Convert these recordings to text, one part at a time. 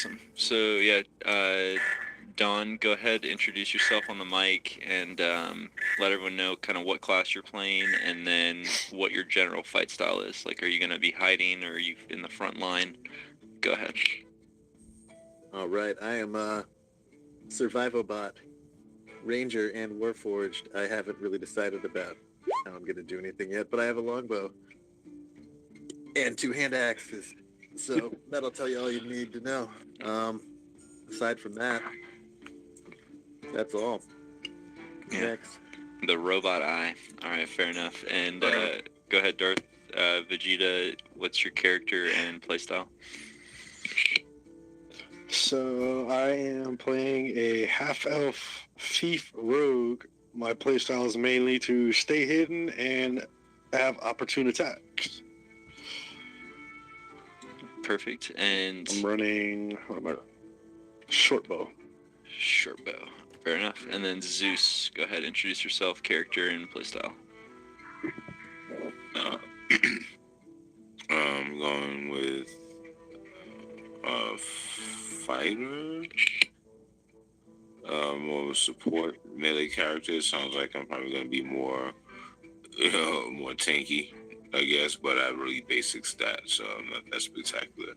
Awesome. So yeah, Dawn, go ahead, introduce yourself on the mic, and let everyone know kind of what class you're playing, and then what your general fight style is. Like, are you going to be hiding, or are you in the front line? Go ahead. All right, I am Survivobot, Ranger, and Warforged. I haven't really decided about how I'm going to do anything yet, but I have a longbow and 2 hand axes, so that'll tell you all you need to know. Aside from that, that's all. Yeah. Next. The robot eye. All right, fair enough. And go ahead, Darth. Vegeta, what's your character and playstyle? So I am playing a half-elf thief rogue. My playstyle is mainly to stay hidden and have opportune attacks. Perfect. And I'm running short bow. Short bow. Fair enough. And then Zeus, go ahead, introduce yourself, character, and playstyle. I'm going with a fighter. More of a support melee character. Sounds like I'm probably going to be more, more tanky, I guess. But I have really basic stats, so I'm not that spectacular.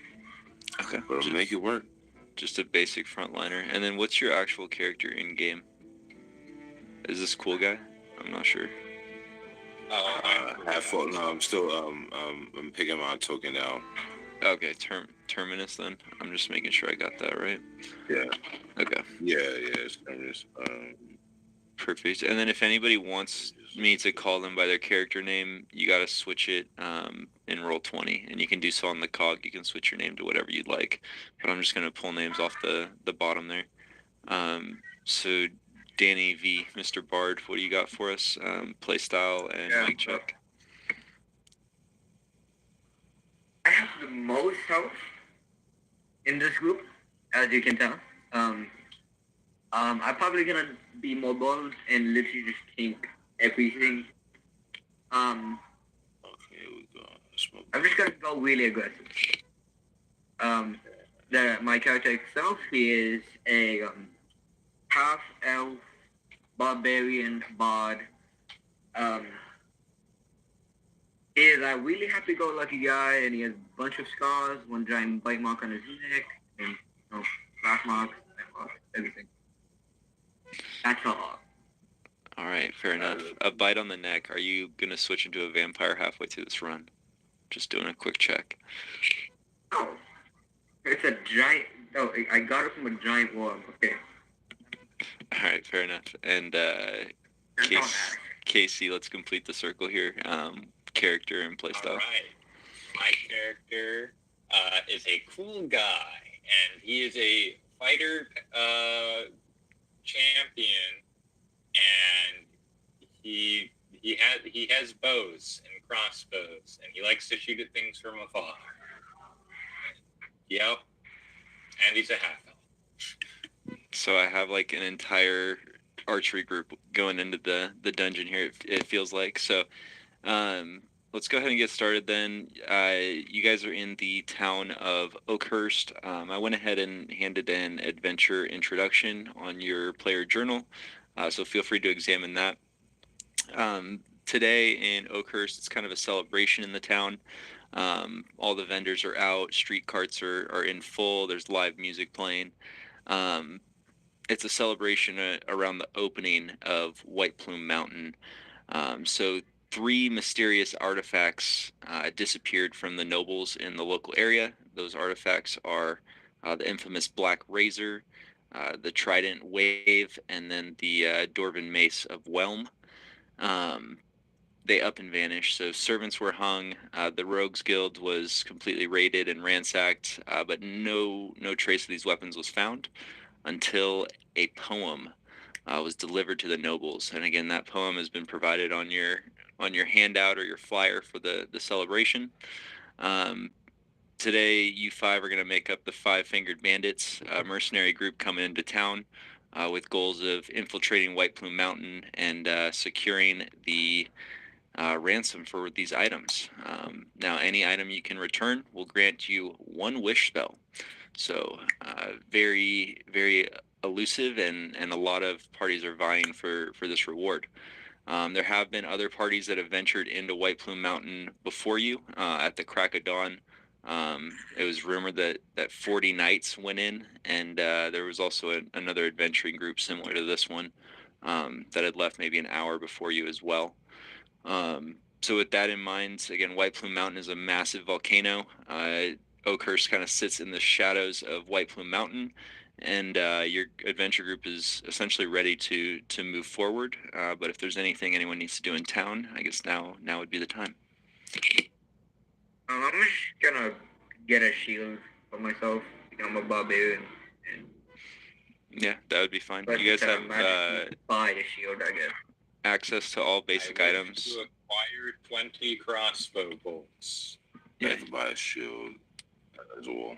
Okay. But I'll make it work. Just a basic frontliner. And then what's your actual character in game? Is this cool guy? I'm not sure. No, I'm still I'm picking my token now. Okay, Terminus then. I'm just making sure I got that right. Yeah. Okay. Yeah, it's Terminus. Perfect. And then if anybody wants me to call them by their character name, you got to switch it in Roll20, and you can do so on the cog. You can switch your name to whatever you'd like, but I'm just going to pull names off the bottom there. So Danny V, Mr. Bard, what do you got for us? Play style and mic check. I have the most health in this group, as you can tell. I'm probably gonna be mobile and literally just tank everything. Okay, we go. I'm just gonna go really aggressive. My character itself, he is a half elf barbarian bard. He is a really happy-go-lucky guy, and he has a bunch of scars, one giant bite mark on his neck, and black marks, everything. That's all. All right, fair enough. A bite on the neck. Are you gonna switch into a vampire halfway through this run? Just doing a quick check. Oh, it's a giant. Oh, I got it from a giant worm. Okay. All right, fair enough. And Casey, let's complete the circle here. Character and playstyle. All right. My character is a cool guy, and he is a fighter champion, and he has bows and crossbows, and he likes to shoot at things from afar. Yep. And he's a half-elf. So I have like an entire archery group going into the dungeon here, it feels like. So let's go ahead and get started then. You guys are in the town of Oakhurst. I went ahead and handed an adventure introduction on your player journal, so feel free to examine that. Today in Oakhurst, it's kind of a celebration in the town. All the vendors are out, street carts are in full, there's live music playing. It's a celebration around the opening of White Plume Mountain. So 3 mysterious artifacts disappeared from the nobles in the local area. Those artifacts are the infamous Black Razor, the Trident Wave, and then the Dwarven Mace of Whelm. They up and vanished. So servants were hung. The Rogues Guild was completely raided and ransacked, but no trace of these weapons was found until a poem was delivered to the nobles. And again, that poem has been provided on your handout or your flyer for the celebration. Today, you 5 are going to make up the 5-Fingered Bandits, a mercenary group coming into town with goals of infiltrating White Plume Mountain and securing the ransom for these items. Now, any item you can return will grant you 1 wish spell. So very, very elusive, and a lot of parties are vying for this reward. There have been other parties that have ventured into White Plume Mountain before you at the crack of dawn. It was rumored that 40 knights went in, and there was also another adventuring group similar to this one that had left maybe an hour before you as well. So with that in mind, again, White Plume Mountain is a massive volcano. Oakhurst kind of sits in the shadows of White Plume Mountain, and your adventure group is essentially ready to move forward. But if there's anything anyone needs to do in town, I guess now would be the time. I'm just gonna get a shield for myself. I'm a barbarian. And Yeah, that would be fine. but You guys have buy a shield, I guess. access to all basic I wish items. to acquire 20 crossbow bolts. I have to buy a shield as well.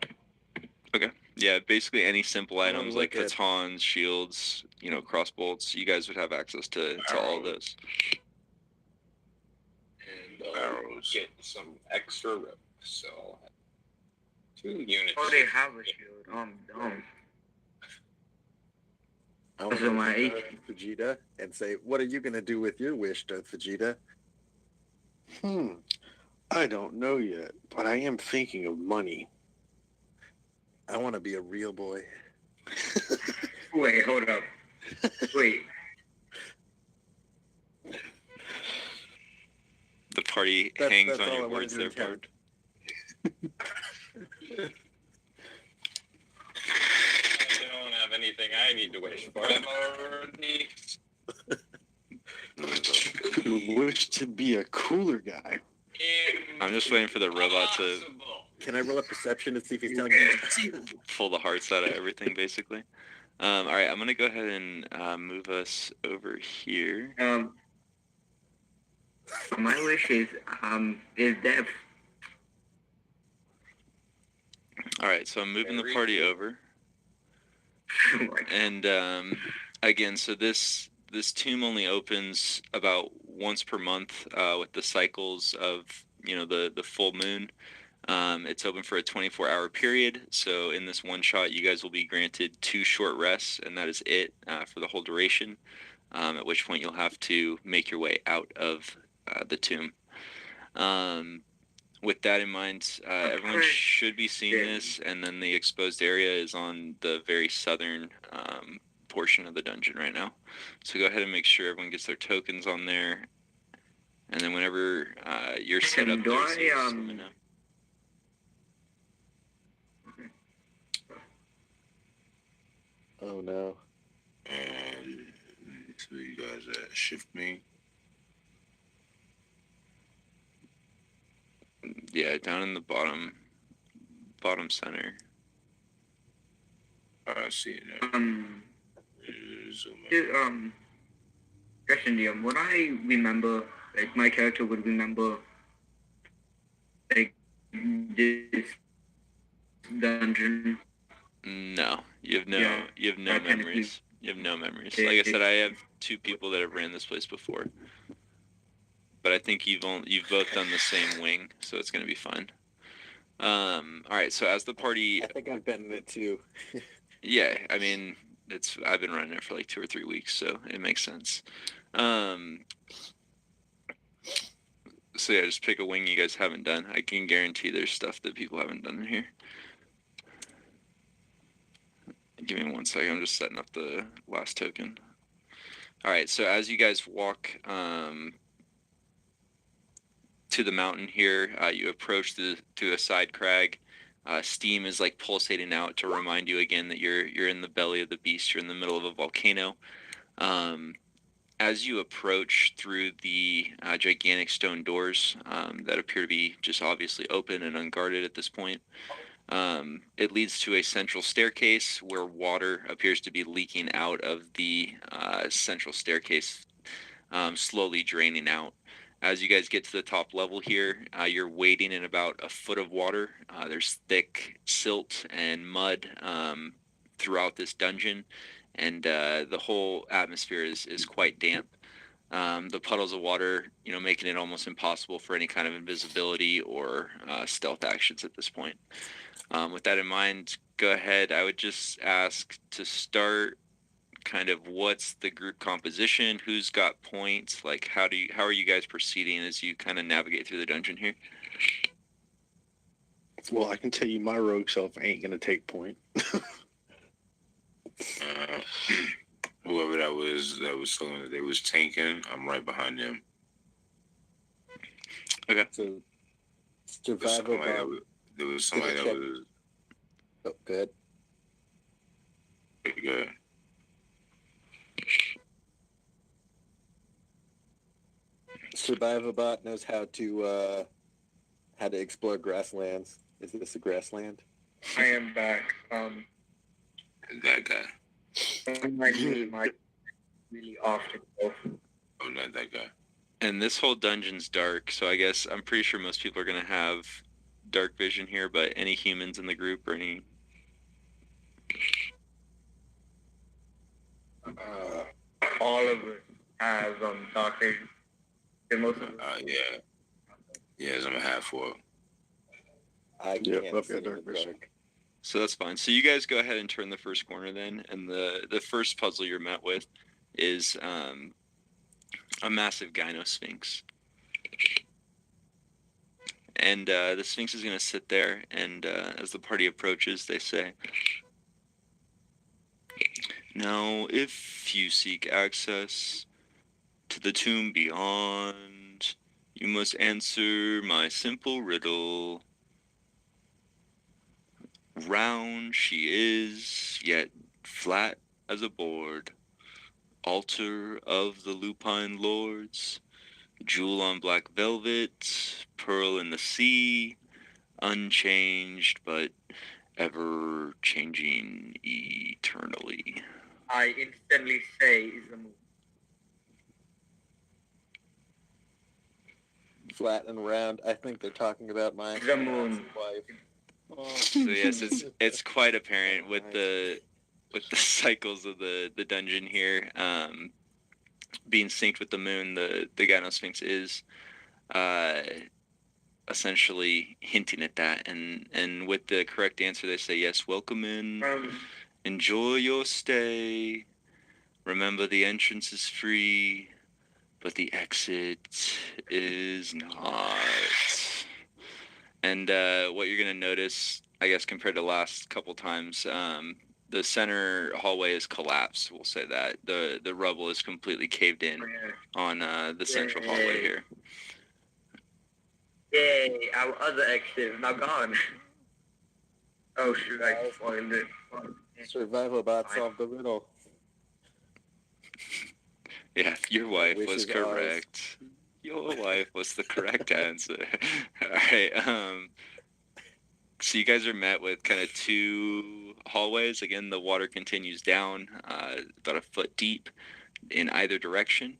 Yeah, basically any simple Oh, items like look at- batons, shields, crossbolts. You guys would have access to all of those. And Arrows. get some extra rope. So I'll have 2 units. Oh, they have a shield. I'm dumb. I want Those are my to Vegeta and say, "What are you gonna do with your wish, Darth Vegeta?" I don't know yet, but I am thinking of money. I want to be a real boy. Wait, hold up. Wait. The party That's- hangs that's on all I your wanted words to there, encounter. Bard. I don't have anything I need to wish for. I'm already Wish to be a cooler guy. I'm just waiting for the robot to impossible. Can I roll a perception to see if he's telling me? pull the hearts out of everything, basically. All right, I'm gonna go ahead and move us over here. My wish is death. All right, so I'm moving the Very party cool. over, and again, so this tomb only opens about once per month with the cycles of the full moon. It's open for a 24-hour period. So in this one shot, you guys will be granted 2 short rests, and that is it for the whole duration. At which point you'll have to make your way out of the tomb. With that in mind, everyone should be seeing this, and then the exposed area is on the very southern portion of the dungeon right now. So go ahead and make sure everyone gets their tokens on there, and then whenever you're set up Do there, I, so just let me know. Oh no. So you guys shift me. Yeah, down in the bottom center. I see it now. Zoom in. Question, DM. Would I remember, like, my character would remember, like, this dungeon? No, you have no that kind of memories. You have no memories. Yeah, Like I said, I have 2 people that have ran this place before, but I think you've both done the same wing, so it's gonna be fine. All right. So as the party, I think I've been in it too. yeah, I mean, I've been running it for like 2 or 3 weeks, so it makes sense. So yeah, just pick a wing you guys haven't done. I can guarantee there's stuff that people haven't done in here. Give me 1 second. I'm just setting up the last token. All right. So as you guys walk to the mountain here, you approach to a side crag. Steam is like pulsating out to remind you again that you're in the belly of the beast. You're in the middle of a volcano. As you approach through the gigantic stone doors that appear to be just obviously open and unguarded at this point, it leads to a central staircase where water appears to be leaking out of the central staircase, slowly draining out. As you guys get to the top level here, you're wading in about a foot of water. There's thick silt and mud throughout this dungeon, and the whole atmosphere is quite damp. The puddles of water, making it almost impossible for any kind of invisibility or stealth actions at this point. With that in mind, go ahead. I would just ask to start kind of what's the group composition, who's got points, like how are you guys proceeding as you kind of navigate through the dungeon here? Well, I can tell you my rogue self ain't gonna take point. Whoever that was telling that they was tanking, I'm right behind them. Okay. So There was survival somebody that bot. was, there was somebody that check. was Oh, good. pretty good. Survival bot knows how to explore grasslands. Is this a grassland? I am back. That guy. My really off to go. Oh, not that guy. And this whole dungeon's dark, so I guess I'm pretty sure most people are gonna have dark vision here, but any humans in the group or any... All of it has dark vision. And most of it. Yeah. Yes, I'm a half for. I Yeah, can't I've see got in the dark vision. dark. So that's fine. So you guys go ahead and turn the first corner then, and the first puzzle you're met with is a massive gyno sphinx. And the sphinx is going to sit there, and as the party approaches, they say, "Now, if you seek access to the tomb beyond, you must answer my simple riddle. Round she is, yet flat as a board. Altar of the lupine lords, jewel on black velvet, pearl in the sea, unchanged but ever changing eternally." I instantly say is the moon. Flat and round. I think they're talking about my The moon. wife. So yes, it's quite apparent with the cycles of the dungeon here, being synced with the moon. The Gyno Sphinx is essentially hinting at that, and with the correct answer, they say yes. Welcome in. Enjoy your stay. Remember, the entrance is free, but the exit is not. And what you're going to notice, I guess, compared to the last couple times, the center hallway is collapsed. We'll say that. The rubble is completely caved in on the central hallway here. Yay, our other exit is now gone. Oh shoot, I spoiled it. Survival bot solved the riddle. Yeah, your wife Which was is ours. correct. Your wife was the correct answer. All right. So you guys are met with kind of two hallways. Again, the water continues down about a foot deep in either direction.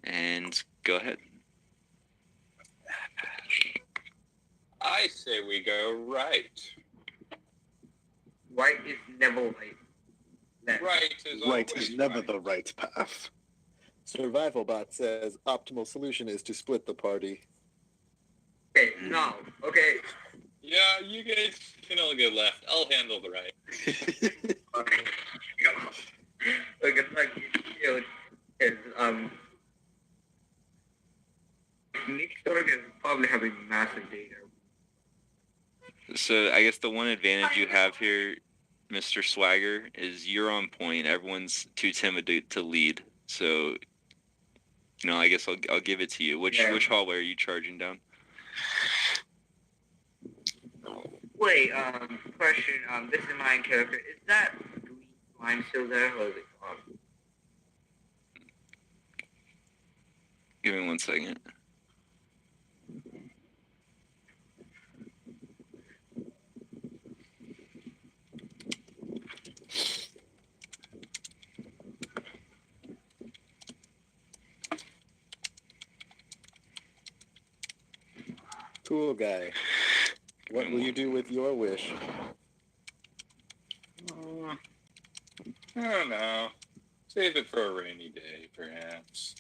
And go ahead. I say we go right. White is never white. Left. Right is Right always is never right. the right path. Survival bot says optimal solution is to split the party. Okay, no. Okay. Yeah, you guys can all go left. I'll handle the right. Okay. Look, it's like cute. It's Nick Stork is probably having massive data. So I guess the one advantage you have here, Mr. Swagger, is you're on point. Everyone's too timid to lead. So, I guess I'll give it to you. Which hallway are you charging down? Wait, question, this is my character. Is that green slime still there, or is it gone? Give me 1 second. Cool guy. What will you do with your wish? I don't know. Save it for a rainy day, perhaps.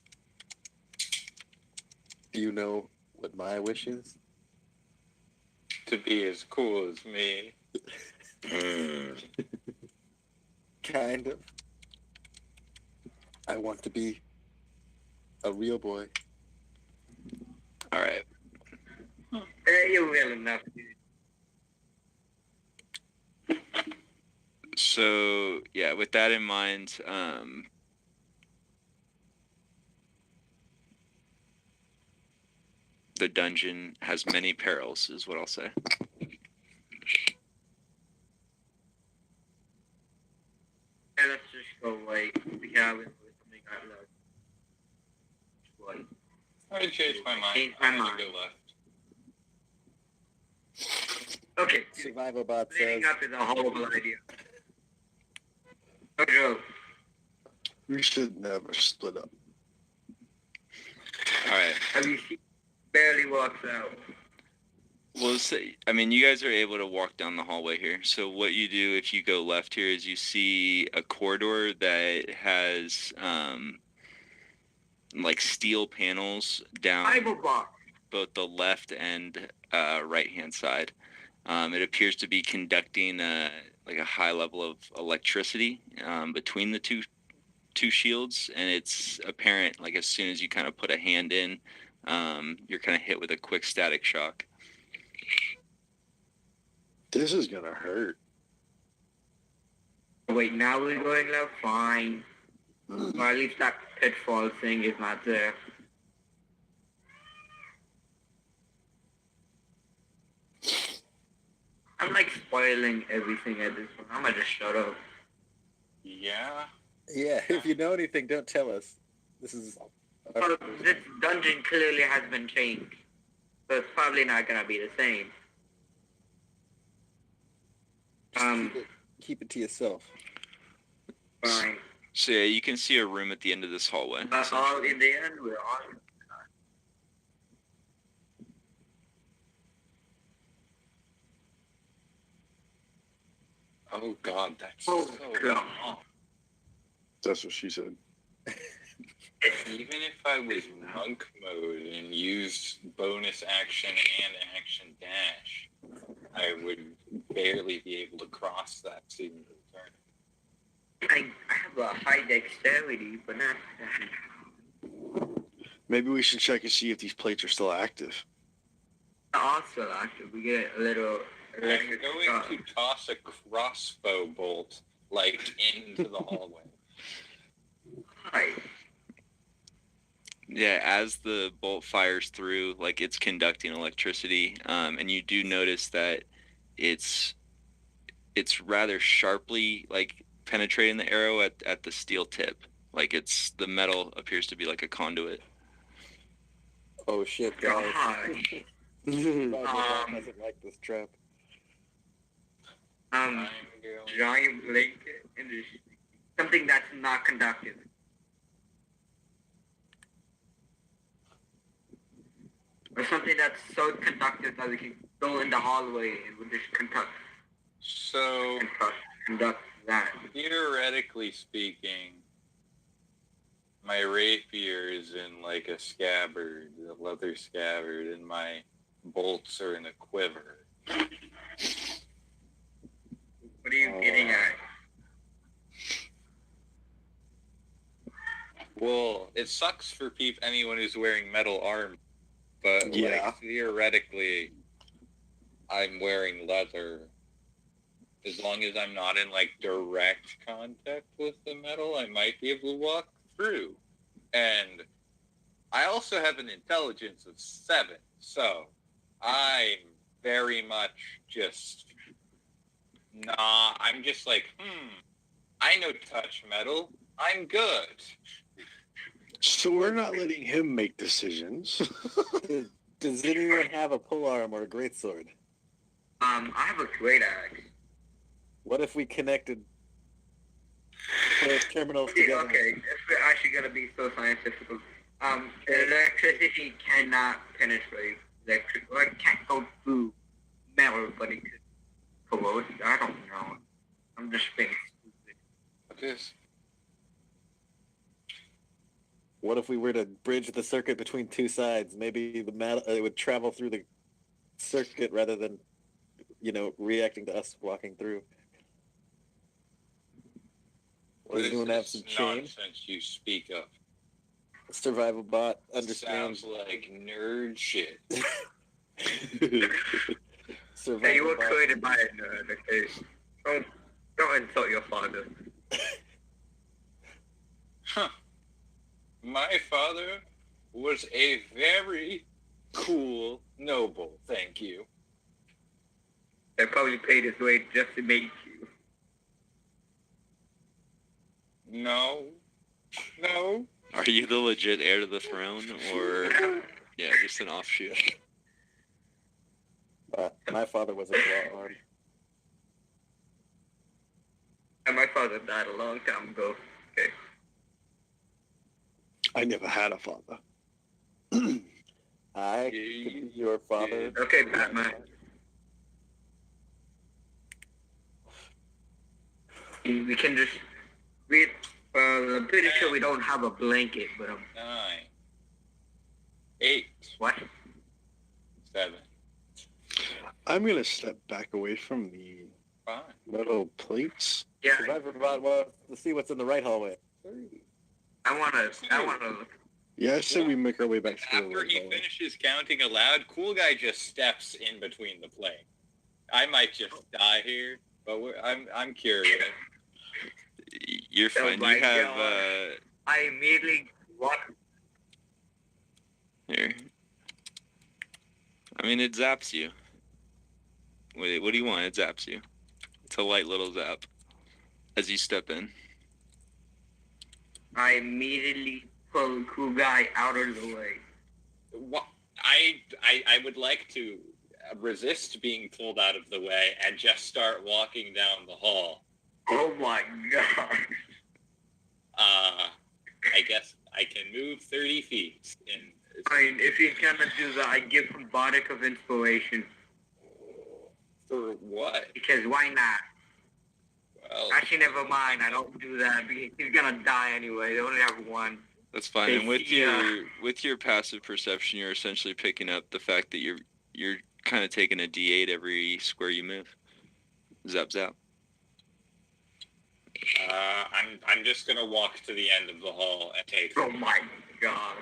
Do you know what my wish is? To be as cool as me. Kind of. I want to be a real boy. All right. You're real enough, dude. So yeah, with that in mind, the dungeon has many perils, is what I'll say. Yeah, let's just go like the cabin with something I love. What? I changed my mind. Changed my I'm gonna mind. go left. Okay, Survival bot cleaning says, up is a horrible idea. No joke. We should never split up. All right. Have you seen? Barely walks out. Well, I mean, you guys are able to walk down the hallway here. So what you do if you go left here is you see a corridor that has like steel panels down Bible box. both the left and right-hand side. It appears to be conducting like a high level of electricity between the two shields, and it's apparent like as soon as you kind of put a hand in, you're kind of hit with a quick static shock. This is gonna hurt. Wait, now we're going left? Fine. Or at least that pitfall thing is not there. I'm like spoiling everything at this point. I'm gonna just shut up. Yeah. yeah, if you know anything, don't tell us. This is... Well, this dungeon clearly has been changed. So it's probably not gonna be the same. Keep it to yourself. Fine. So yeah, you can see a room at the end of this hallway. But all in the end, we're all... Oh God, that's Oh, so God. long. That's what she said. Even if I was monk mode and used bonus action and action dash, I would barely be able to cross that single turn. I have a high dexterity, but not that. Maybe we should check and see if these plates are still active. Also, after we get a little I'm electric going shock. to toss a crossbow bolt like into the hallway. Hi. Yeah, as the bolt fires through, like it's conducting electricity, and you do notice that it's rather sharply like penetrating the arrow at the steel tip. Like it's the metal appears to be like a conduit. Oh shit, guys. God. Survival bot doesn't like this trap. I'm going Giant blanket and just something that's not conductive. Or something that's so conductive that we can go in the hallway and we'll just So, conduct that. theoretically speaking, my rapier is in like a scabbard, a leather scabbard, and my bolts are in a quiver. What are you getting at? Well, it sucks for anyone who's wearing metal armor, but Yeah. like theoretically, I'm wearing leather. As long as I'm not in like direct contact with the metal, I might be able to walk through. And I also have an intelligence of 7, so I'm very much just I'm just like, I know touch metal. I'm good. So we're not letting him make decisions. Does anyone have a polearm or a greatsword? I have a great axe. What if we connected both terminals Okay, together? if we're actually gonna be so scientific, electricity cannot penetrate electric, or it can't go through metal, but it could corrode. I don't know. I'm just being stupid. This What if we were to bridge the circuit between two sides? Maybe the metal it would travel through the circuit rather than, reacting to us walking through. What Does is anyone have this some chain? nonsense you speak of? Survival bot understands. Sounds like nerd shit. Survival Hey, you were bot. created by a nerd, okay? Don't insult your father. Huh. My father was a very cool noble, thank you. They probably paid his way just to make you. No. No. Are you the legit heir to the throne, or yeah, just an offshoot? My father was a claw arm. And my father died a long time ago. Okay. I never had a father. I could be your father. Okay, Batman. We can just read. I'm pretty sure we don't have a blanket, but 9, 8, what? 7, I'm gonna step back away from the 5, metal plates. Yeah, Survivor bot wants to see what's in the right hallway. 3. I wanna. Yeah, I say we make our way back to the After right he hallway. finishes counting aloud, Cool Guy just steps in between the plane. I might just die here, but I'm curious. You're fine. my You have God. I immediately walk. here. I mean, it zaps you. What do you want? It zaps you. It's a light little zap as you step in. I immediately pull Cool Guy out of the way. What? I would like to resist being pulled out of the way and just start walking down the hall. Oh my God. I guess I can move 30 feet. I mean, if he's gonna do that, I give him Bardic of Inspiration. For what? Because why not? Well, Actually, never mind. I don't do that because he's gonna die anyway. They only have one. That's fine. And with Yeah. your passive perception, you're essentially picking up the fact that you're kind of taking a D8 every square you move. Zap zap. I'm just gonna walk to the end of the hall and take. Oh my God.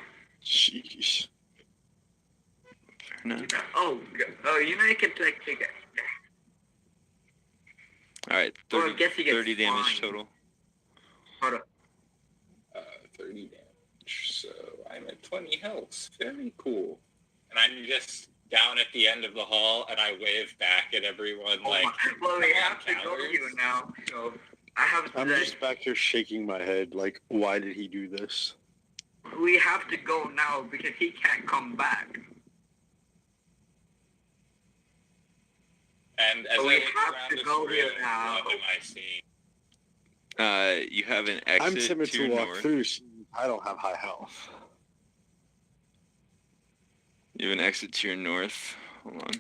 Jeez. Fair enough. Oh, you know you can take it. All right, Well, I 30, guess he gets 30 damage fine. total. Hold up. 30 damage. So I'm at 20 health. Very cool. And I'm just down at the end of the hall, and I wave back at everyone like. Well, we "Come on, have to go cowards." here now. So I have to. I'm just back here shaking my head like, why did he do this? We have to go now because he can't come back. And as So I we look have around to this go room, here now. what am I seeing? You have an exit I'm timid to to your walk north. through. So I don't have high health. You have an exit to your north. Hold on.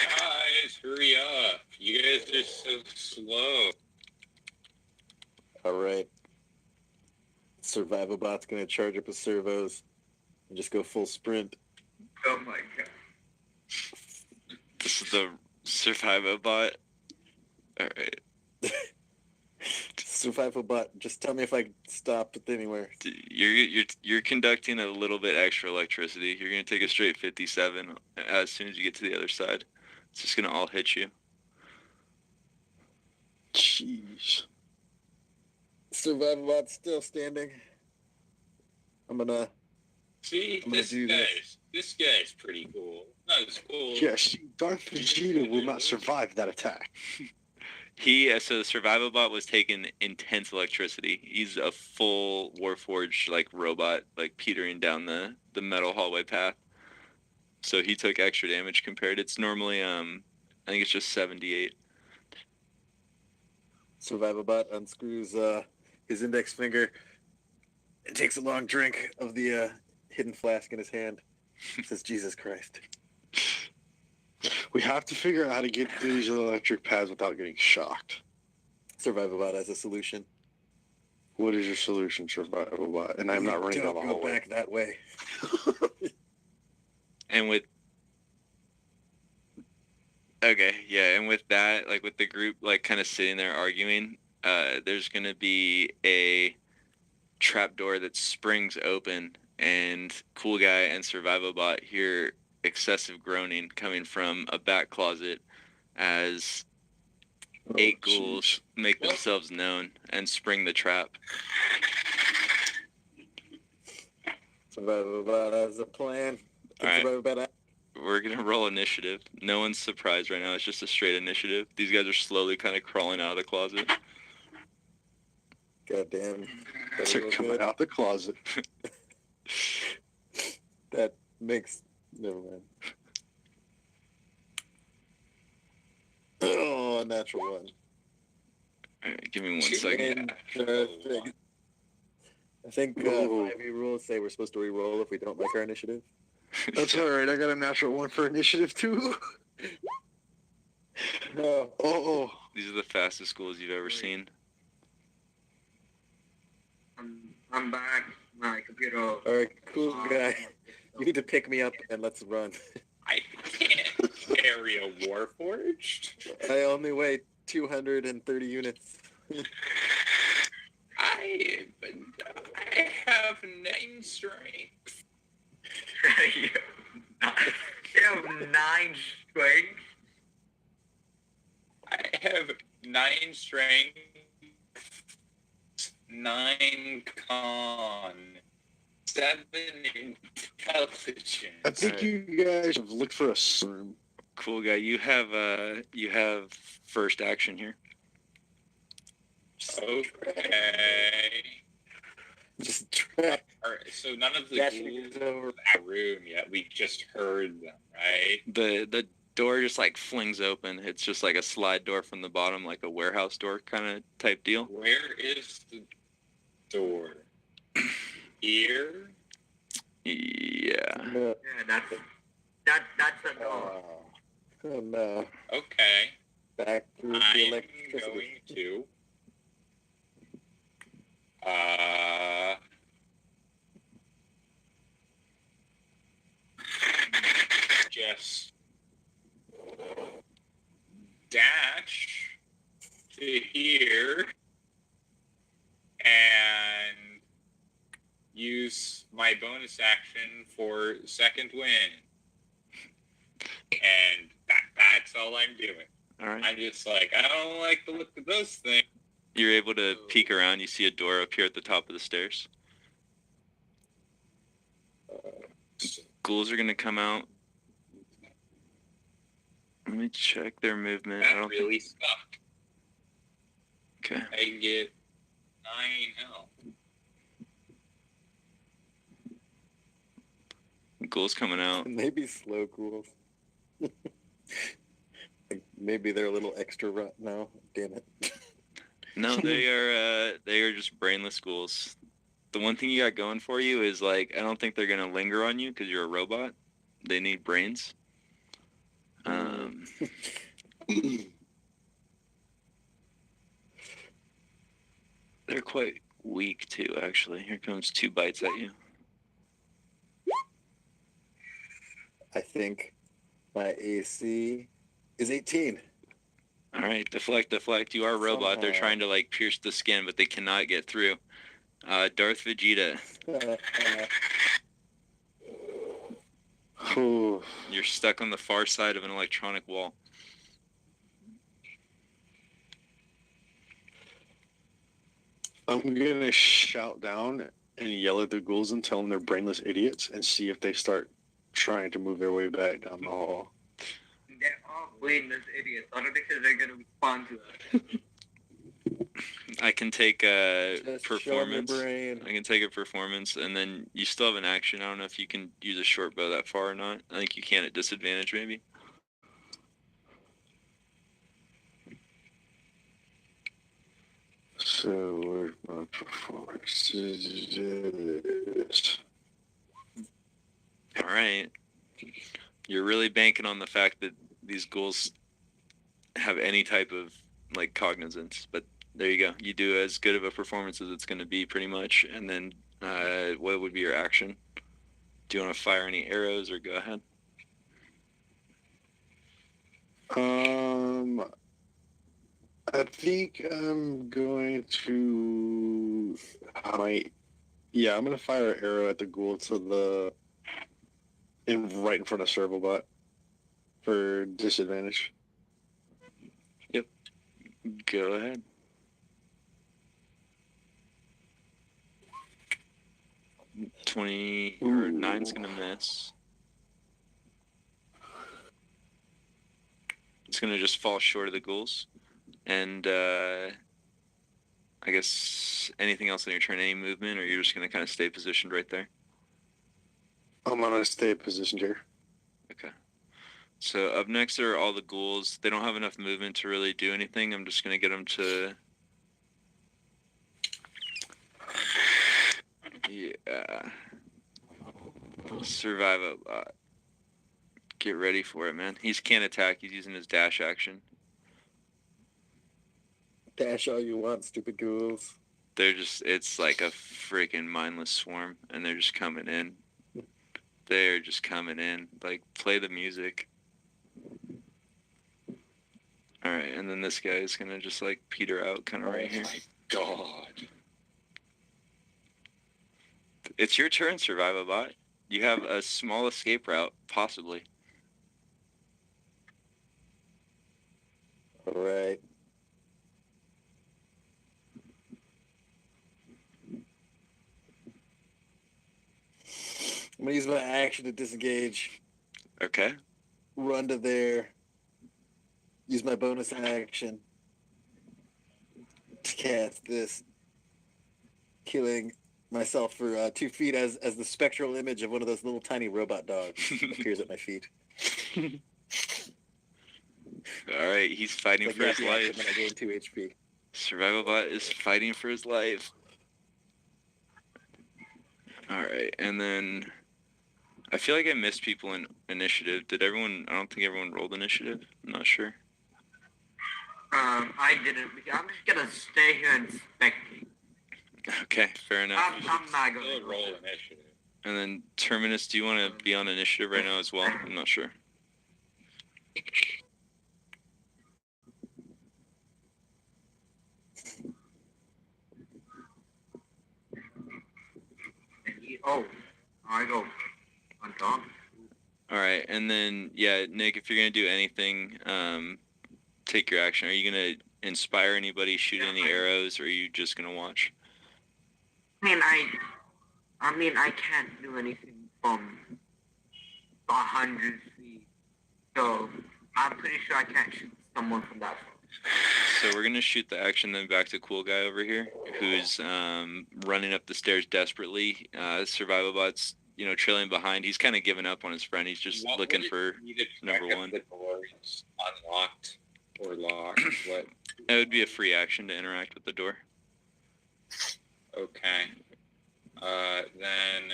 Guys, hurry up. You guys are so slow. All right. Survival bot's gonna charge up his servos and just go full sprint. Oh my God. This is the Survival bot. All right. Survival bot, just tell me if I stopped anywhere. You're conducting a little bit extra electricity. You're gonna take a straight 57 as soon as you get to the other side. It's just gonna all hit you. Jeez. Survival bot's still standing. I'm gonna See, I'm gonna do this. this guy's pretty cool. Not as cool. Yes, Darth Vegeta will not survive that attack. So the Survival bot was taking intense electricity. He's a full Warforged like robot, like petering down the metal hallway path. So he took extra damage compared. It's normally I think it's just 78. Survival bot unscrews his index finger and takes a long drink of the hidden flask in his hand. Says, Jesus Christ. We have to figure out how to get through these electric pads without getting shocked. Survival bot as a solution. What is your solution, Survival Bot? And I'm not running down the Don't go hallway. back that way. And with and with that, like with the group like kind of sitting there arguing, there's gonna be a trap door that springs open, and Cool Guy and Survival Bot hear excessive groaning coming from a back closet as 8 ghouls make themselves known and spring the trap. Survival bot has a plan. Can All right. Survival bot We're gonna roll initiative. No one's surprised right now. It's just a straight initiative. These guys are slowly kind of crawling out of the closet. Goddamn. They're coming out the closet. That makes... Never mind. Oh, a natural one. All right, give me 1 second. Interesting. I think Ooh. 5e rules say we're supposed to re-roll if we don't like our initiative. That's all right. I got a natural one for initiative too. No. Oh, These are the fastest schools you've ever seen. I'm back. My computer. All right, cool guy. You need to pick me up and let's run. I can't carry a Warforged. I only weigh 230 units. I have 9 strength. You have 9 strength. I have 9 strength, 9 con, 7 intelligence. I think you guys have looked for a room. Cool Guy, you have first action here. Okay. Just try. Alright, so none of the Dashing ghouls is over. in that room yet. We just heard them, right? The door just like flings open. It's just like a slide door from the bottom, like a warehouse door kind of type deal. Where is the door? Here? Yeah. No. Yeah, that's the door. Oh no. Okay. Back through the I'm electricity. going to just dash to here and use my bonus action for second win. And that's all I'm doing. All right. I'm just like, I don't like the look of those things. You're able to peek around. You see a door up here at the top of the stairs. Ghouls are gonna come out. Let me check their movement. I That don't really sucked. think. Okay. I get 9 health. Ghouls coming out. Maybe slow ghouls. Like, maybe they're a little extra rut now. Damn it. No, they are just brainless ghouls. The one thing you got going for you is like I don't think they're gonna linger on you because you're a robot. They need brains. They're quite weak too, actually. Here comes 2 bites at you. I think my AC is 18. All right, deflect. You are a robot. They're Somehow. trying to like pierce the skin, but they cannot get through. Darth Vegeta, Ooh. you're stuck on the far side of an electronic wall. I'm gonna shout down and yell at the ghouls and tell them they're brainless idiots and see if they start trying to move their way back down the hall. They're all brainless idiots. Autodictors are going to respond to us. I can take a Just show 'em your performance. brain. I can take a performance, and then you still have an action. I don't know if you can use a short bow that far or not. I think you can at disadvantage, maybe. So where's my performance? All right. You're really banking on the fact that these ghouls have any type of like cognizance. But there you go. You do as good of a performance as it's going to be, pretty much. And then, what would be your action? Do you want to fire any arrows or go ahead? I think I'm going to. I'm gonna fire an arrow at the ghoul right in front of Servalbot for disadvantage. Go ahead. 20 or 9's gonna miss. It's gonna just fall short of the ghouls. And I guess anything else on your turn, any movement, or you're just gonna kind of stay positioned right there? I'm gonna stay positioned here. Okay. So up next are all the ghouls. They don't have enough movement to really do anything. I'm just gonna get them to. Yeah. Survive a lot. Get ready for it, man. He can't attack. He's using his dash action. Dash all you want, stupid ghouls. It's like a freaking mindless swarm, and they're just coming in. They're just coming in. Like, play the music. All right, and then this guy is going to just, like, peter out kind of right here. Oh my god. It's your turn, Survivabot. You have a small escape route, possibly. All right. I'm gonna use my action to disengage, Okay. run to there, use my bonus action to cast this, killing myself for 2 feet as the spectral image of one of those little tiny robot dogs appears at my feet. All right, he's fighting Like for his happy action life. when I gain 2 HP. Survivabot is fighting for his life. All right, and then I feel like I missed people in initiative. Did everyone? I don't think everyone rolled initiative. I'm not sure. I didn't. I'm just gonna stay here and spectate. Okay, fair enough. I'm not gonna Still roll initiative. And then Terminus, do you want to be on initiative right now as well? I'm not sure. Oh, I go on top. All right, and then yeah, Nick, if you're gonna do anything, take your action. Are you gonna inspire anybody, shoot any arrows, or are you just gonna watch? I mean, I can't do anything from 100 feet, so I'm pretty sure I can't shoot someone from that far. So we're gonna shoot the action then back to Cool Guy over here, who's running up the stairs desperately. Survivabot's trailing behind. He's kind of given up on his friend. He's just What looking would it for be to check number if one. the door is unlocked or locked? What? It would be a free action to interact with the door. Okay. Then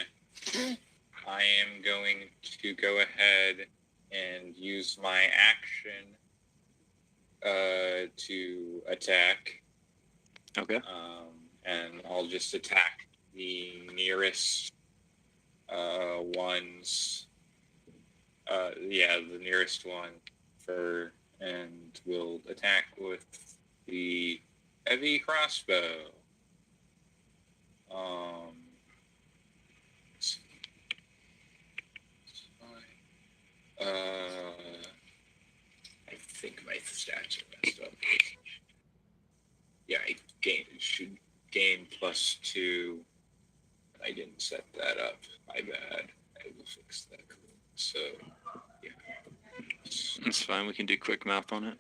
I am going to go ahead and use my action to attack. Okay. And I'll just attack the nearest ones. The nearest one and we'll attack with the heavy crossbow. I think my stats are messed up. Yeah, I should gain +2. I didn't set that up. My bad. I will fix that. So, yeah. It's fine. We can do quick math on it.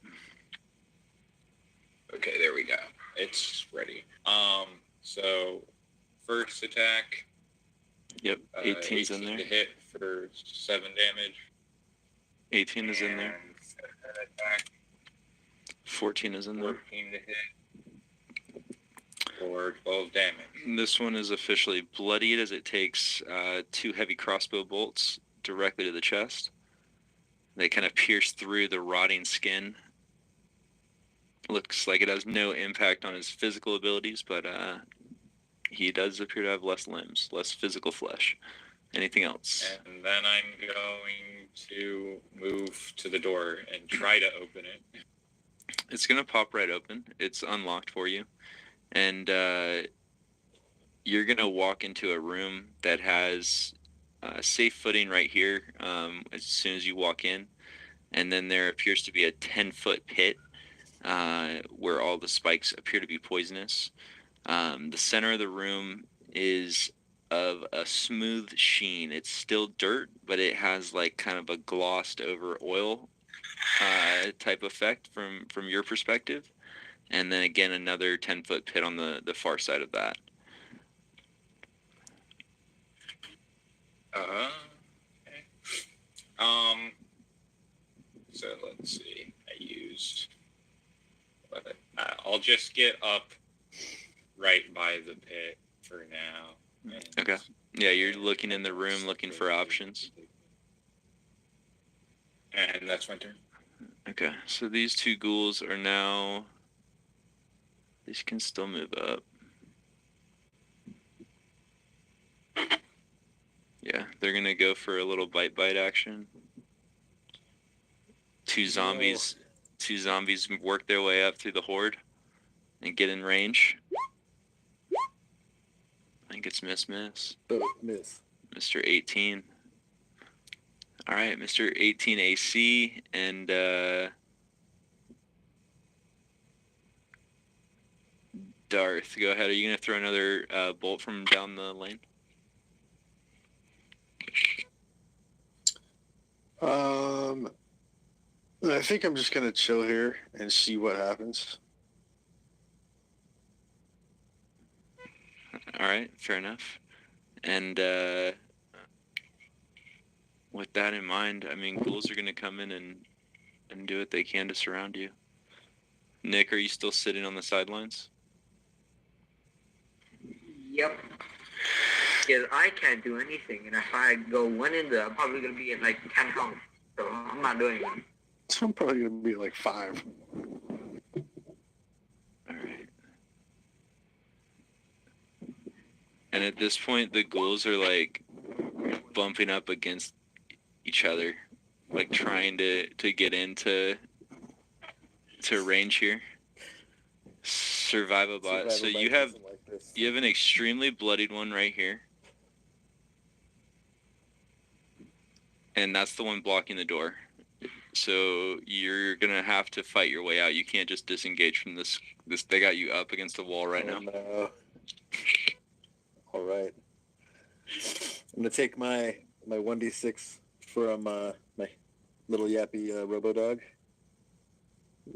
Okay, there we go. It's ready. So first attack. Yep. 18's in there. To hit for 7 damage. 18 is in there. And second attack. 14 is in there. 14 to hit. For 12 damage. This one is officially bloodied as it takes 2 heavy crossbow bolts directly to the chest. They kind of pierce through the rotting skin. Looks like it has no impact on his physical abilities, but he does appear to have less limbs, less physical flesh. Anything else? And then I'm going to move to the door and try to open it. It's going to pop right open. It's unlocked for you. And you're going to walk into a room that has safe footing right here as soon as you walk in. And then there appears to be a 10-foot pit where all the spikes appear to be poisonous. The center of the room is of a smooth sheen. It's still dirt, but it has like kind of a glossed over oil type effect from your perspective. And then again, another 10-foot pit on the far side of that. Okay. So let's see. I'll just get up right by the pit for now. Okay. Yeah, you're looking in the room, looking for options. And that's my turn. Okay, so these two ghouls are now... These can still move up. Yeah, they're going to go for a little bite action. Two zombies work their way up through the horde and get in range. I think it's miss. But miss. Mr. 18. All right, Mr. 18 AC and Darth, go ahead. Are you going to throw another bolt from down the lane? I think I'm just gonna chill here and see what happens. All right, fair enough. And with that in mind, I mean, ghouls are going to come in and do what they can to surround you. Nick, are you still sitting on the sidelines? Yep. Because I can't do anything, and if I go one in there, I'm probably gonna be at like 10 health. So I'm not doing it. So I'm probably gonna be like 5. All right. And at this point, the ghouls are like bumping up against each other, like trying to get into range here. Survival bot. So you have an extremely bloodied one right here. And that's the one blocking the door. So you're going to have to fight your way out. You can't just disengage from this. They got you up against the wall right now. No. All right. I'm going to take my 1d6 from my little yappy robo-dog.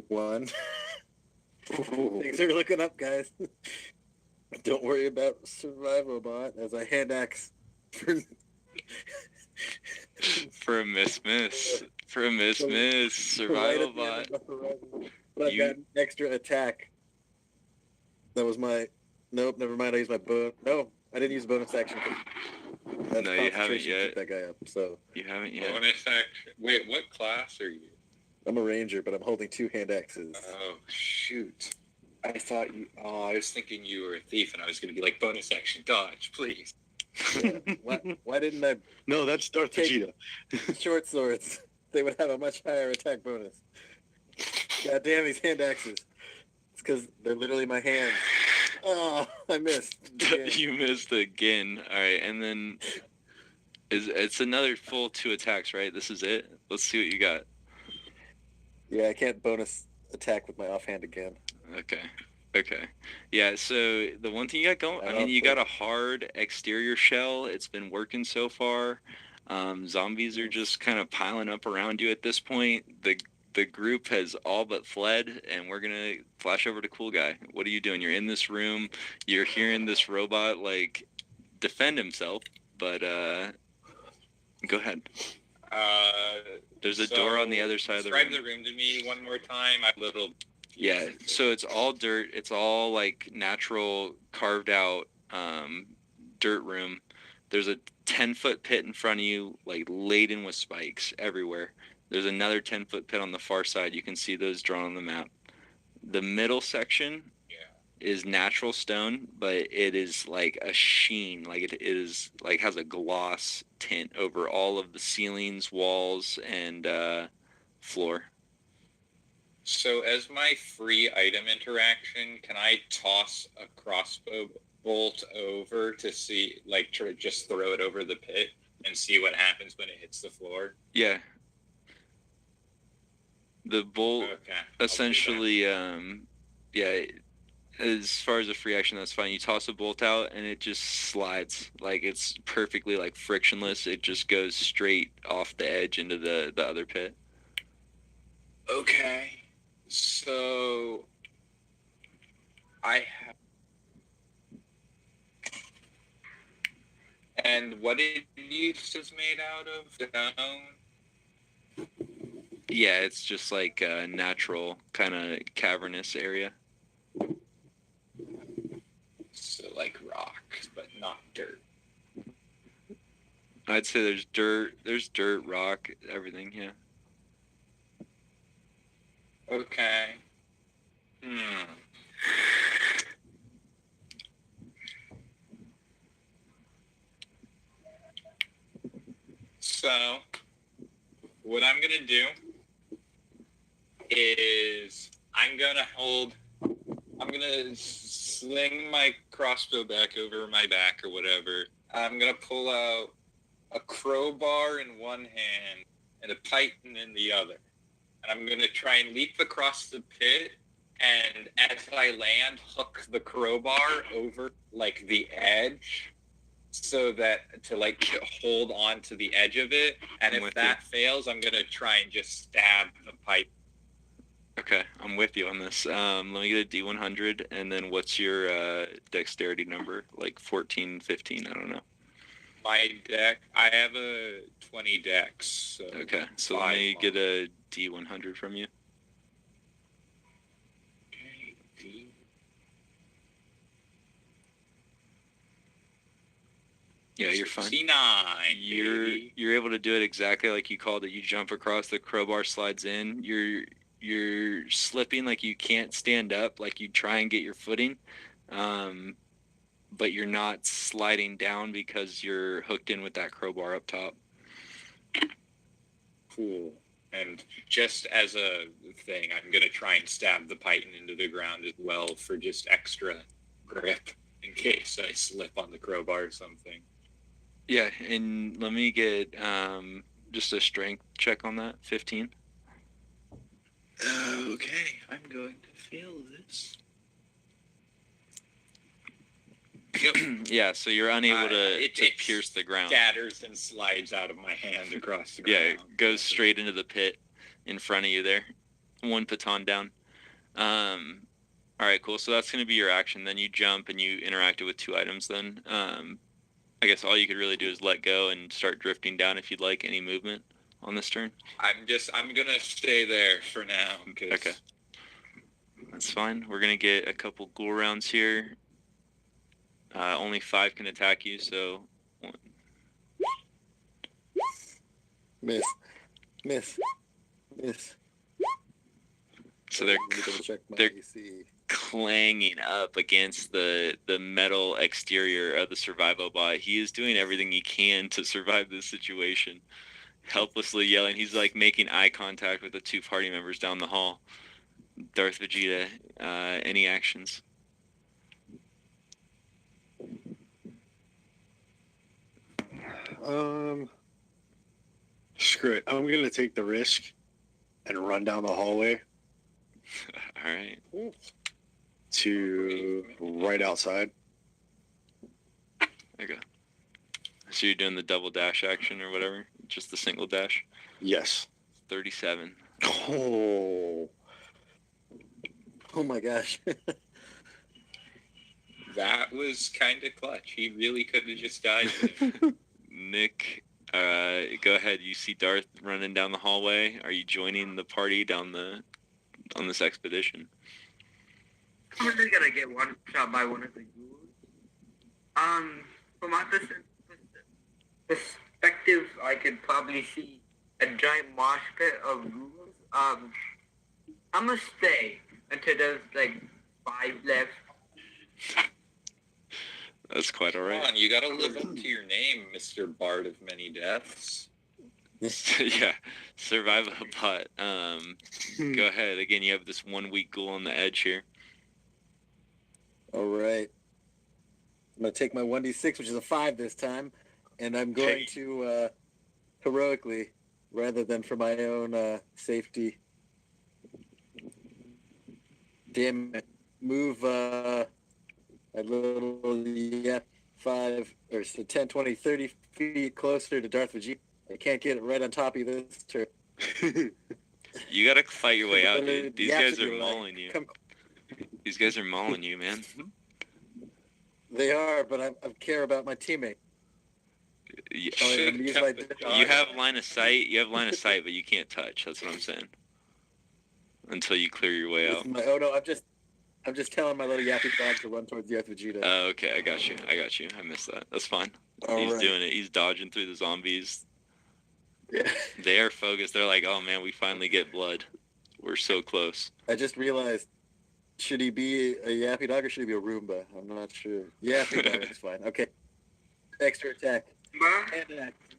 1. Things are looking up, guys. Don't worry about survival bot as I hand axe for a miss. For a miss. Survival bot. But I've got an extra attack. That was my... Nope, never mind. I used my No, I didn't use bonus action. No, you haven't yet. Keep that guy up, so... You haven't yet. Bonus action. Wait, what class are you? I'm a ranger, but I'm holding 2 hand axes. Oh, shoot. I thought you... Oh, I was thinking you were a thief, and I was going to be like, bonus action, dodge, please. Yeah. Why didn't I... No, that's Darth Vegeta. Short swords. They would have a much higher attack bonus. God damn these hand axes. It's because they're literally my hands. Oh, I missed. You missed again. All right, and then... It's another full 2 attacks, right? This is it? Let's see what you got. Yeah, I can't bonus attack with my offhand again. Okay. Yeah, so the one thing you got going, I mean, you got a hard exterior shell. It's been working so far. Zombies are just kind of piling up around you at this point. The group has all but fled, and we're going to flash over to Cool Guy. What are you doing? You're in this room. You're hearing this robot, like, defend himself, but go ahead. There's a door on the other side of the room. Describe the room to me one more time. Yeah, so it's all dirt. It's all like natural carved out dirt room. There's a 10-foot pit in front of you, like laden with spikes everywhere. There's another 10-foot pit on the far side. You can see those drawn on the map. The middle section is natural stone, but it is like a sheen, like it is like has a gloss tint over all of the ceilings, walls, and floor. So as my free item interaction, can I toss a crossbow bolt over to see, like, to just throw it over the pit and see what happens when it hits the floor? Yeah. The bolt Okay. essentially, yeah, as far as a free action, that's fine. You toss a bolt out and it just slides. Like it's perfectly like frictionless. It just goes straight off the edge into the other pit. Okay. So I have. And what it is made out of? Stone? Yeah, it's just like a natural kind of cavernous area. So like rock, but not dirt. I'd say there's dirt, rock, everything, yeah. Okay. So, what I'm going to do is I'm going to sling my crossbow back over my back or whatever. I'm going to pull out a crowbar in one hand and a python in the other. And I'm going to try and leap across the pit, and as I land, hook the crowbar over, like, the edge, so that to, like, hold on to the edge of it. And if that fails, I'm going to try and just stab the pipe. Okay, I'm with you on this. Let me get a D100, and then what's your dexterity number? Like 14, 15, I don't know. My deck, I have a 20 dex. So okay, so let me get a D100 from you. Okay, Yeah, you're fine. 69. You're able to do it exactly like you called it. You jump across, the crowbar slides in. You're slipping like you can't stand up, like you try and get your footing, but you're not sliding down because you're hooked in with that crowbar up top. Cool. And just as a thing, I'm going to try and stab the python into the ground as well for just extra grip in case I slip on the crowbar or something. Yeah, and let me get just a strength check on that. 15. Okay, I'm going to fail this. Yep. Yeah, so you're unable to pierce the ground. Scatters and slides out of my hand across the ground. Yeah, it goes straight into the pit in front of you there. One baton down. All right, cool. So that's going to be your action. Then you jump and you interacted with 2 items then. I guess all you could really do is let go and start drifting down if you'd like any movement on this turn. I'm going to stay there for now. Okay. That's fine. We're going to get a couple ghoul rounds here. Only 5 can attack you, so... Miss. So they're check my they're AC. clanging up against the metal exterior of the survival bot. He is doing everything he can to survive this situation. Helplessly yelling. He's like making eye contact with the 2 party members down the hall. Darth Vegeta, any actions? Screw it. I'm gonna take the risk and run down the hallway All right. to right outside. Okay. So you're doing the double dash action or whatever? Just the single dash? Yes. 37. Oh. Oh my gosh. That was kind of clutch. He really could have just died there. Nick, go ahead. You see Darth running down the hallway. Are you joining the party on this expedition? I'm just gonna get one shot by one of the ghouls. From my perspective, I could probably see a giant mosh pit of ghouls. I'm gonna stay until there's like 5 left. That's quite all Come right. on, you gotta live up to your name, Mr. Bard of Many Deaths. Yeah, survive a pot. Go ahead. Again, you have this 1 week ghoul on the edge here. All right. I'm going to take my 1d6, which is a 5 this time, and I'm going to heroically, rather than for my own safety, damn it, move a little 5 or so 10, 20, 30 feet closer to Darth Vegeta. I can't get it right on top of this turn. You gotta fight your way out, dude. These guys are Like, mauling you. come- These guys are mauling you, man. They are, but I care about my teammate. You, Oh, yeah, Should use kept my- the you dog have on. line of sight. You have line of sight, but you can't touch. That's what I'm saying. Until you clear your way out. Oh no, I'm just telling my little yappy dog to run towards Darth Vegeta. Oh, okay, I got you. I missed that. That's fine. All He's right. doing it. He's dodging through the zombies. Yeah. They are focused. They're like, oh man, we finally get blood. We're so close. I just realized, should he be a yappy dog or should he be a Roomba? I'm not sure. Yappy dog is fine. Okay. Extra attack.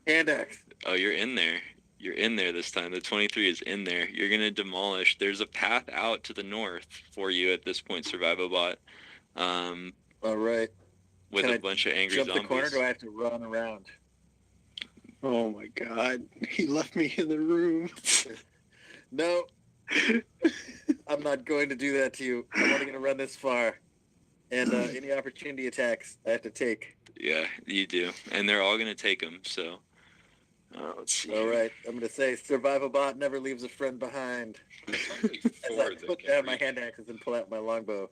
Hand axe. Oh, you're in there. You're in there this time. The 23 is in there. You're going to demolish. There's a path out to the north for you at this point, Survivobot, All right. with Can a I bunch of angry Jump zombies. the corner, or do I have to run around? Oh my god. He left me in the room. No. I'm not going to do that to you. I'm only going to run this far. And any opportunity attacks I have to take. Yeah, you do. And they're all going to take them, so let's see. All right. I'm going to say Survivobot never leaves a friend behind. There's only As 4 I that put can down my reach. hand axes and pull out my longbow.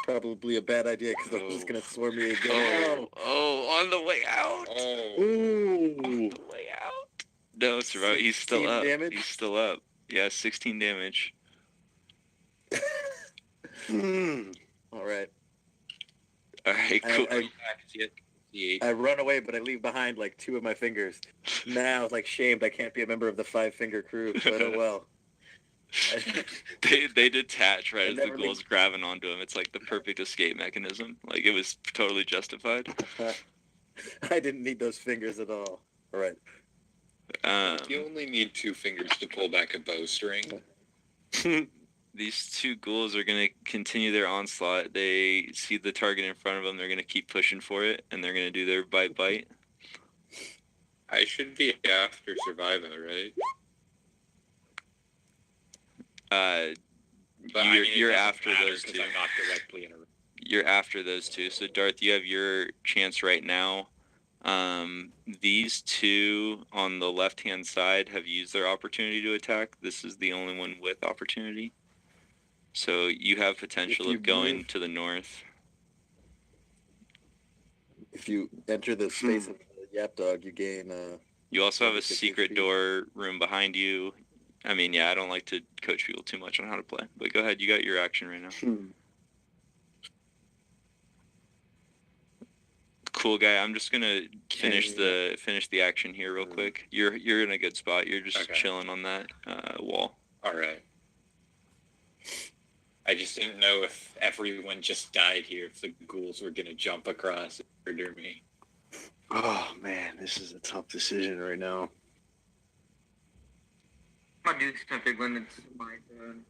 Probably a bad idea because they're just going to swarm me again. On the way out. Oh, Ooh. On the way out. No, Survive. He's still 16 up. damage? He's still up. Yeah, 16 damage. All right. All right, cool. I run away, but I leave behind like 2 of my fingers. Now, like shamed, I can't be a member of the 5-finger crew, but oh well. They detach right I as the never ghoul's grabbing onto him. It's like the perfect escape mechanism. Like it was totally justified. I didn't need those fingers at all. All right. you only need 2 fingers to pull back a bowstring. These 2 ghouls are going to continue their onslaught. They see the target in front of them. They're going to keep pushing for it, and they're going to do their bite. I should be after Survival, right? But I mean, it You're doesn't after matter those 'cause 2. I'm not directly in a. You're after those 2. So Darth, you have your chance right now. These 2 on the left-hand side have used their opportunity to attack. This is the only one with opportunity. So you have potential you of going move- to the north. If you enter the space of the yap dog, you gain. You also have a 50 secret feet. door room behind you. I mean, yeah, I don't like to coach people too much on how to play, but go ahead. You got your action right now. Cool guy. I'm just gonna finish the action here real quick. You're in a good spot. You're just Okay. chilling on that wall. All right. I just didn't know if everyone just died here, if the ghouls were gonna jump across and murder me. Oh man, this is a tough decision right now. I'm gonna do something when it's my turn.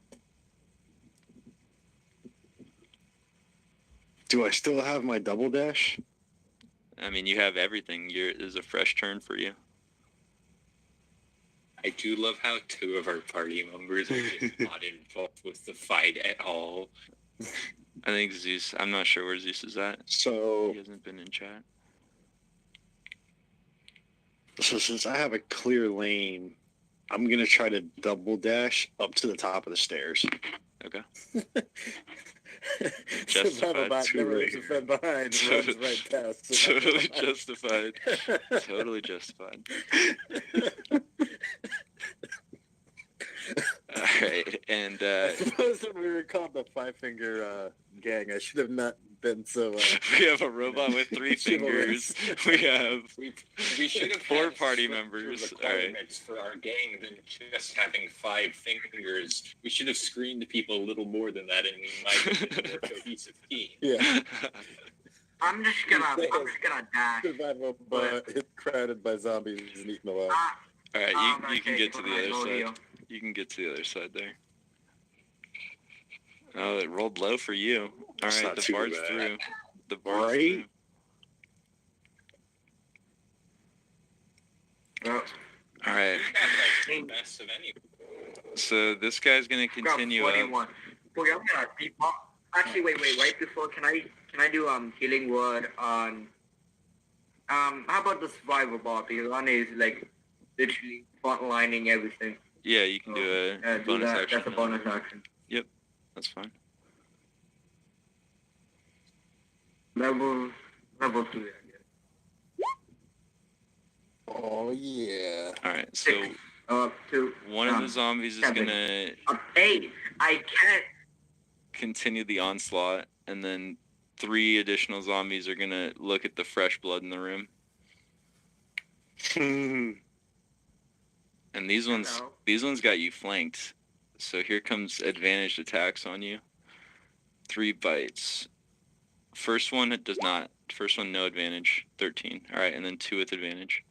Do I still have my double dash? I mean, you have everything. There's a fresh turn for you. I do love how 2 of our party members are just not involved with the fight at all. I think Zeus. I'm not sure where Zeus is at. So, He hasn't been in chat. so since I have a clear lane, I'm gonna try to double dash up to the top of the stairs. Okay. Survivobot Too never late. leaves a friend behind. and runs right past. Totally justified. Totally justified. right, and I suppose when we were called the Five Finger Gang, I should have not been so. we have a robot with 3 fingers. chivalrous. We have We should have 4 had party stricter members. All right. requirements for our gang than just having 5 fingers. We should have screened people a little more than that, and we might have been a more cohesive team. Yeah. I'm just gonna dash. Survival but it's crowded by zombies and eaten alive. All right, you can get to the other rodeo. side. You can get to the other side there. Oh, it rolled low for you. All That's right, not the too bard's bad. through. The bard's Right? Well, through. All right, We had like the best of any. so this guy's gonna got continue up. 41. Okay, I'm gonna default. Actually, wait. Right before, can I do healing word on how about the survival bot? Because one is like literally frontlining everything. Yeah, you can do a Do bonus that. action. That's a bonus action. That's fine. Level 2. I guess. Oh yeah. All right, so 2. one of the zombies is 7. gonna 8. I can't. continue the onslaught, and then 3 additional zombies are gonna look at the fresh blood in the room. And these ones got you flanked. So here comes advantaged attacks on you. 3 bites. First one it does not. First one no advantage. 13. All right, and then 2 with advantage.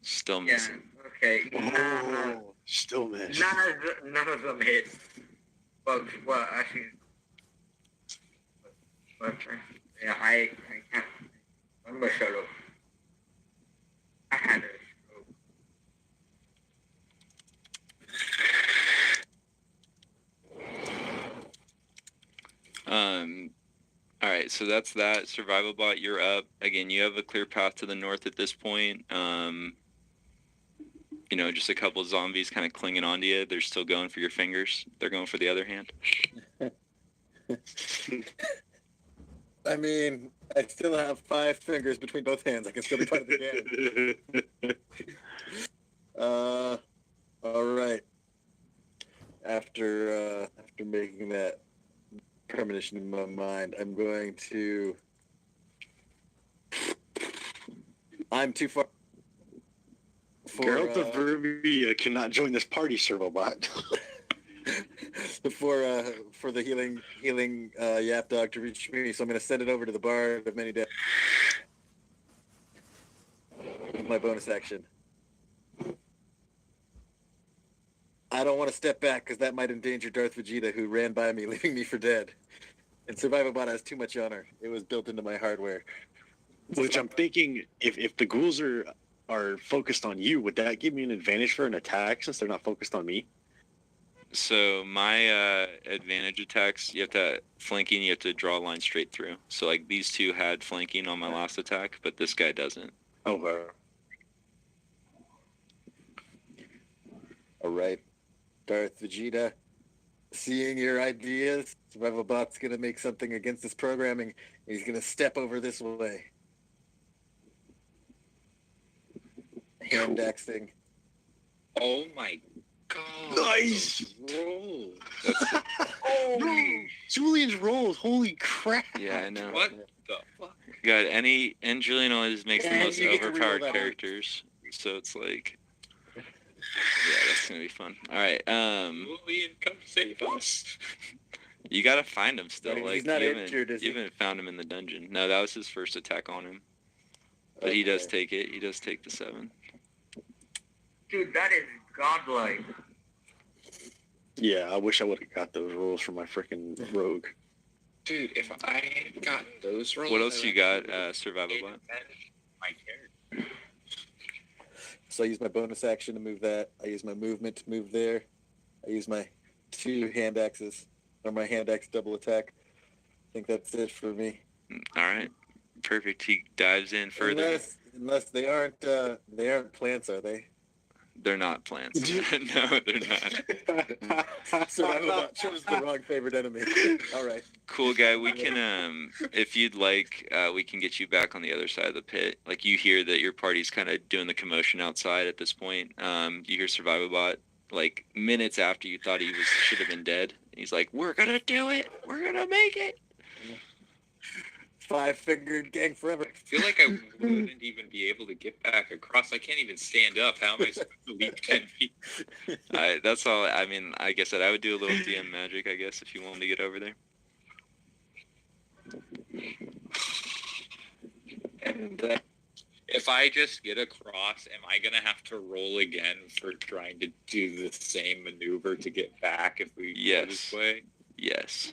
Still Yeah. missing. Okay. Oh, still missed. None of them hit. Well, actually. But, yeah, I can't. I'm gonna shut up. I had it. All right, so that's that. Survival bot, you're up. Again, you have a clear path to the north at this point. Just a couple of zombies kind of clinging onto you. They're still going for your fingers. They're going for the other hand. I mean, I still have 5 fingers between both hands. I can still be part of the gang. All right. After making that premonition in my mind, I'm going to. I'm too far. Geralt of Rivia cannot join this party, Servobot. for the healing yap dog to reach me, so I'm going to send it over to the Bard of Many Deaths. My bonus action. I don't want to step back because that might endanger Darth Vegeta, who ran by me, leaving me for dead. And Survival Bot has too much honor. It was built into my hardware. Which I'm thinking, if the ghouls are focused on you, would that give me an advantage for an attack since they're not focused on me? So my advantage attacks, you have to flanking. You have to draw a line straight through. So like these 2 had flanking on my last attack, but this guy doesn't. Okay. All right. Darth Vegeta, seeing your ideas, Survival Bot's going to make something against this programming. He's going to step over this way. Hand axing. Oh my god! Nice! Roll. Holy Julian's rolls! Holy crap! Yeah, I know. What the fuck? God, and Julian always makes the And most you get to overpowered reroll that. characters. So it's like, yeah, that's gonna be fun. All right, Julian, come save us! you gotta find him still. Right, Like he's not you injured, is he? haven't found him in the dungeon. No, that was his first attack on him. But he does Okay. take it. He does take the 7. Dude, that is godlike. Yeah, I wish I would have got those rolls for my freaking rogue. Dude, if I had gotten those rolls, What else you got, Survival Bot? My character. So I use my bonus action to move that. I use my movement to move there. I use my 2 hand axes, or my hand axe double attack. I think that's it for me. All right, perfect. He dives in further. Unless they aren't plants, are they? They're not plants. No, they're not. Survival bot chose the wrong favorite enemy. All right. Cool guy. We can, if you'd like, we can get you back on the other side of the pit. Like you hear that your party's kind of doing the commotion outside at this point. You hear Survival Bot like minutes after you thought he should have been dead. He's like, "We're gonna do it. We're gonna make it." 5-fingered gang forever. I feel like I wouldn't even be able to get back across. I can't even stand up. How am I supposed to leap 10 feet? That's all. I mean, like I said, I would do a little DM magic, I guess, if you wanted to get over there. And if I just get across, am I gonna have to roll again for trying to do the same maneuver to get back if we go this way? Yes.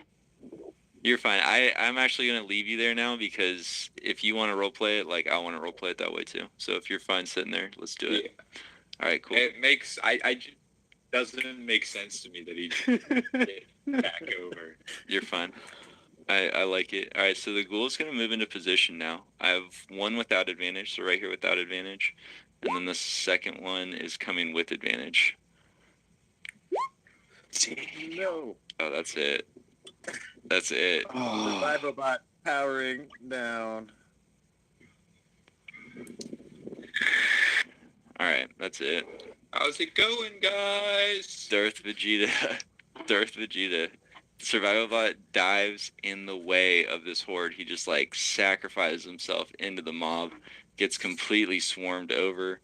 You're fine. I'm actually going to leave you there now because if you want to roleplay it, like I want to roleplay it that way too. So if you're fine sitting there, let's do it. Yeah. All right, cool. It makes, doesn't make sense to me that he get back over. You're fine. I like it. All right, so the ghoul is going to move into position now. I have one without advantage, so right here without advantage. And then the second one is coming with advantage. No. Oh, that's it. That's it. Oh, Survival bot powering down. All right, that's it. How's it going, guys? Darth Vegeta. Survival Bot dives in the way of this horde. He just like sacrifices himself into the mob, gets completely swarmed over.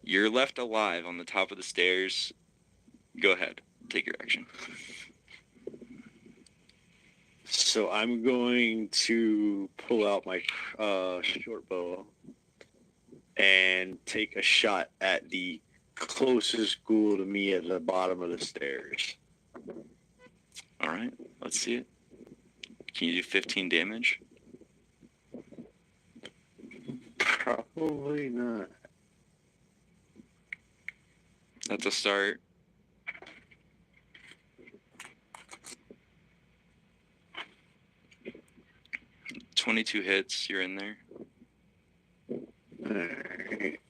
You're left alive on the top of the stairs. Go ahead, take your action. so I'm going to pull out my short bow and take a shot at the closest ghoul to me at the bottom of the stairs. All right, let's see it. Can you do 15 damage? Probably not. That's a start. $22 hits. You're in there. Alright.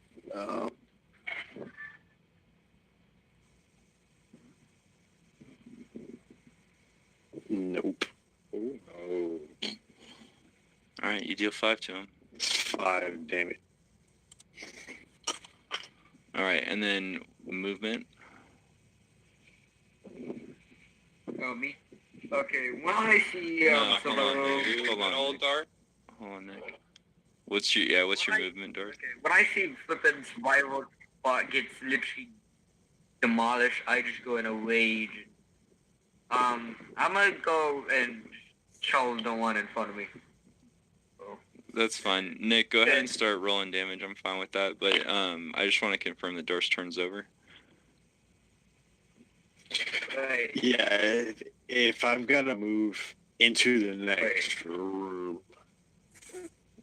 Nope. Oh, no. All right, you deal 5 to him. 5, damn it. All right, and then movement. Oh, me? Okay, when I see hold on, Silvero... Nick. Hold on, Old Nick. Dart? Hold on, Nick. What's your movement, Darth? Okay, when I see flippin' Survival Bot gets literally demolished, I just go in a rage. I'm gonna go and shove the one in front of me. That's fine. Nick, go ahead and start rolling damage. I'm fine with that. But I just want to confirm that Dor's turn's over. Right. Yeah, if I'm gonna move into the next room.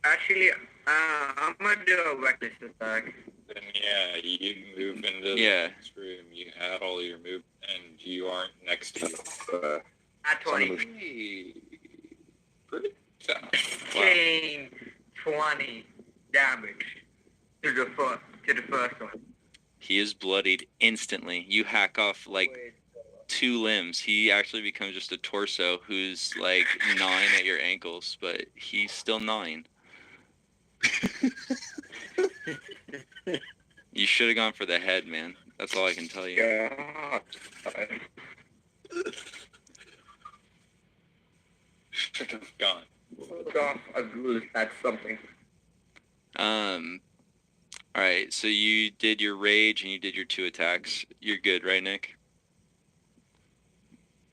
Actually, I'm gonna do a reckless attack. Then yeah, you move into the next room. You had all your movement, and you aren't next to the. At 20. Hey, pretty tough. Gain 20 damage to the first one. He is bloodied instantly. You hack off like Wait, 2 limbs. He actually becomes just a torso who's like 9 at your ankles, but he's still 9. You should have gone for the head, man. That's all I can tell you. Yeah. Should have gone. Hold off a ghoul at something. All right, so you did your rage and you did your 2 attacks. You're good, right, Nick?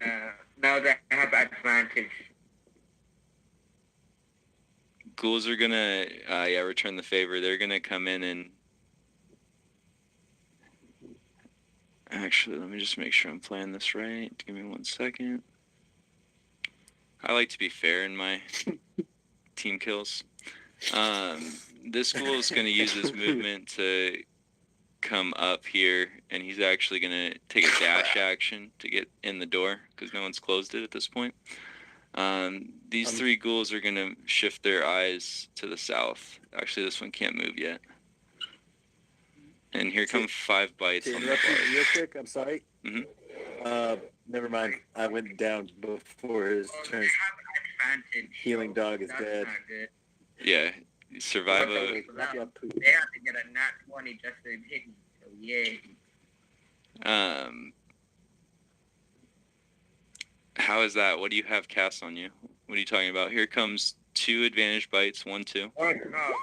Now that I have advantage. Ghouls are gonna, return the favor. They're gonna come in and... Actually, let me just make sure I'm playing this right. Give me 1 second. I like to be fair in my team kills. This ghoul is going to use his movement to come up here, and he's actually going to take a dash action to get in the door because no one's closed it at this point. These 3 ghouls are going to shift their eyes to the south. Actually, this one can't move yet. And here come 5 bites To on the interrupt you bite. real quick, I'm sorry. Mhm. Never mind. I went down before his Oh, turn. they have advantage. Healing so dog is that's dead. not good. Yeah, survive a. Wake you up, poop. They have to get a nat 20 just to hit me. So yay. How is that? What do you have cast on you? What are you talking about? Here comes 2 advantage bites. 1, 2, Oh no.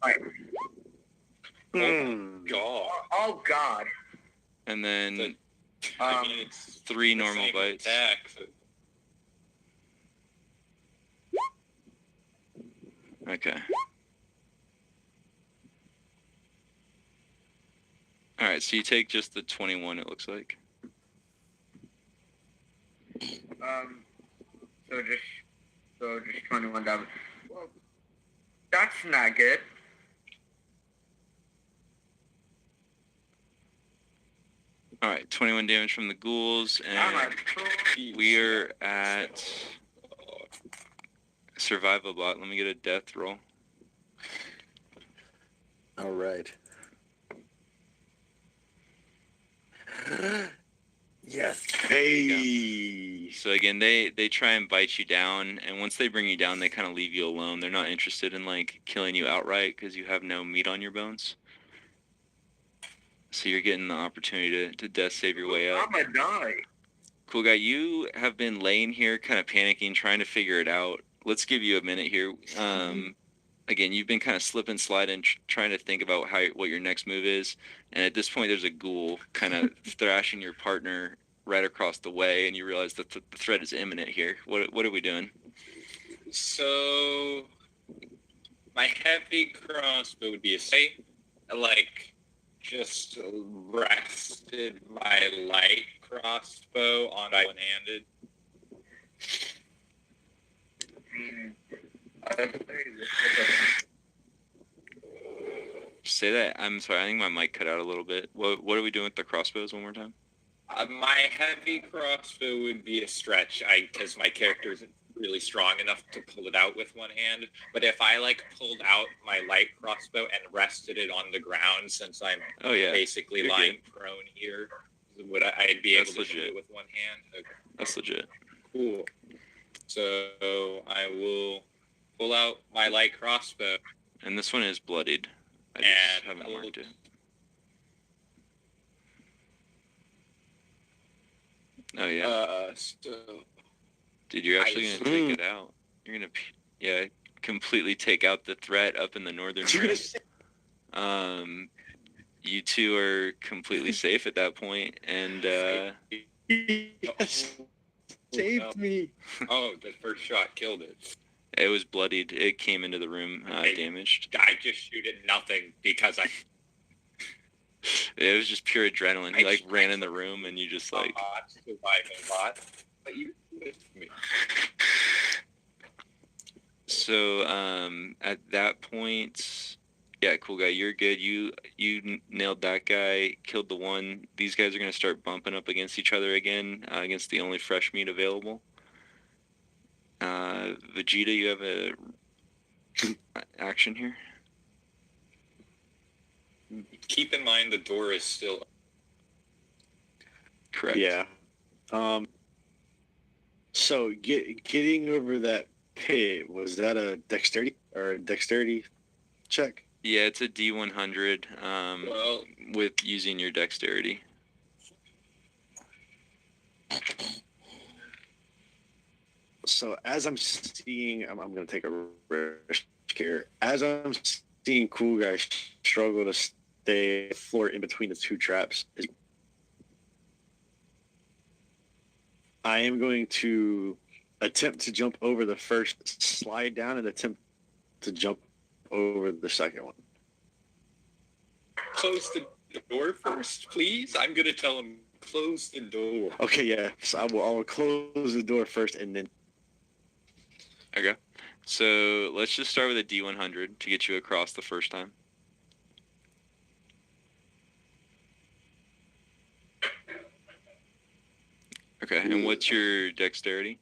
Alright. God. Oh god. and then I mean, it's 3 the normal same bites. attack, so Okay. All right, so you take just the 21. It looks like. So just 21 damage. Well, that's not good. All right, 21 damage from the ghouls, I'm and we are at survival bot. Let me get a death roll. All right. Yes. Hey. So again, they try and bite you down, and once they bring you down, they kind of leave you alone. They're not interested in like killing you outright because you have no meat on your bones. So you're getting the opportunity to death save your way up. I'm gonna die. Cool guy, you have been laying here kind of panicking, trying to figure it out. Let's give you a minute here. Again, you've been kind of slipping, sliding, trying to think about what your next move is. And at this point, there's a ghoul kind of thrashing your partner right across the way, and you realize that the threat is imminent here. What are we doing? So my heavy crossbow would be a safe, like just rested my light crossbow on one-handed. Say that. I'm sorry. I think my mic cut out a little bit. What are we doing with the crossbows one more time? My heavy crossbow would be a stretch, because my character isn't really strong enough to pull it out with one hand. But if I like pulled out my light crossbow and rested it on the ground, since I'm Oh yeah, basically you're lying prone here, would I'd be able That's to legit. do it with one hand? Okay, that's legit. cool. So I will pull out my light crossbow. And this one is bloodied. I just And haven't marked it. Oh yeah. So Dude, you're actually I- gonna take it out. You're gonna, yeah, completely take out the threat up in the northern rim. You two are completely safe at that point, and Yes. Saved me. Oh, the first shot killed it. it was bloodied. It came into the room damaged. I just shoot at nothing because I It was just pure adrenaline. He like ran in the room, and you just like. surviving bot. But you with me. So at that point, yeah, cool guy, you're good. You nailed that guy, killed the one. These guys are gonna start bumping up against each other again, against the only fresh meat available. Vegeta, you have a action here. Keep in mind the door is still. Correct. Yeah. So getting over that pit, was that a dexterity check? Yeah, it's a D100 Well, with using your dexterity. So as I'm seeing, I'm going to take a risk here. As I'm seeing cool guys struggle to stay afloat in between the two traps, I am going to attempt to jump over the first slide down and attempt to jump over the second one. close the door first, please. I'm gonna tell him close the door. Okay, yeah. So I will close the door first and then. Okay. So let's just start with a D100 to get you across the first time. Okay, and what's your dexterity?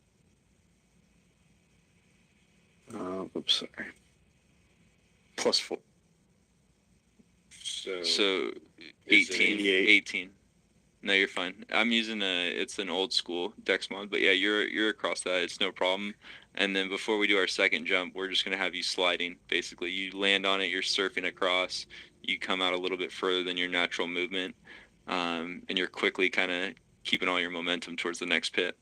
Oops, sorry. +4. So So Is it 18. 88? 18. No, you're fine. I'm using it's an old school Dex mod, but yeah, you're across that. It's no problem. And then before we do our second jump, we're just gonna have you sliding. Basically, you land on it, you're surfing across. You come out a little bit further than your natural movement, and you're quickly kind of keeping all your momentum towards the next pit.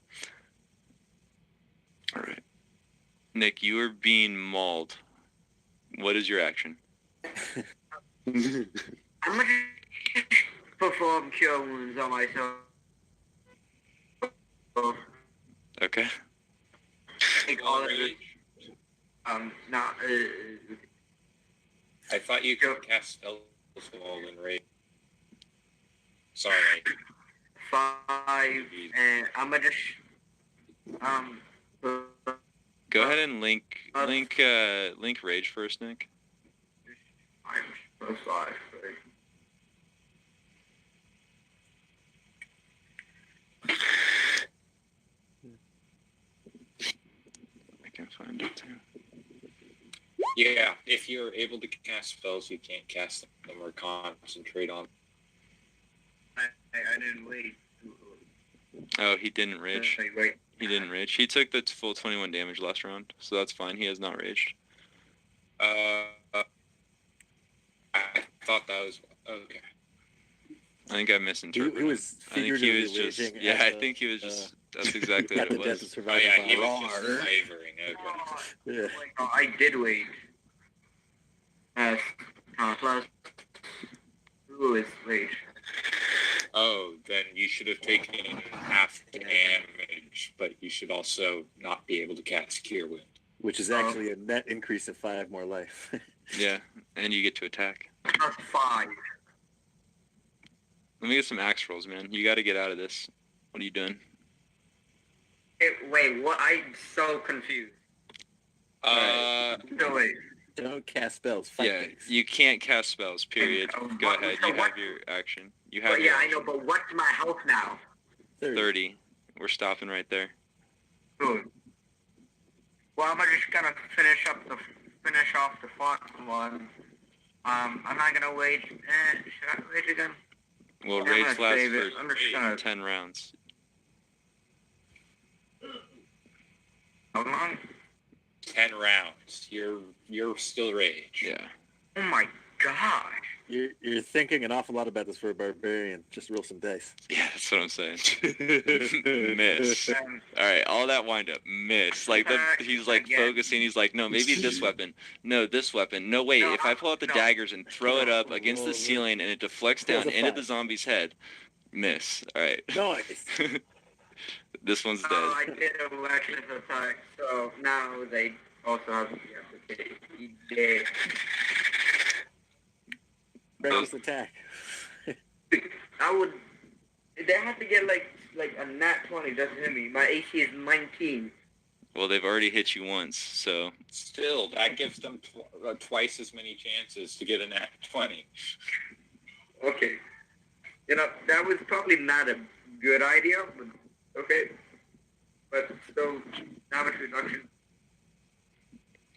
All right, Nick, you are being mauled. What is your action? I'm gonna perform cure wounds on myself. Okay. Take all of it. Not. I thought you could cast spells while in rage. Sorry. 5, and I'm gonna just Go ahead and link rage first, Nick. I'm 5, right? I can find it too. Yeah, if you're able to cast spells, you can't cast them or concentrate on. I didn't wait. Oh, he didn't rage. Wait. He didn't rage. He took the full 21 damage last round, so that's fine. He has not raged. I thought that was okay. I think I misinterpreted. He was I think he was figuratively just. raging Yeah, at I the, think he was just. That's exactly at what the it death of was. Oh survivor. yeah, he was bot. just flavoring. Okay. Yeah. Oh, I did wait. Plus 2 is rage. Oh, then you should have taken half damage, but you should also not be able to cast Cure Wound. Which is actually a net increase of 5 more life. Yeah, and you get to attack. Plus 5. Let me get some axe rolls, man. You got to get out of this. What are you doing? Wait, what? I'm so confused. No, wait. Don't cast spells. Fight Yeah, things. you can't cast spells. Period. Go What- ahead. so You what- have your action. You have But your yeah, I action. know, but what's my health now? 30. We're stopping right there. Good. Well, I'm just gonna finish off the first one. I'm not gonna wait. Should I wait again? Well, I'm rage gonna lasts save it. for I'm just gonna. 10 rounds. How long? 10 rounds. You're still rage. Yeah. Oh my gosh. You're thinking an awful lot about this for a barbarian. Just roll some dice. Yeah, that's what I'm saying. Miss. Um, All right, all that wind up, miss. Like he's like Again. focusing. He's like, no, maybe this weapon. No, this weapon. No, wait. No, If I pull out the no. daggers and throw it up against the Whoa. ceiling and it deflects That was down a into five. the zombie's head, miss. All right. Nice. This one's so dead. I did a reckless attack, so now they also have to take it. Reckless attack. I would. They have to get like a nat 20 just to hit me. My AC is 19. Well, they've already hit you once, so Still, that gives them twice as many chances to get a nat 20. Okay. You know, that was probably not a good idea, but okay. But still, damage reduction.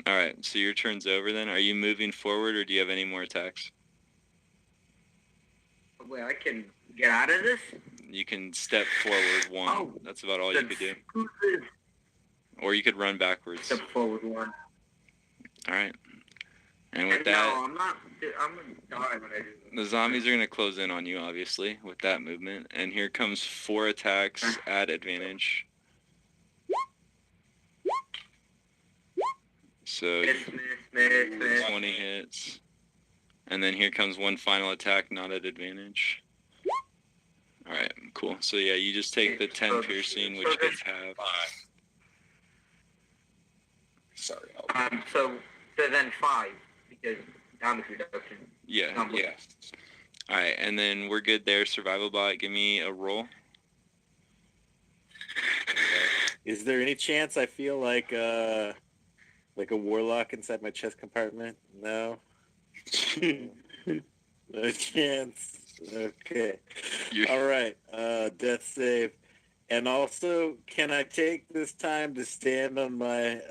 all right. So your turn's over then. Are you moving forward, or do you have any more attacks? Wait, I can get out of this? You can step forward one. Oh, That's about all you could do. Or you could run backwards. Step forward one. All right. And with No, that, I'm not. I'm gonna die when I do this. the zombies are going to close in on you, obviously, with that movement. And here comes 4 attacks at advantage. So Miss. 20 hits. And then here comes one final attack, not at advantage. All right, cool. So yeah, you just take the 10 piercing, which gets half. Sorry. So then 5 because damage reduction. Yeah. Yeah. All right, and then we're good there. Survival bot, give me a roll. Is there any chance I feel like a warlock inside my chest compartment? No. No chance. Okay. You're, All right. Death save. And also, can I take this time to stand on my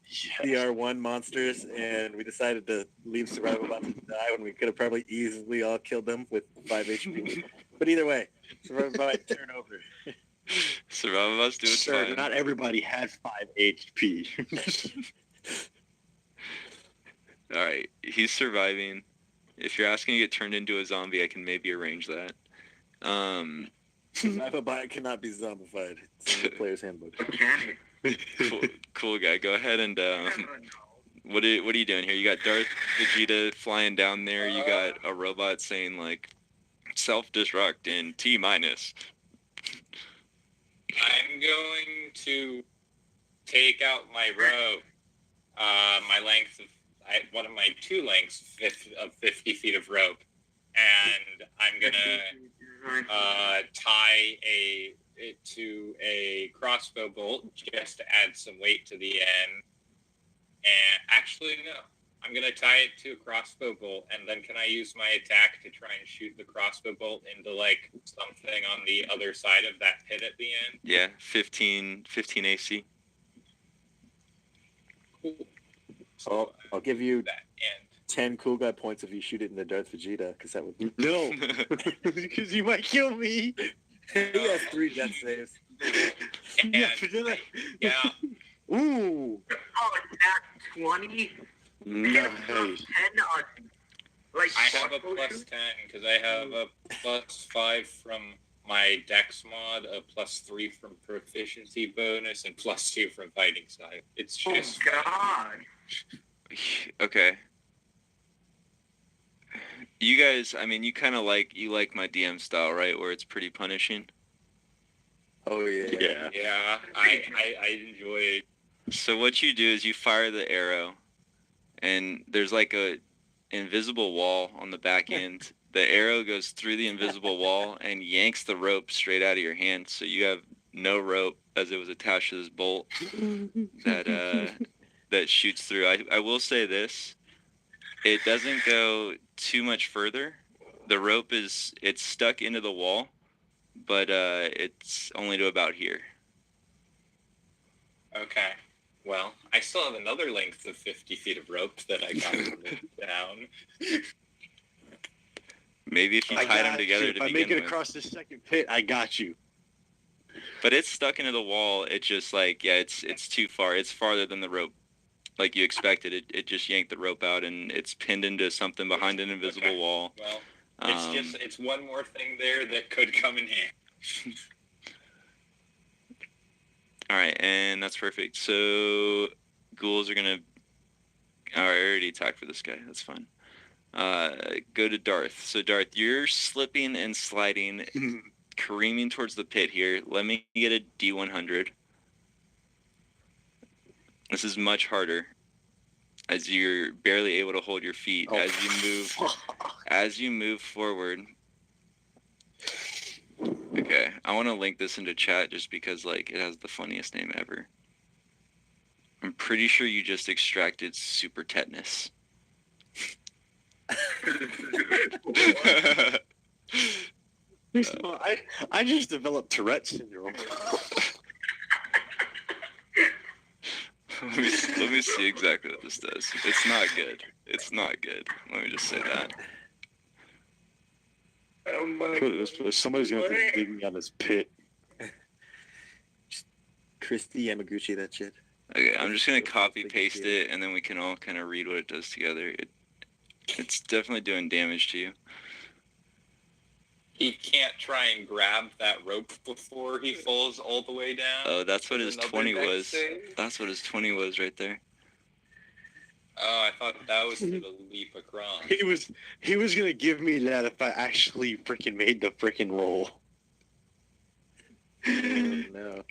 CR1 monsters? And we decided to leave Survival Bots to die when we could have probably easily all killed them with 5 HP. But either way, Survival Bot, turn over. Survival Bots do it Sir, fine. not everybody had 5 HP. All right, he's surviving. If you're asking to get turned into a zombie, I can maybe arrange that. Survival Bot cannot be zombified. It's in the player's handbook. Can Cool guy. Go ahead and what are you doing here? You got Darth Vegeta flying down there. You got a robot saying like self-destruct in T-minus. I'm going to take out my rope, my length of one of my 2 lengths of 50 feet of rope, and I'm gonna tie it to a crossbow bolt just to add some weight to the end. And actually, no, I'm gonna tie it to a crossbow bolt, and then can I use my attack to try and shoot the crossbow bolt into like something on the other side of that pit at the end? Yeah, 15 AC. Cool. So I'll give you That end. 10 cool guy points if you shoot it into Darth Vegeta, because that would be... No, because you might kill me. He has 3 death saves. And yeah, Ooh. Oh, it's at 20? Nice. 10 on, like, I have a crossbow plus shoot? 10 because I have a plus 5 from my Dex mod, a plus 3 from proficiency bonus, and plus 2 from fighting style. It's Oh, just God. Okay. You guys, I mean, you kind of like my DM style, right? Where it's pretty punishing. Oh, yeah. yeah. I enjoy it. So what you do is you fire the arrow, and there's like a invisible wall on the back end. The arrow goes through the invisible wall and yanks the rope straight out of your hand. So you have no rope as it was attached to this bolt that shoots through. I will say this: it doesn't go too much further. The rope it's stuck into the wall, but it's only to about here. Okay. Well, I still have another length of 50 feet of rope that I got down. Maybe if you I tied got them together you. to If I begin make it with. across the second pit, I got you. But it's stuck into the wall. It just like, yeah, it's too far. It's farther than the rope, like you expected. It just yanked the rope out, and it's pinned into something behind an invisible Okay. wall. Well, Um, it's one more thing there that could come in handy. All right, and that's perfect. So ghouls are gonna. All right, I already attacked for this guy. That's fine. Go to Darth. So Darth, you're slipping and sliding, careening towards the pit here. Let me get a D100. This is much harder, as you're barely able to hold your feet Oh, as you move forward. Okay, I want to link this into chat just because like it has the funniest name ever. I'm pretty sure you just extracted super tetanus. I just developed Tourette syndrome. Let me see exactly what this does. It's not good. It's not good. Let me just say that. Oh, my Somebody's going to have to dig me out of this pit. Christy Yamaguchi, that shit. Okay, I'm just gonna copy paste it, and then we can all kind of read what it does together. It's definitely doing damage to you. He can't try and grab that rope before he falls all the way down. Oh, that's what his Another 20 dex was. save? That's what his 20 was right there. Oh, I thought that was for the leap across. He was gonna give me that if I actually freaking made the freaking roll. Oh, no.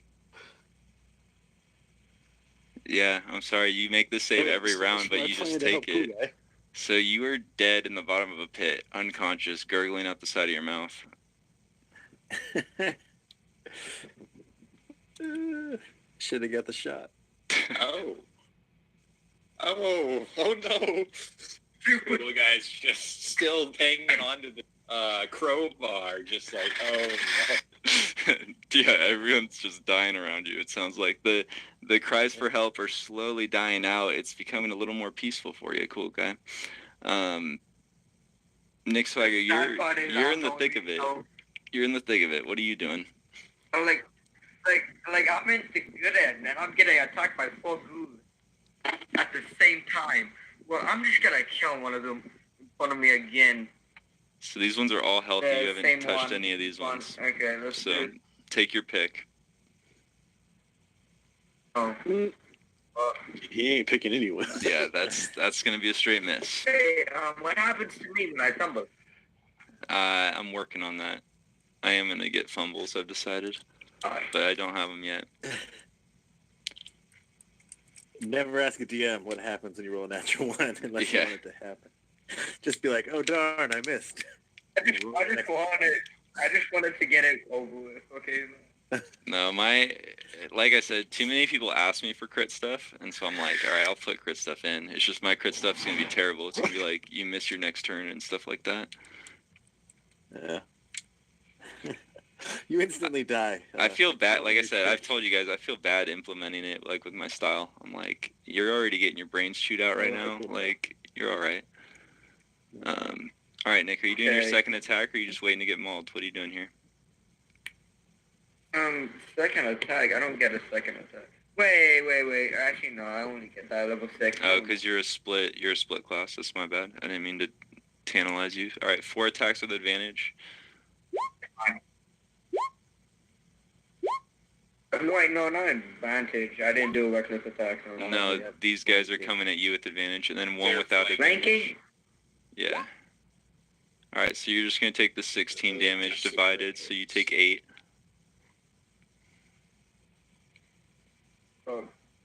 Yeah, I'm sorry. You make the save every round, but you just take it. So you are dead in the bottom of a pit, unconscious, gurgling out the side of your mouth. Should have got the shot. Oh no! Little guy's just still hanging onto the crowbar, just like, oh no. Yeah, everyone's just dying around you. It sounds like the cries for help are slowly dying out. It's becoming a little more peaceful for you, cool guy. Nick Swagger, you're in the thick of it. You're in the thick of it. What are you doing? So like I'm in the good end, and I'm getting attacked by 4 ghouls at the same time. Well, I'm just gonna kill one of them in front of me again. So these ones are all healthy. You haven't Same touched one. any of these ones. Okay, let's So do it. take your pick. Oh. He ain't picking anyone. Yeah, that's gonna be a straight miss. Hey, what happens to me when I stumble? I'm working on that. I am gonna get fumbles. I've decided, but I don't have them yet. Never ask a DM what happens when you roll a natural 1 unless Yeah. you want it to happen. Just be like, oh darn, I missed. I just wanted to get it over with. Okay. No, like I said, too many people ask me for crit stuff, and so I'm like, all right, I'll put crit stuff in. It's just my crit stuff's gonna be terrible. It's gonna be like you miss your next turn and stuff like that. Yeah. You instantly die. I feel bad. Like I said, I've told you guys, I feel bad implementing it like with my style. I'm like, you're already getting your brains chewed out right now. Like, you're all right. All right, Nick, are you doing your second attack, or are you just waiting to get mauled? What are you doing here? Second attack. I don't get a second attack. Wait. Actually, no. I only get that level 6. Oh, because you're a split class. That's my bad. I didn't mean to tantalize you. All right, 4 attacks with advantage. Wait, no, not advantage. I didn't do a reckless attack. No, these guys are coming at you with advantage, and then 1 without advantage. Ranking? Yeah. All right, so you're just gonna take the 16 damage divided, so you take 8. Oh.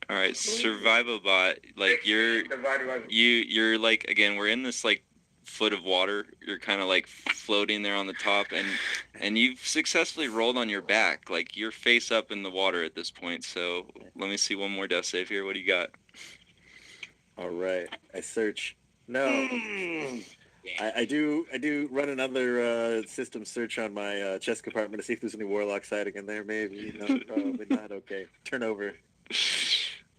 All right, Survival Bot, like you're like, again, we're in this like foot of water. You're kind of like floating there on the top, and you've successfully rolled on your back. Like you're face up in the water at this point. So let me see one more death save here. What do you got? All right. I search. No. I do run another system search on my chest compartment to see if there's any warlock siding in there. Maybe. No, probably not. Okay. Turn over.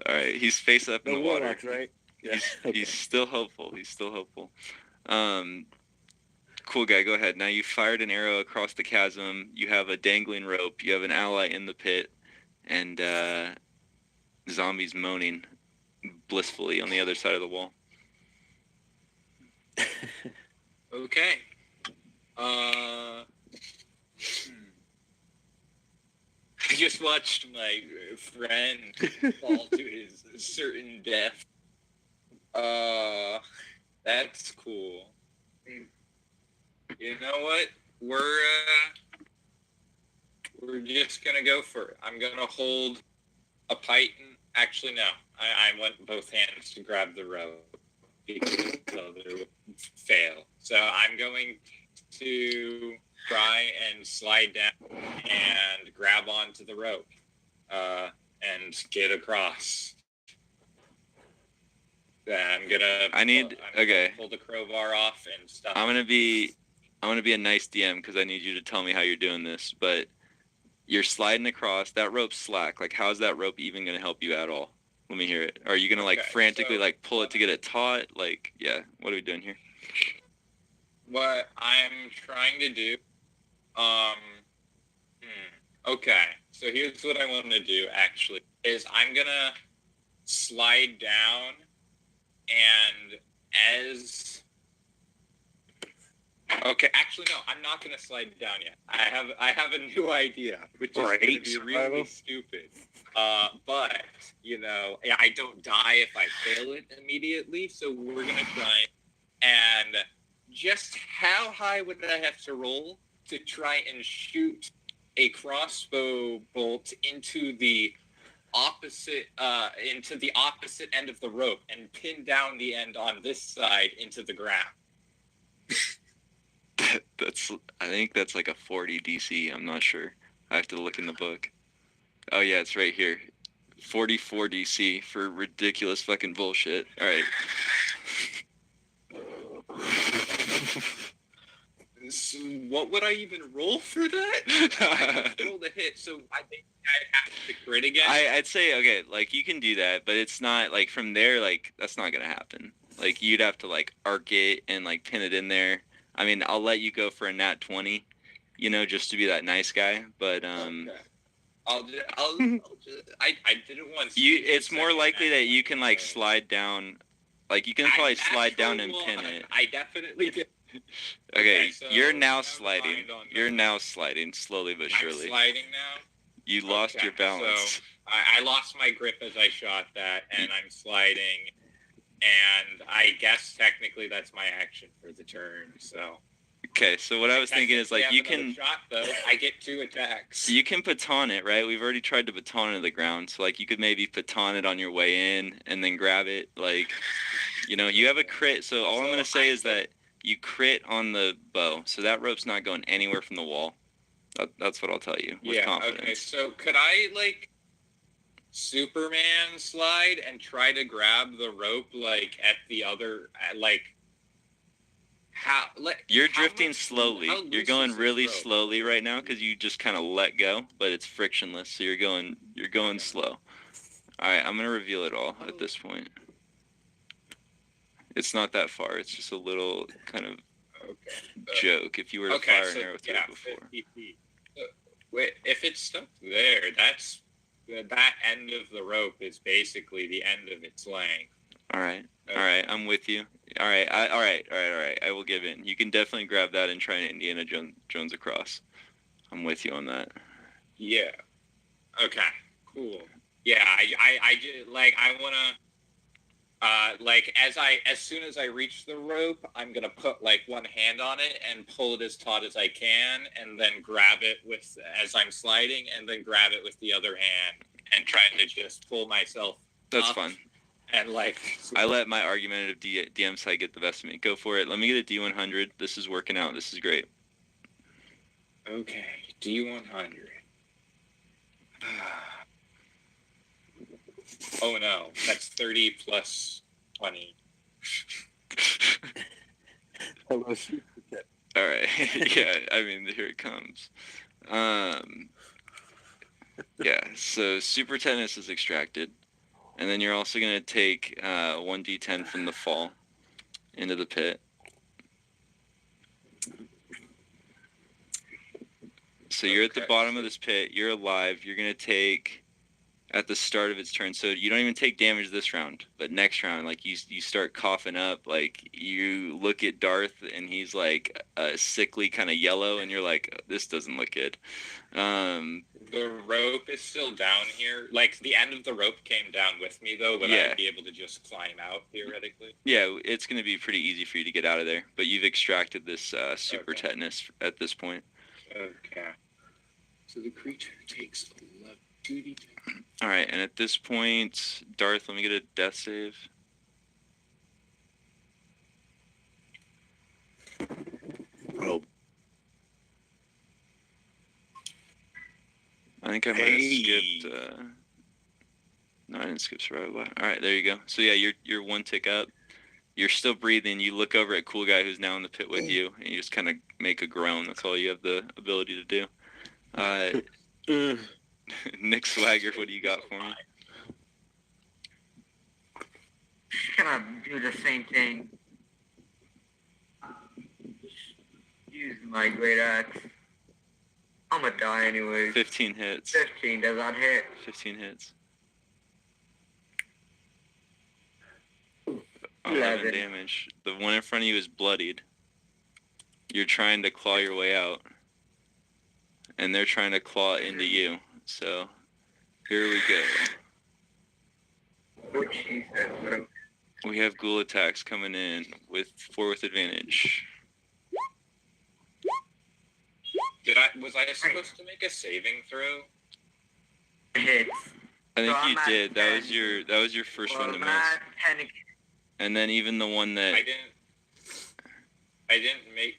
All right, he's face up in No the water. warlocks, right? Yeah. He's still hopeful. Cool guy, go ahead. Now you fired an arrow across the chasm. You have a dangling rope. You have an ally in the pit, and zombies moaning blissfully on the other side of the wall. Okay. I just watched my friend fall to his certain death. That's cool. You know what? We're just gonna go for it. I'm gonna hold a python. Actually, no. I want both hands to grab the rope because the other would fail. So I'm going to try and slide down and grab onto the rope and get across. I'm gonna pull the crowbar off and stuff. I'm gonna be a nice DM because I need you to tell me how you're doing this. But you're sliding across. That rope's slack. Like, how's that rope even gonna help you at all? Let me hear it. Are you gonna frantically pull it to get it taut? Like, yeah. What are we doing here? What I'm trying to do. Okay. So here's what I want to do. Actually, is I'm gonna slide down. And okay, actually no, I'm not gonna slide down yet. I have a new idea, which is gonna be really stupid. But I don't die if I fail it immediately. So we're gonna try. And just how high would I have to roll to try and shoot a crossbow bolt into the opposite end of the rope and pin down the end on this side into the ground? I think that's like a 40 DC. I'm not sure. I have to look in the book. Oh yeah, it's right here. 44 DC for ridiculous fucking bullshit. All right. So what would I even roll for that? I just rolled a hit, so I think I'd have to crit again. I'd say, okay, like, you can do that, but it's not, like, from there, like, that's not gonna happen. Like, you'd have to, like, arc it and, like, pin it in there. I mean, I'll let you go for a nat 20, just to be that nice guy, but, Okay. I'll just, I didn't want. it's more likely that you can, like, slide down, like, you can probably slide down and pin it. I definitely did. Okay, so you're now never sliding. mind on You're that. now sliding, slowly but I'm surely. sliding now. You lost Okay, your balance. So I lost my grip as I shot that, and I'm sliding. And I guess technically that's my action for the turn. So. Okay, so what I was thinking is, like, Technically you I have another can shot though. I get 2 attacks. you can baton it, right? We've already tried to baton it to the ground, so like you could maybe baton it on your way in and then grab it. Like, you have a crit. So all I'm gonna say is that you crit on the bow, so that rope's not going anywhere from the wall. That's what I'll tell you with confidence. Okay. So could I like Superman slide and try to grab the rope like at the other like? How? Like, You're how drifting much- slowly. how You're loose going is this really rope? slowly right now because you just kind of let go, but it's frictionless. So you're going slow. All right, I'm gonna reveal it all at this point. It's not that far. It's just a little kind of joke. If you were to fire an arrow through it before. 50 feet. Wait, if it's stuck there, that's that end of the rope is basically the end of its length. All right. All right, I'm with you. All right. All right. I will give in. You can definitely grab that and try and Indiana Jones across. I'm with you on that. Yeah. Okay. Cool. Yeah. I just like I wanna. Like as soon as I reach the rope, I'm gonna put like one hand on it and pull it as taut as I can, and then grab it as I'm sliding, and then grab it with the other hand, and try to just pull myself. That's up fine. And like I let my argumentative DM side get the best of me. Go for it. Let me get a D100. This is working out. This is great. Okay, D100. Oh no, that's 30 plus 20. Hello, Super Cat. All right. Yeah, I mean, here it comes. Yeah, so super tetanus is extracted. And then you're also going to take 1d10 from the fall into the pit. So you're at the bottom of this pit. You're alive. You're going to take at the start of its turn. So you don't even take damage this round. But next round, like, you start coughing up. Like, you look at Darth, and he's, like, sickly kind of yellow. And you're like, this doesn't look good. The rope is still down here. Like, the end of the rope came down with me, though. Would I be able to just climb out, theoretically? Yeah, it's going to be pretty easy for you to get out of there. But you've extracted this super tetanus at this point. Okay. So the creature takes 2d10. All right, and at this point, Darth, let me get a death save. Oh, I think I might have skipped. No, I didn't skip survival. All right, there you go. So yeah, you're one tick up. You're still breathing. You look over at Cool Guy, who's now in the pit with you, and you just kind of make a groan. That's all you have the ability to do. Nick Swagger, what do you got for me? Just gonna do the same thing. Use my great axe. I'm gonna die anyways. 15 hits. 15, does that hit? 15 hits. 11 damage. The one in front of you is bloodied. You're trying to claw your way out. And they're trying to claw into you. So, here we go. What she said, bro. We have ghoul attacks coming in with 4 with advantage. Was I supposed to make a saving throw? Hits. I think So you I'm at did. 10. That was your first Well, one to I'm miss. at 10. And then even the one that I didn't make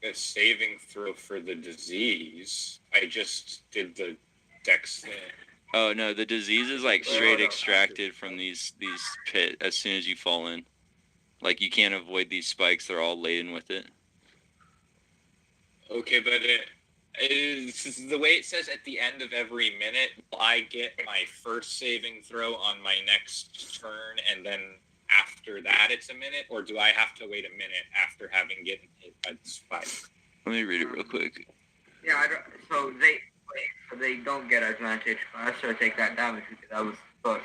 a saving throw for the disease. I just did the dex thing. Oh no, the disease is like straight extracted from these pit as soon as you fall in. Like, you can't avoid these spikes, they're all laden with it. Okay, but it is the way it says at the end of every minute. Will I get my first saving throw on my next turn, and then after that it's a minute, or do I have to wait a minute after having gotten hit by the spike? Let me read it real quick. Yeah, so they don't get advantage. I should take that damage because I was first.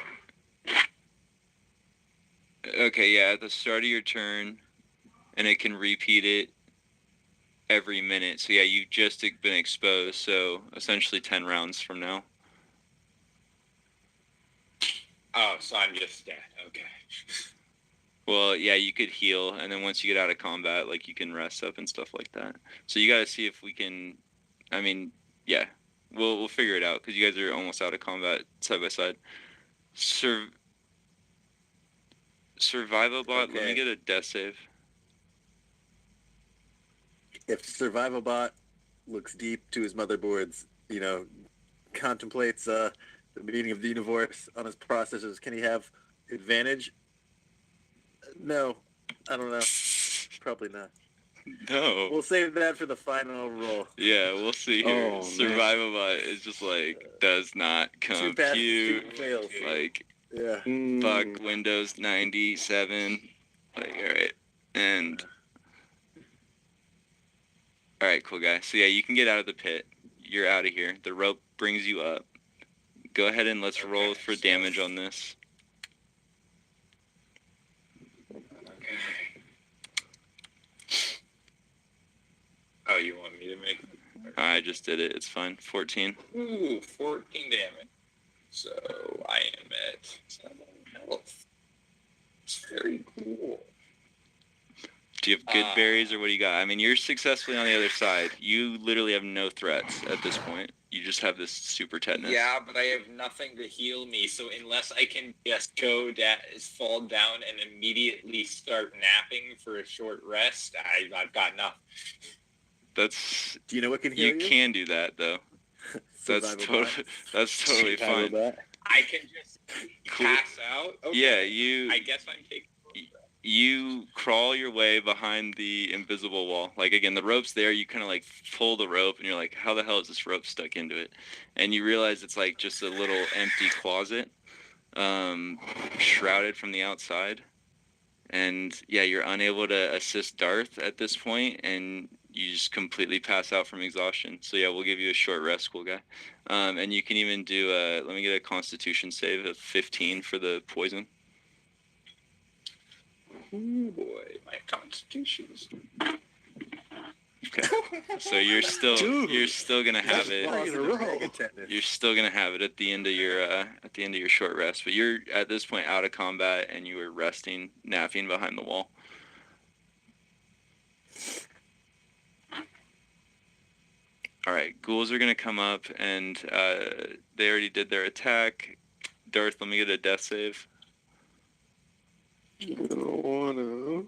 Okay, yeah, at the start of your turn, and it can repeat it every minute. So yeah, you've just been exposed, so essentially 10 rounds from now. Oh, so I'm just dead. Okay. Well, yeah, you could heal, and then once you get out of combat, like, you can rest up and stuff like that. So you gotta see if we can, I mean, yeah, we'll figure it out, because you guys are almost out of combat side by side. Survival bot, let me Okay. get a death save. If Survival Bot looks deep to his motherboards, contemplates the meaning of the universe on his processors, can he have advantage? No, I don't know. Probably not. No. We'll save that for the final roll. Yeah, we'll see here. Oh, man. Survival bot is just like, does not 2 passes, 2 compute. fails. Like, Yeah. fuck Windows 97. Like, alright. And alright, cool guy. So yeah, you can get out of the pit. You're out of here. The rope brings you up. Go ahead and let's roll for damage on this. Okay. Oh, you want me to make? I just did it. It's fine. 14. Ooh, 14 damage. So I am at 7 health. It's very cool. Do you have good berries or what do you got? I mean, you're successfully on the other side. You literally have no threats at this point. You just have this super tetanus. Yeah, but I have nothing to heal me, so unless I can just fall down and immediately start napping for a short rest, I've got nothing. Do you know what can heal You you? can do that though. That's totally fine. I can just pass out. Okay. Yeah, I guess I'm taking. you crawl your way behind the invisible wall. Like, again, the rope's there. You kind of like pull the rope and you're like, how the hell is this rope stuck into it? And you realize it's like just a little empty closet, shrouded from the outside. And yeah, you're unable to assist Darth at this point, and you just completely pass out from exhaustion. So yeah, we'll give you a short rest, cool guy. And you can even do let me get a Constitution save of 15 for the poison. Oh boy, my constitution's. Okay. So you're still gonna have it. You're still gonna have it at the end of your short rest. But you're at this point out of combat, and you were resting, napping behind the wall. All right, ghouls are gonna come up, and they already did their attack. Darth, let me get a death save. I don't wanna.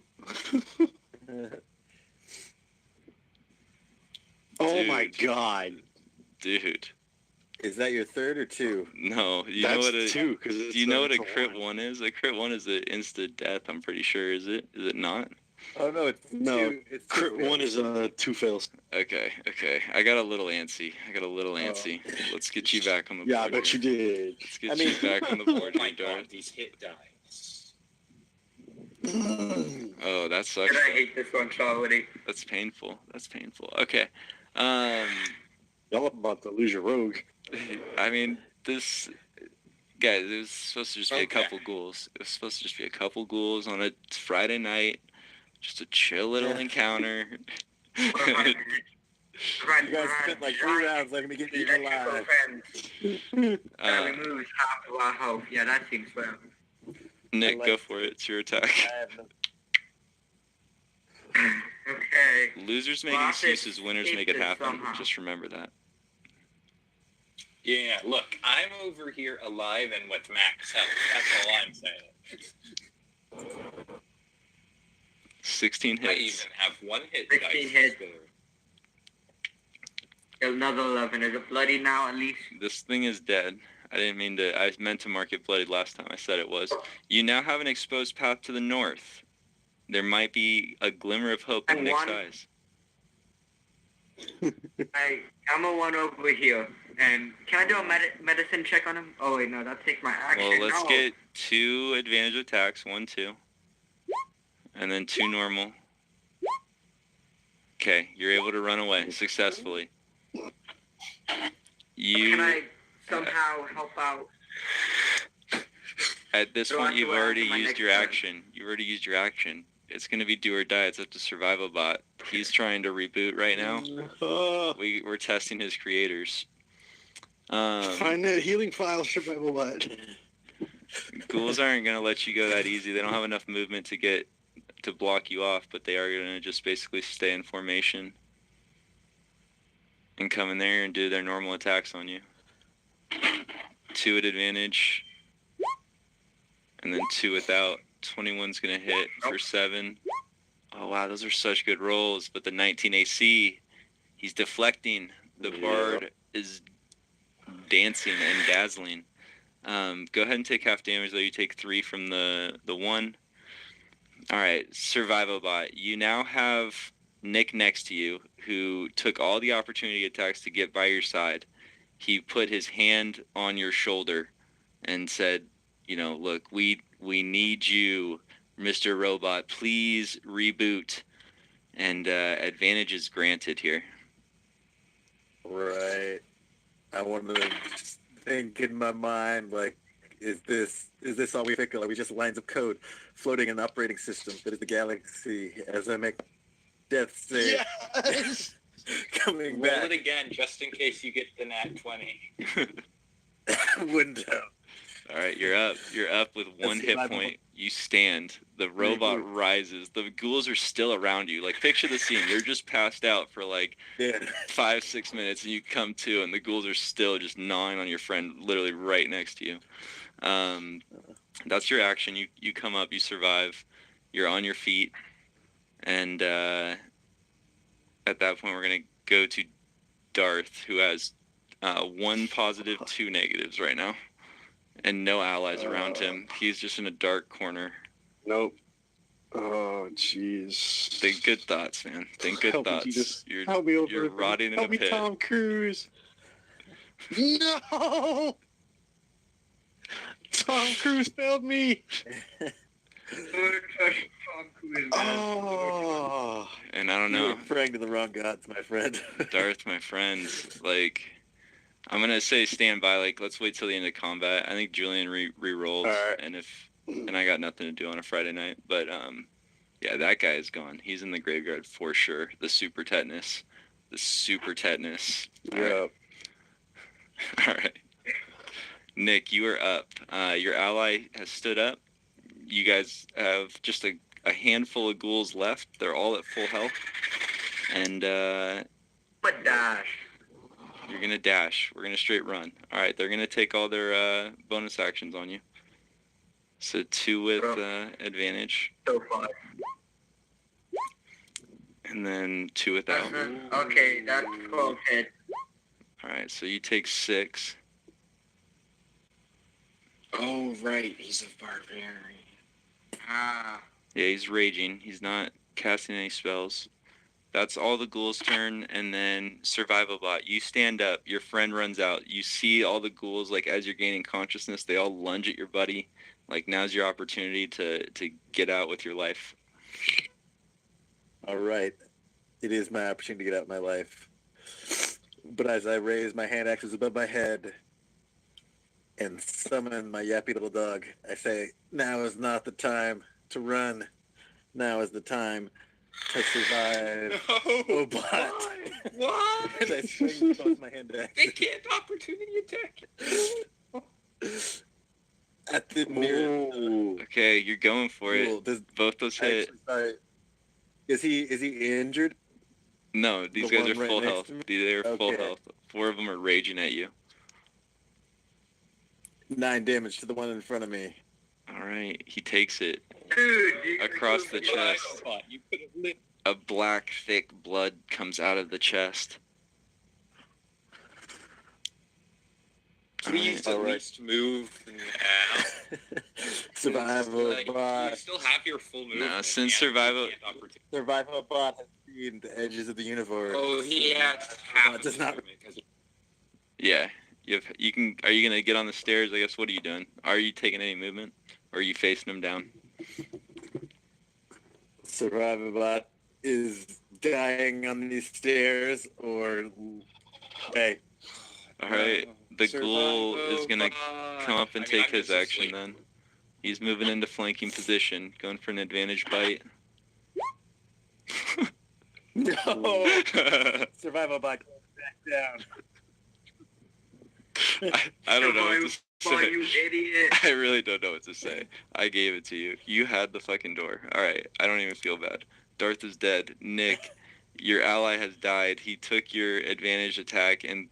Oh my Dude. god. Dude, Is that your third or two? no. Do you That's know what a two, because do you know what a crit one is? A crit one is an instant death. I'm pretty sure. Is it? Is it not? Oh no, it's No, two. It's crit two one is 2 fails. Okay. I got a little antsy. Let's get you back on the board. Yeah, I bet you here. did. Let's get I you mean- back on the board, Oh my here, Darth. god, these hit dice. Oh, that sucks. I hate this one, already. That's painful. Okay. Y'all about to lose your rogue. I mean, this guys, it was supposed to just be a Okay. couple ghouls. It was supposed to just be a couple ghouls on a Friday night, just a chill little encounter. You guys spent like 3 rounds letting me get eaten alive. Uh, Removes half of our health. Yeah, that seems fair. Nick, I like go for it. It's your attack. I have no- Okay. Losers make Well, I excuses, winners think make it that happen. somehow- Just remember that. Yeah, look, I'm over here alive and with max health. That's all I'm saying. 16 I hits. even have one hit 16 dice. hits. Another 11. Is it bloody now at least? This thing is dead. I meant to mark it bloody last time I said it was. You now have an exposed path to the north. There might be a glimmer of hope in And Nick's one- eyes. I'm a one over here. And can I do a medicine check on him? Oh wait, no, that takes my action. Well, let's No. get 2 advantage attacks, 1, 2, and then 2 normal. Okay, you're able to run away successfully. Can You, I somehow help out? at this Do I point, have you've to act already on my used next your turn? action. You've already used your action. It's gonna be do or die. It's up to Survival Bot. He's trying to reboot right now. We're testing his creators. Find that healing file, survival bot. Ghouls aren't gonna let you go that easy. They don't have enough movement to block you off, but they are gonna just basically stay in formation and come in there and do their normal attacks on you. 2 at advantage, and then 2 without. 21's gonna hit for 7. Oh wow, those are such good rolls. But the 19 AC, he's deflecting. The bard is dancing and dazzling. Go ahead and take half damage, though. You take 3 from the 1. All right, Survival Bot. You now have Nick next to you, who took all the opportunity attacks to get by your side. He put his hand on your shoulder and said, look, we need you, Mr. Robot. Please reboot. And advantage is granted here. Right. I wanted to just think in my mind, like, is this all we think? Are we just lines of code floating in an operating system that is the galaxy as I make death save? Yes! Coming Roll back. it again, just in case you get the nat 20. Window. All right, you're up. You're up with 1 hit point. You stand. The robot rises. The ghouls are still around you. Like, picture the scene. You're just passed out for like Yeah. 5-6 minutes, and you come to, and the ghouls are still just gnawing on your friend, literally right next to you. That's your action. You come up. You survive. You're on your feet, and at that point, we're gonna go to Darth, who has 1 positive, 2 negatives right now, and no allies around him. He's just in a dark corner. Nope. Oh, jeez. Think good thoughts, man. Think good Help me, thoughts. Jesus. You're Help me over. you're rotting in Help a me, pit. Tom Cruise. No! Tom Cruise failed me. Oh. And I don't You were know, praying to the wrong gods, my friend. Darth, my friend. Like, I'm gonna say stand by. Like, let's wait till the end of combat. I think Julian re-rolled, All right. and I got nothing to do on a Friday night. But yeah, that guy is gone. He's in the graveyard for sure. The super tetanus. All right. Yep. All right. Nick, you are up. Your ally has stood up. You guys have just a handful of ghouls left. They're all at full health. And But dash. you're going to dash. We're going to straight run. All right, they're going to take all their bonus actions on you. So 2 with advantage. So far. And then 2 without. Okay, that's 12 hit. All right, so you take 6. Oh, right. He's a barbarian. Ah. Yeah, he's raging. He's not casting any spells. That's all the ghouls' turn, and then Survival Bot. You stand up. Your friend runs out. You see all the ghouls, like, as you're gaining consciousness, they all lunge at your buddy. Like, now's your opportunity to get out with your life. All right. It is my opportunity to get out of my life. But as I raise my hand axes above my head and summon my yappy little dog, I say, now is not the time to run. Now is the time to survive. Oh, bot. Why? And I swing across my hand axe They can't opportunity attack. at the nearest. Ooh. Okay, you're going for it. Cool. Does, Both those hit. actually, sorry. Is he injured? No, these The guys one are right full next health. to me? They're full Okay. health. 4 of them are raging at you. 9 damage to the one in front of me. All right, he takes it Dude, you across the chest. You could have lit. A black, thick blood comes out of the chest. Please at Alright. least move now. Survival Like, bot. you still have your full movement. No, since and you survival- can't opportunity. Survival bot has between the edges of the universe. Oh, he has half of does his not. movement 'cause Yeah. You can. Are you gonna get on the stairs? I guess. What are you doing? Are you taking any movement, or are you facing him down? Survivor Bot is dying on these stairs, or hey, All right. The ghoul is gonna Survivobot. come up and I mean, take I'm his just action asleep. then. He's moving into flanking position, going for an advantage bite. no, Survivor Bot back down. I don't know what to Oh, say. you idiot. I really don't know what to say. I gave it to you. You had the fucking door. All right. I don't even feel bad. Darth is dead. Nick, your ally has died. He took your advantage attack and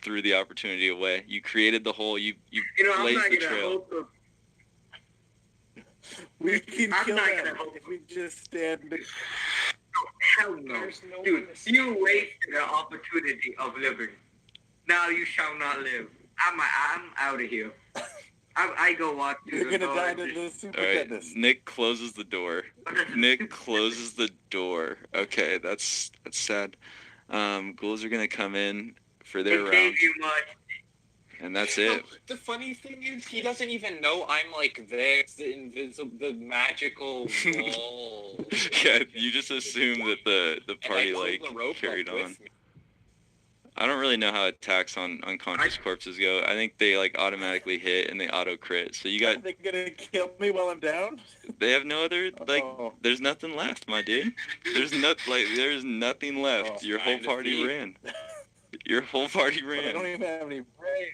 threw the opportunity away. You created the hole. You I'm blazed not the gonna trail. hope to. We can I'm kill not them gonna hope- if we just stand. Hell no. There's no Dude, one to you wasted the opportunity of living. Now you shall not live. I'm out of here. I go walk through You're the gonna door die and to just- the super All right. tetanus. Nick closes the door. Nick closes the door. Okay, that's sad. Ghouls are gonna come in for their It round, gave you much. and that's No, it. the funny thing is, he doesn't even know I'm like this, the magical wall. Yeah, you just assume that the And I party pulled like the rope carried up with on. me. I don't really know how attacks on unconscious corpses go. I think they like automatically hit and they auto crit. So you Are got they gonna kill me while I'm down? they have no other like. Oh. There's nothing left, my dude. There's nothing left. Oh, Your whole trying to party feed. ran. Your whole party But I don't ran. even have any brains.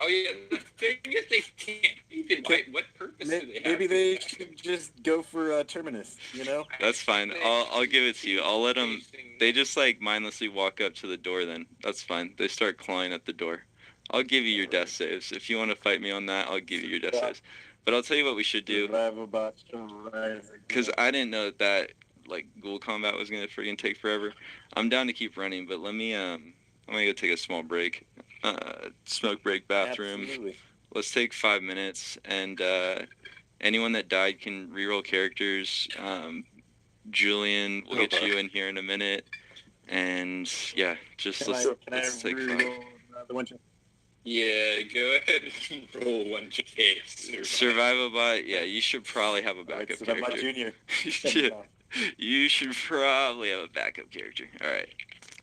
Oh yeah, the thing is they can't even. What purpose do they have? Maybe they should just go for Terminus, you know? That's fine. I'll give it to you. I'll let them. They just like mindlessly walk up to the door. Then that's fine. They start clawing at the door. I'll give you your death saves if you want to fight me on that. I'll give you your death saves. But I'll tell you what we should do, Survival bots rising. because I didn't know that like ghoul combat was gonna freaking take forever. I'm down to keep running, but let me I'm gonna go take a small break. Smoke break, bathroom. Absolutely. Let's take 5 minutes, and anyone that died can reroll characters. Julian, we'll get Okay. you in here in a minute, and yeah, just Can I let's take 5. reroll the one? Yeah, go ahead and roll 1K. Survivobot, yeah, you should probably have a backup so that's my character. junior. Yeah, you should probably have a backup character. All right,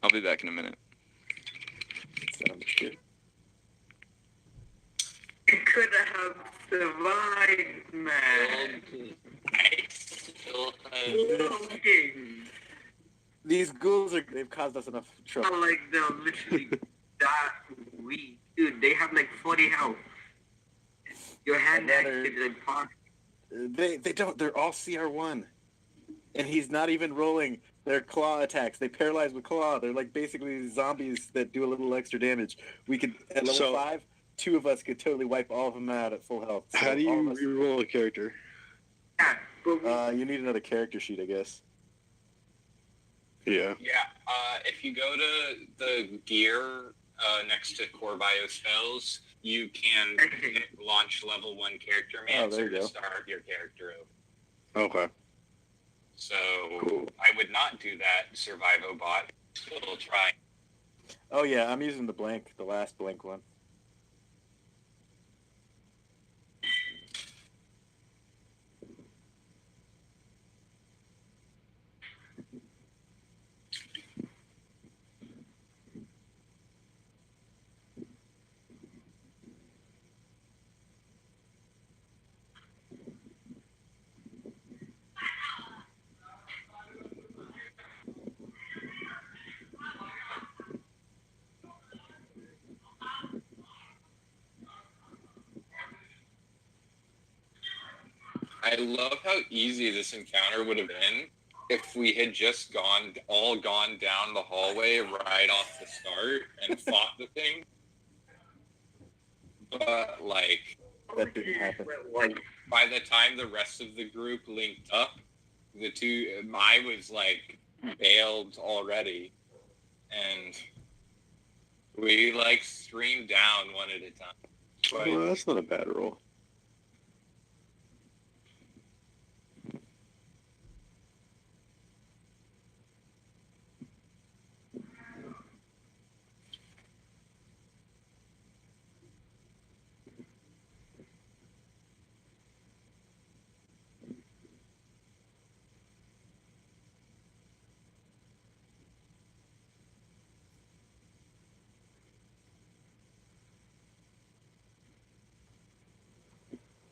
I'll be back in a minute. Sounds good. You could have survived, man. I still have... Looking. These ghouls they've caused us enough trouble. Not like they'll literally that weak. Dude, they have like 40 health. Your hand Another- axe is impossible. They don't. They're all CR1, and he's not even rolling their claw attacks. They paralyze with claw. They're like basically zombies that do a little extra damage. We could at level So- 5, 2 of us could totally wipe all of them out at full health. So How do all you of us- reroll a character? Yeah, but we, You need another character sheet, I guess. Yeah. Yeah, if you go to the gear next to core bio spells, you can launch level 1 character Oh, there mancer you to go. start your character over. Okay. So Cool. I would not do that, Survivobot. Still try. Oh yeah, I'm using the last blank one. I love how easy this encounter would have been if we had just all gone down the hallway right off the start and fought the thing. But like That didn't happen. like, by the time the rest of the group linked up, I was like bailed already, and we like streamed down one at a time. But Well, that's not a bad roll.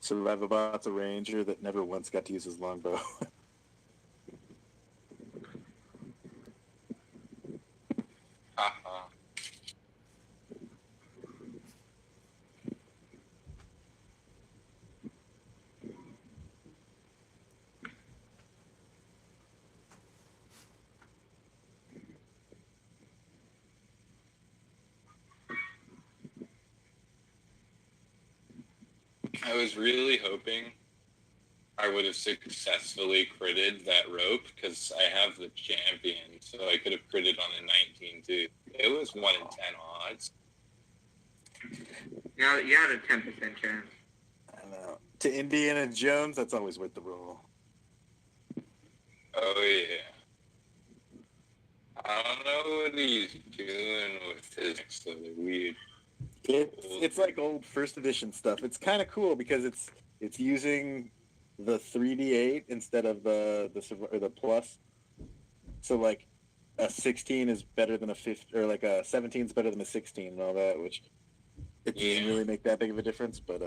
Survivabot's a ranger that never once got to use his longbow. Haha. I was really hoping I would have successfully critted that rope because I have the champion, so I could have critted on a 19 too. It was 1 in 10 odds. You had a 10% chance. I don't know. To Indiana Jones, that's always worth the roll. Oh yeah. I don't know what he's doing with his next other weed. It's like old first edition stuff. It's kind of cool because it's using the 3d8 instead of the plus. So like a 16 is better than a 15, or like a 17 is better than a 16 and all that, which it doesn't really make that big of a difference, but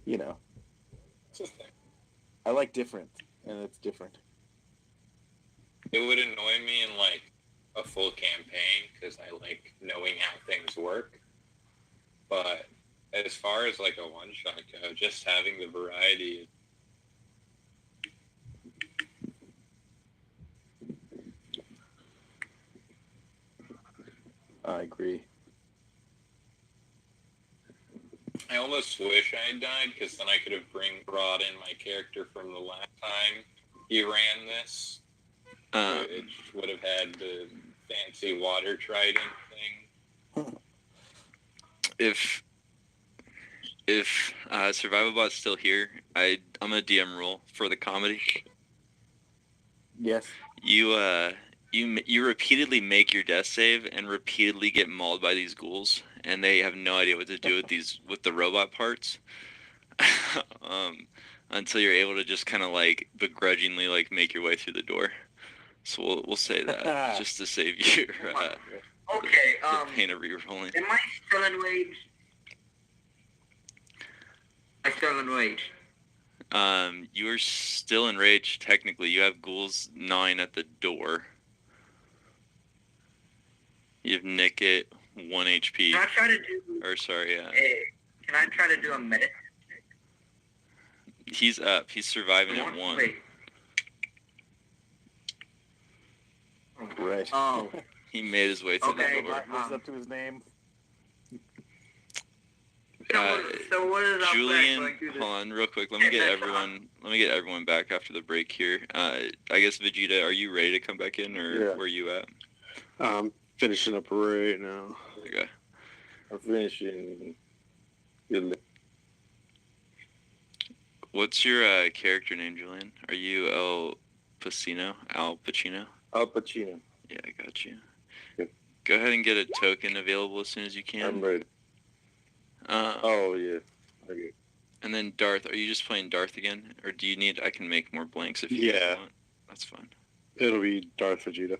you know, I like different, and it's different. It would annoy me in like a full campaign because I like knowing how things work. But as far as like a one shot go, just having the variety. I agree. I almost wish I had died because then I could have brought in my character from the last time he ran this. It would have had the fancy water trident thing. If Survivabot's still here, I'm a DM role for the comedy. Yes. You repeatedly make your death save and repeatedly get mauled by these ghouls, and they have no idea what to do with the robot parts. Until you're able to just kind of like begrudgingly like make your way through the door. So we'll say that just to save you Okay, the pain of re-rolling. am I still in rage? I'm still in rage. You are still enraged. Technically, you have ghouls gnawing at the door. You have Nickit 1 HP. Can I try to do? Or sorry, yeah. Can I try to do a medicine? He's up. He's surviving at 1. Wait. Right. Oh. He made his way through Okay, the door. Lives up to his name. So what is up Julian, going through this? hold on, real quick. Let me get everyone back after the break here. I guess Vegeta, are you ready to come back in, or Yeah. where are you at? I'm finishing up right now. Okay. I'm finishing. What's your character name, Julian? Are you Al Pacino? Al Pacino? Al Pacino. Yeah, I got you. Yep. Go ahead and get a token available as soon as you can. I'm ready. Oh yeah. Okay. And then Darth, are you just playing Darth again, or do you need? I can make more blanks if you Yeah. want. That's fine. It'll be Darth Vegeta.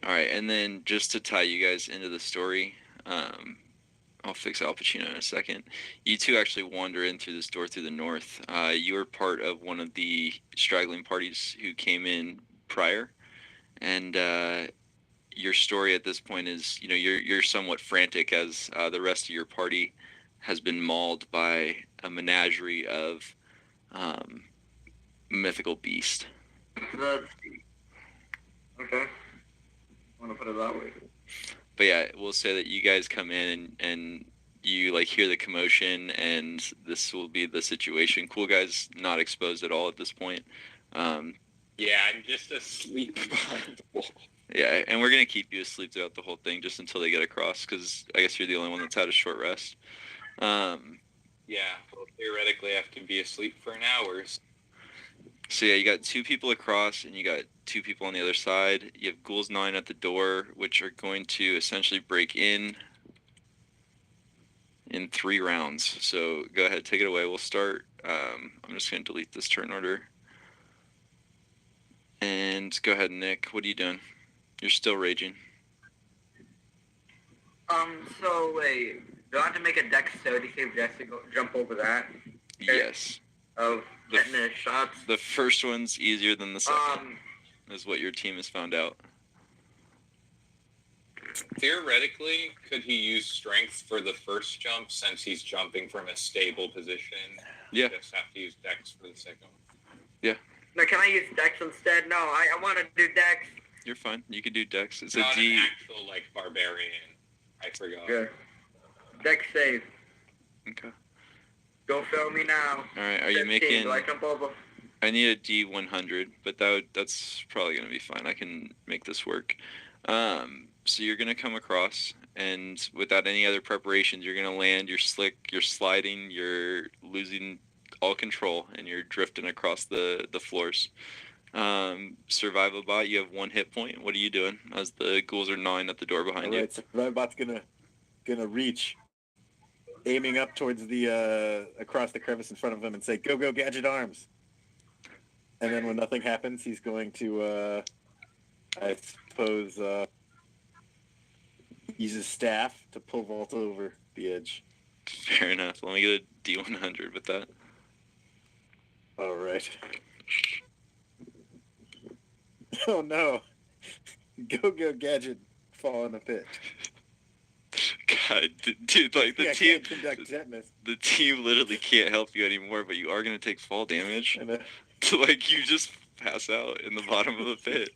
All right, and then just to tie you guys into the story, I'll fix Al Pacino in a second. You two actually wander in through this door through the north. You were part of one of the straggling parties who came in prior, and your story at this point is, you're somewhat frantic as the rest of your party has been mauled by a menagerie of mythical beast. Okay. I want to put it that way. But yeah, we'll say that you guys come in and you like hear the commotion, and this will be the situation. Cool guys not exposed at all at this point. Yeah, I'm just asleep behind the wall. Yeah, and we're gonna keep you asleep throughout the whole thing just until they get across, because I guess you're the only one that's had a short rest. Yeah, well, theoretically I have to be asleep for an hour. So yeah, you got 2 people across, and you got 2 people on the other side. You have ghouls gnawing at the door, which are going to essentially break in 3 rounds. So go ahead, take it away. We'll start. I'm just going to delete this turn order. And go ahead, Nick. What are you doing? You're still raging. So wait, do I have to make a dexterity save just to jump over that? Yes. Of The getting the shots. The first one's easier than the second, is what your team has found out. Theoretically, could he use strength for the first jump since he's jumping from a stable position? Yeah. Just have to use dex for the second one. No, can I use dex instead? No, I want to do dex. You're fine. You can do dex. It's Not a D. an actual like barbarian. I forgot. Good. Dex save. Okay. Go fill me now. All right. Are you 15, making? do I jump over? I need a D100, but that's probably gonna be fine. I can make this work. So you're gonna come across, and without any other preparations, you're gonna land. You're slick. You're sliding. You're losing all control, and you're drifting across the floors. Survival bot, you have 1 hit point. What are you doing as the ghouls are gnawing at the door behind you? All right, Survival Bot's gonna reach, aiming up towards the across the crevice in front of him, and say, "Go, go, gadget arms!" And then when nothing happens, he's going to, I suppose, use his staff to pull Volta over the edge. Fair enough. Let me get a D100 with that. All right. Oh no! Go, go, gadget! Fall in the pit. God, dude, like the I team, can't conduct tetanus. the team literally can't help you anymore. But you are gonna take fall damage. And, Like you just pass out in the bottom of the pit.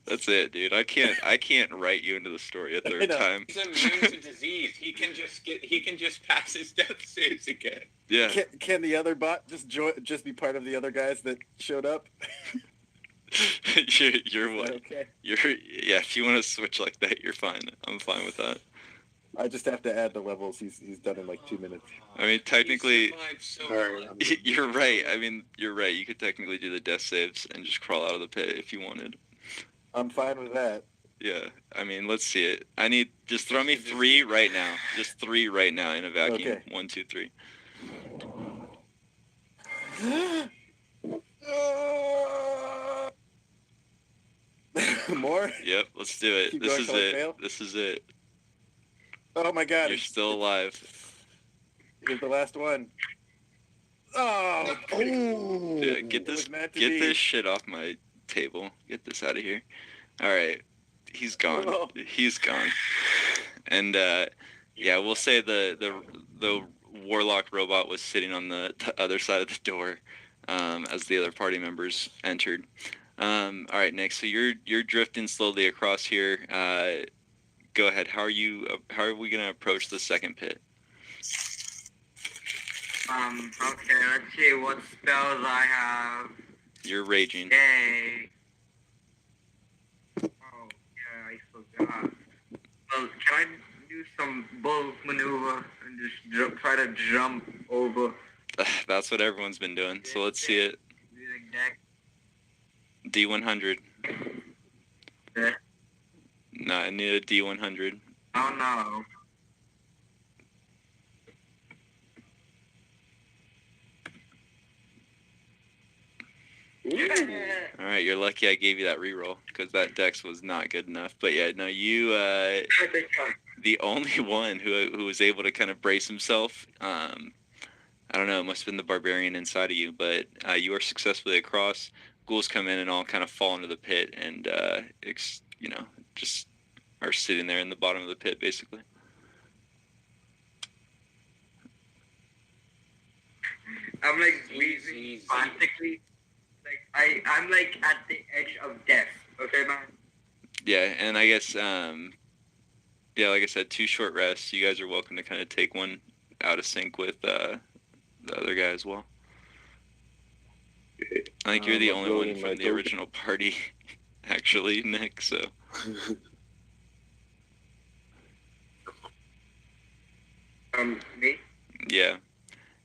That's it, dude. I can't write you into the story a third time. He's immune to disease. He can just pass his death saves again. Yeah. Can the other bot just be part of the other guys that showed up? you're Is what? that okay? Yeah. If you want to switch like that, you're fine. I'm fine with that. I just have to add the levels he's done in like 2 minutes. I mean, technically, He survived so Alright, long. you're right. I mean, you're right. You could technically do the death saves and just crawl out of the pit if you wanted. I'm fine with that. Yeah. I mean, let's see it. I need just throw me 3 right now. Just 3 right now in a vacuum. Okay. 1, 2, 3. More? Yep. Let's do it. Keep This going is till I it. fail? This is it. Oh my god. You're still alive. Here's the last one. Oh, Yeah, get it was this meant to get be. this shit off my table. Get this out of here. All right. He's gone. Oh. He's gone. And yeah, we'll say the warlock robot was sitting on the other side of the door as the other party members entered. All right, Nick. So you're drifting slowly across here. Go ahead. How are we gonna approach the second pit? Okay, let's see what spells I have. You're raging. Yay. Oh, yeah, I forgot. Well, can I do some bull maneuver and just try to jump over That's what everyone's been doing. So let's see it. using deck? D100. Yeah. No, I need a D100. Oh, no. All right, you're lucky I gave you that reroll because that dex was not good enough. But yeah, no, you the only one who was able to kind of brace himself. I don't know, it must have been the barbarian inside of you, but you are successfully across. Ghouls come in and all kind of fall into the pit, and just are sitting there in the bottom of the pit, basically. I'm like breathing frantically. Like I'm like at the edge of death. Okay, man. Yeah, and I guess yeah, like I said, 2 short rests. You guys are welcome to kind of take one out of sync with the other guy as well. I think you're the I'm only going one in my from the token. original party, actually, Nick. So Me? yeah,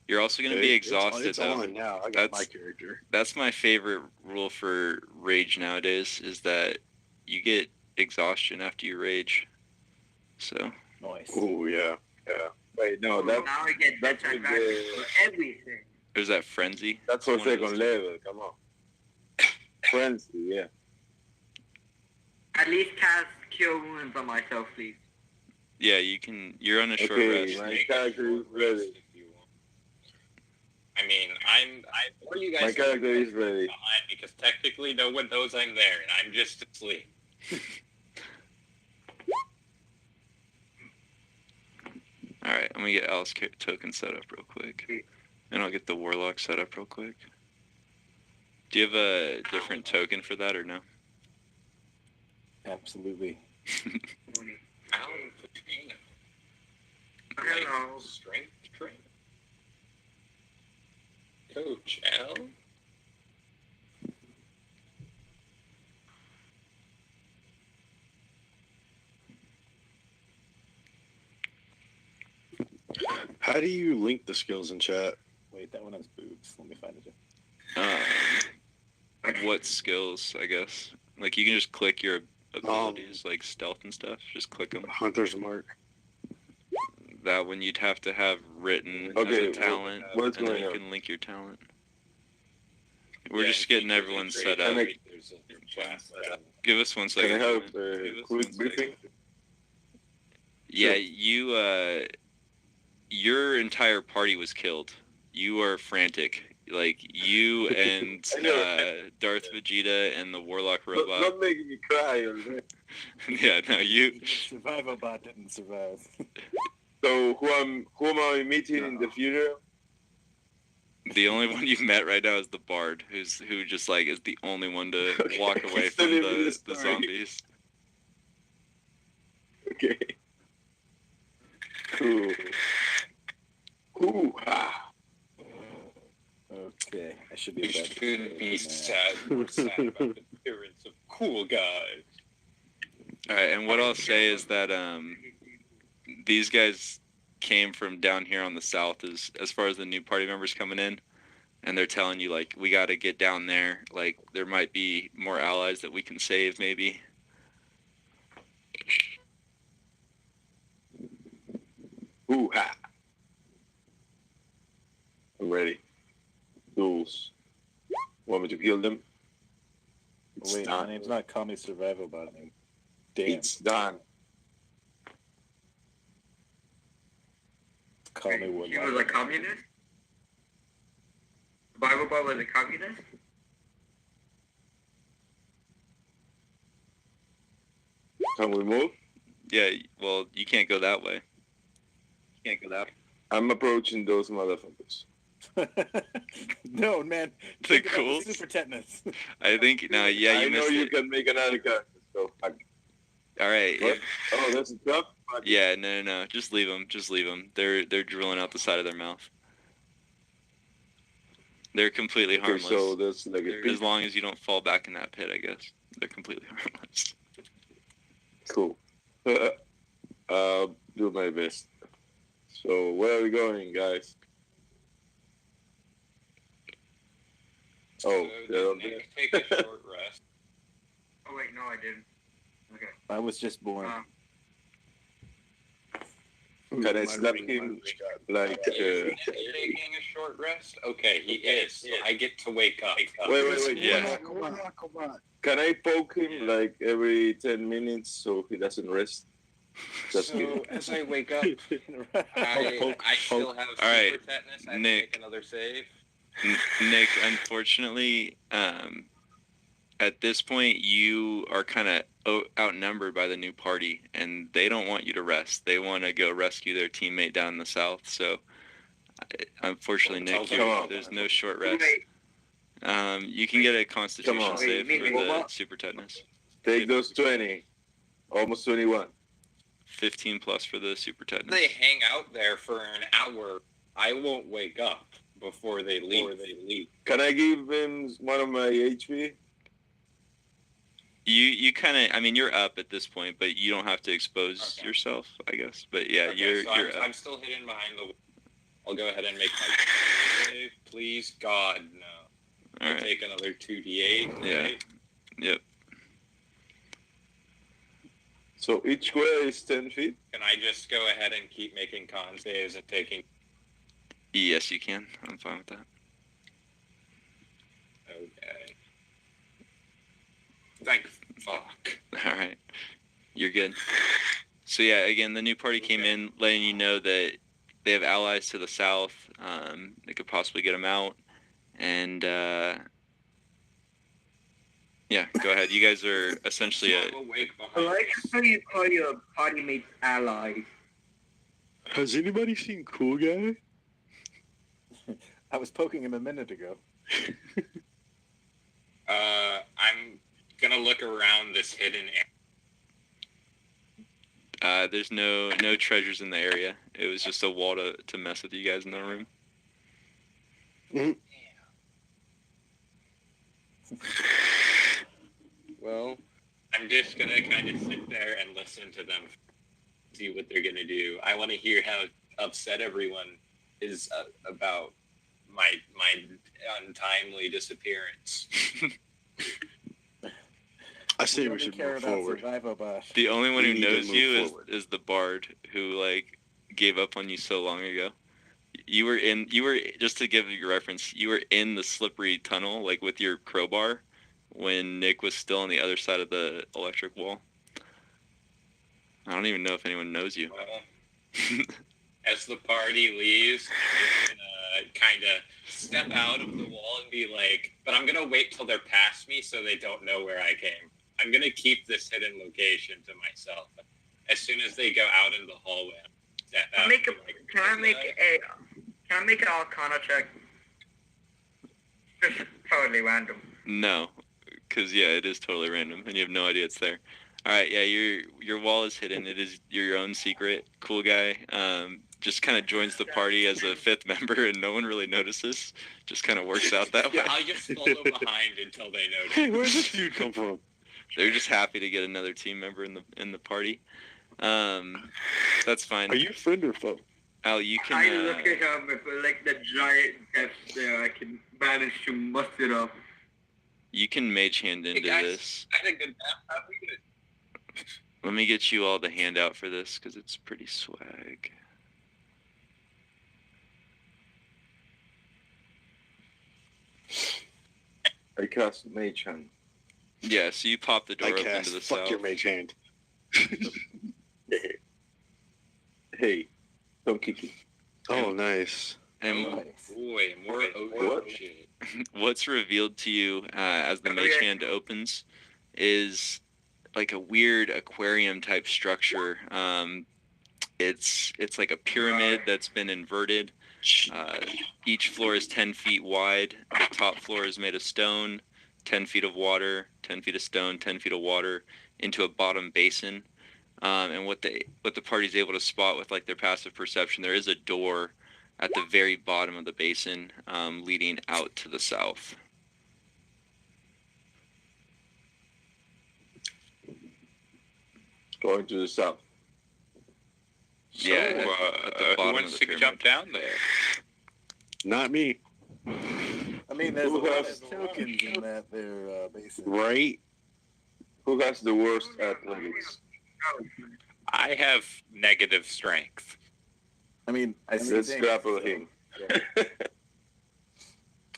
you're also going to be exhausted. It's though. on now. I got That's- my character. That's my favorite rule for rage nowadays is that you get exhaustion after you rage. So Nice. Oh yeah, yeah. Wait, no, Now I get that's disadvantage with for everything. Or is that frenzy? That's for One of those second two. level. Come on. Frenzy, yeah. At least cast Cure Wounds on myself, please. Yeah, you can. You're on a short Okay, rest. my Make a character is short rest ready. if you want. I mean, what are you guys My character doing is ready. behind? Because technically no one knows I'm there and I'm just asleep. All right, I'm gonna get Alice token set up real quick, and I'll get the warlock set up real quick. Do you have a different token for that or no? Absolutely. Al Pacino. Hello. Strength trainer. Coach Al. How do you link the skills in chat? Wait, that one has boobs. Let me find it. What skills? I guess like you can just click your abilities, like stealth and stuff. Just click them. Hunter's Mark. That one you'd have to have written Okay, as a talent, what's and then going you on? can link your talent. We're Yeah, just if you getting do everyone the set trade, up. there's a class set up. Give us one Can I second. have Give a us quick 1 briefing? second. Yeah, Sure. your entire party was killed. You are frantic. Like you and I know. Darth Vegeta and the Warlock Not robot. making me cry. Okay? Yeah, no, you. Survival bot didn't survive. So who am I meeting in the future? The only one you've met right now is the Bard, who just like is the only one to Okay, walk away he's from telling me the story. zombies. Okay. Cool. Ooh, ah. Okay, I should be We able to. shouldn't be sad. We're sad about the appearance of cool guys. All right, and what I'll say is that these guys came from down here on the south as far as the new party members coming in, and they're telling you like we got to get down there. Like there might be more allies that we can save, maybe. Ooh, ha. I'm ready. Duels. Want me to kill them? It's Wait, done. my name's not Call Me Survival Bot. Damn, It's done. Call Me He Warlock. was a communist? Bible Boy was a communist? Can we move? Yeah, well, you can't go that way. You can't go that way. I'm approaching those motherfuckers. No, man. The Think about cool. Super tetanus. I think now, yeah, I you know missed you it. can make another character. So, All right. what? Oh, that's a tough. Yeah, no. Just leave them. Just leave them. They're drilling out the side of their mouth. They're completely Okay, harmless. so that's like a As long as you don't fall back in that pit, I guess. They're completely harmless. cool. Do my best. So where are we going, guys? Oh, So they're did up there. Nick take a short rest? Oh wait, no I didn't. Okay. I was just born. Can I slap him like? Is he taking a short rest? Okay, he is. So I get to wake up. Wait. Yeah. Can I poke him like every 10 minutes so he doesn't rest? That's So good. as I wake up, I still have super All right, tetanus. I have Nick. to make another save. Nick, unfortunately, at this point, you are kind of outnumbered by the new party, and they don't want you to rest. They want to go rescue their teammate down in the south. So, unfortunately, Nick, Come on. there's no short rest. Wait, You can get a Constitution Come on. save Wait, for Nick, the what? super tetanus. Take those 20. Almost 21. 15 plus for the super tetanus. They hang out there for an hour. I won't wake up before they leave. Can I give him one of my HP? You kind of, I mean, you're up at this point, but you don't have to expose Okay. yourself, I guess. But yeah, Okay, you're so you're I'm up. still hidden behind the. I'll go ahead and make my save. Please, God, no. All I'll right. take another 2d8. Yeah. Right? Yep. So each square is 10 feet? Can I just go ahead and keep making con saves and taking? Yes, you can. I'm fine with that. Thank fuck. All right, you're good. So yeah, again, the new party came in, letting you know that they have allies to the south. They could possibly get them out, and yeah, go ahead. You guys are essentially I'm awake I behind like this. how you call your party mates allies. Has anybody seen Cool Guy? I was poking him a minute ago. I'm gonna look around this hidden area. there's no treasures in the area. It was just a wall to mess with you guys in the room. Well, I'm just gonna kind of sit there and listen to them, see what they're gonna do. I want to hear how upset everyone is about my untimely disappearance. I say we really should care move about forward. Survivobot. The only one We who need to knows move you forward. is the bard who like gave up on you so long ago. You were just to give you a reference, you were in the slippery tunnel like with your crowbar when Nick was still on the other side of the electric wall. I don't even know if anyone knows you. Well, as the party leaves, I'm just gonna kind of step out of the wall and be like, but I'm gonna wait till they're past me so they don't know where I came. I'm gonna keep this hidden location to myself. As soon as they go out in the hallway, step out. Can I make an Arcana check? Just totally random. No, because yeah, it is totally random, and you have no idea it's there. All right, yeah, your wall is hidden. It is your own secret. Cool guy. Just kind of joins the party as a fifth member, and no one really notices. Just kind of works out that way. Yeah, I'll just follow behind until they notice. Hey, where's this dude come from? They're just happy to get another team member in the party. That's fine. Are you friend or foe? Al, you I can. look at him with like the giant depth there. I can manage to muster up. You can mage hand into guys. this. I had a good nap. How we good? Let me get you all the handout for this because it's pretty swag. I cast Mage Hand. Yeah, so you pop the door I open cast to the fuck south. your mage hand. Hey, don't kick it. Oh, nice. And Oh boy, more What? Ojo shit. what's revealed to you as the mage hand opens is like a weird aquarium type structure. It's like a pyramid that's been inverted. Each floor is 10 feet wide. The top floor is made of stone, 10 feet of water, 10 feet of stone, 10 feet of water into a bottom basin. And what the party's able to spot with like their passive perception, there is a door at the very bottom of the basin leading out to the south. Going to the south. Yeah, at the Who bottom wants of to the jump down there? Not me. I mean, there's a Who lot has- of tokens in that there basin. Right? Who has the worst athletics? I have negative strength. I mean, I see Let's things. grapple him.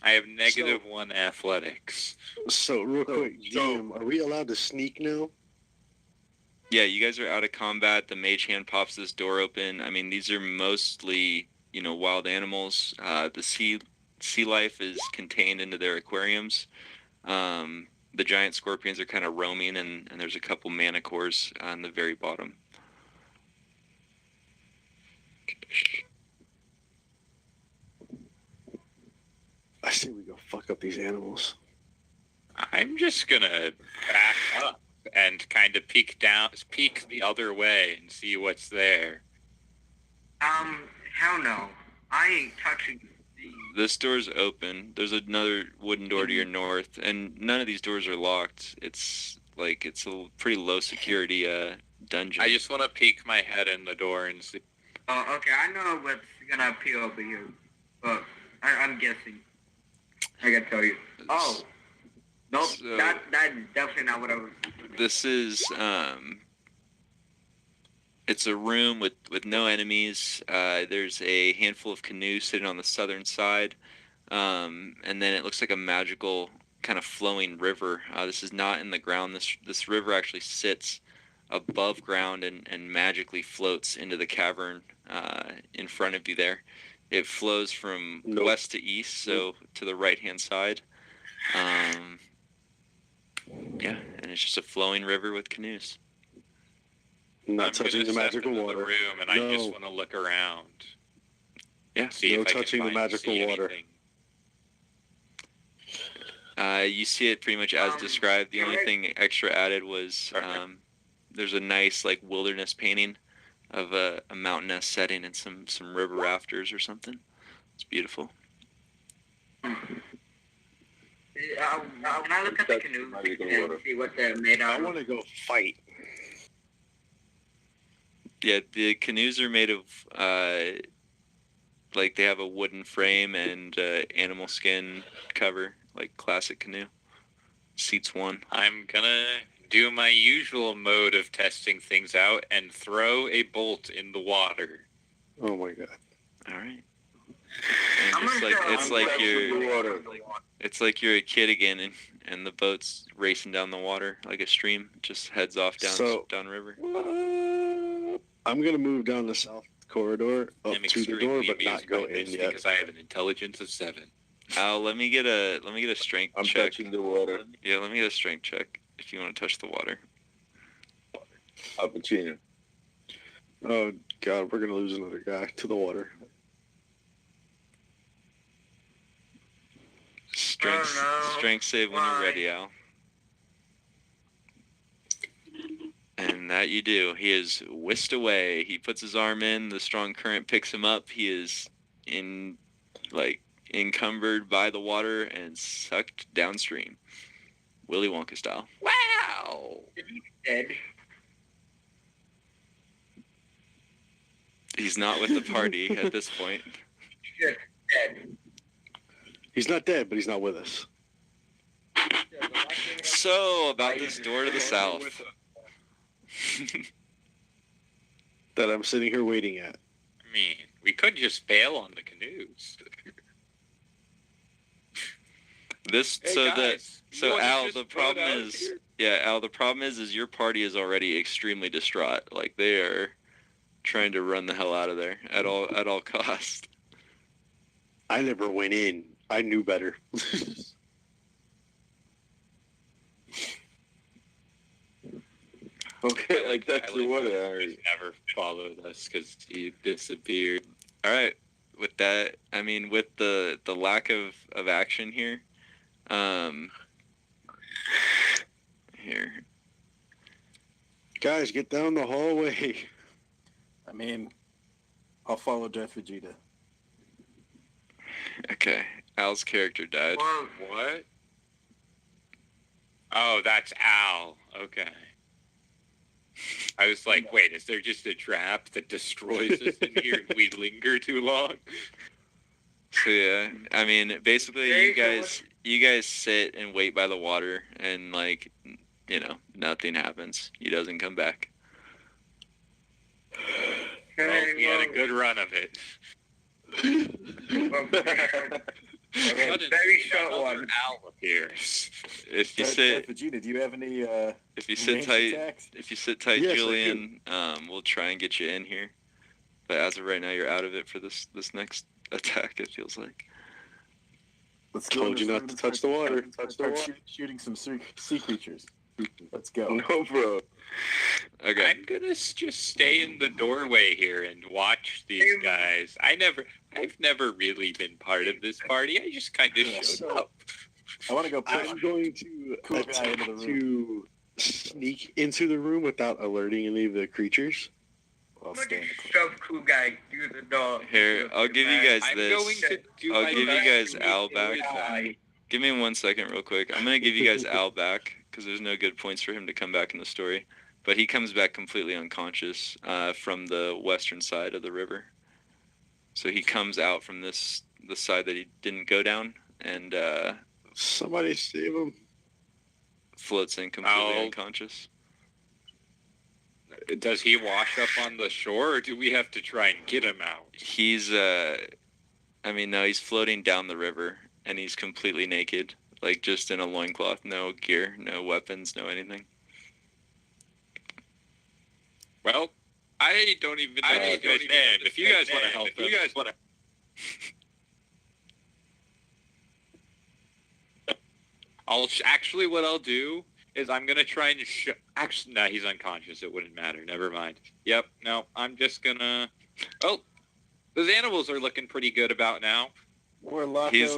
I have negative 1 athletics. So, real So- quick, DM, are we allowed to sneak now? Yeah, you guys are out of combat. The mage hand pops this door open. I mean, these are mostly, wild animals. The sea life is contained into their aquariums. The giant scorpions are kind of roaming, and there's a couple manticores on the very bottom. I say we go fuck up these animals. I'm just gonna back up and kind of peek the other way and see what's there. Hell no. I ain't touching the... This door's open. There's another wooden door to your north, and none of these doors are locked. It's a pretty low security dungeon. I just want to peek my head in the door and see. Oh, okay, I know what's gonna appear over here. But I'm guessing. I gotta tell you. Oh. Nope, So- that's definitely not what I was... This is it's a room with no enemies. There's a handful of canoes sitting on the southern side, and then it looks like a magical kind of flowing river. This is not in the ground. This river actually sits above ground and magically floats into the cavern in front of you there. It flows from west to east, so to the right-hand side. Yeah, and it's just a flowing river with canoes. Not I'm touching gonna the step magical into water. the room, and I just want to look around. Yeah. See No if I touching can the magical see water. anything. You see it pretty much as described. The only thing extra added was there's a nice like wilderness painting of a mountainous setting and some river rafters or something. It's beautiful. When I look at the canoes and see what they're made I out of, want to go fight. Yeah, the canoes are made of like they have a wooden frame and animal skin cover, like classic canoe. Seats one. I'm gonna do my usual mode of testing things out and throw a bolt in the water. Oh my god. All right. And just like it's like you're a kid again, and the boat's racing down the water like a stream. It just heads off down river. I'm gonna move down the south corridor up I'm to the door, extremely but not amused go by in this yet. because I have an intelligence of 7. Al, let me get a strength I'm check. touching the water. Yeah, let me get a strength check if you want to touch the water. Cappuccino. Oh god, we're gonna lose another guy to the water. Strength Oh, no. strength save when you're Why? ready, Al. And that you do. He is whisked away. He puts his arm in. The strong current picks him up. He is encumbered by the water and sucked downstream. Willy Wonka style. Wow! dead. He's not with the party at this point. Just dead. He's not dead, but he's not with us. So, about this door to the south. That I'm sitting here waiting at. I mean, we could just bail on the canoes. So Al, the problem is, Al, the problem is your party is already extremely distraught. Like they are trying to run the hell out of there at all costs. I never went in. I knew better. Okay, like that's the water. He never followed us because he disappeared. All right, with that, I mean, with the lack of action here, here. Guys, get down the hallway. I mean, I'll follow Death Vegeta. Okay, Al's character died. Well, What? Oh, that's Al. Okay. I was like, wait, is there just a trap that destroys us in here if we linger too long? So yeah, I mean, basically, you guys sit and wait by the water, and like, nothing happens. He doesn't come back. Well, we had a good run of it. very short one. Al appears. If you Death sit, Vegeta, do you have any if you sit ranged tight, attacks? if you sit tight, Yes, I Julian, we'll try and get you in here. But as of right now, you're out of it for this next attack. It feels like. Let's Told you not to touch the water. Start shooting some sea creatures. Let's go. No, bro. Okay. I'm gonna just stay in the doorway here and watch these guys. I've never really been part of this party. I just kind of showed up. I want to go push. I'm going to Cool guy into the attempt room. to sneak into the room without alerting any of the creatures. I'll Look stay at in the corner. shove cool guy through the door. Here, I'll give you guys I'm this. going to do I'll my give you best guys to Al make back. it with Give me 1 second real quick. I'm going to give you guys Al back because there's no good points for him to come back in the story. But he comes back completely unconscious from the western side of the river. So he comes out from the side that he didn't go down and Somebody save him. floats in completely Al. unconscious. Does he wash up on the shore, or do we have to try and get him out? He's, no, he's floating down the river and he's completely naked. Like just in a loincloth, no gear, no weapons, no anything. Well, I don't even know. Man, if you guys want to help them, actually, what I'll do is I'm gonna try and actually, no, he's unconscious. It wouldn't matter. Never mind. Yep. No, I'm just gonna. Oh, those animals are looking pretty good about now. He's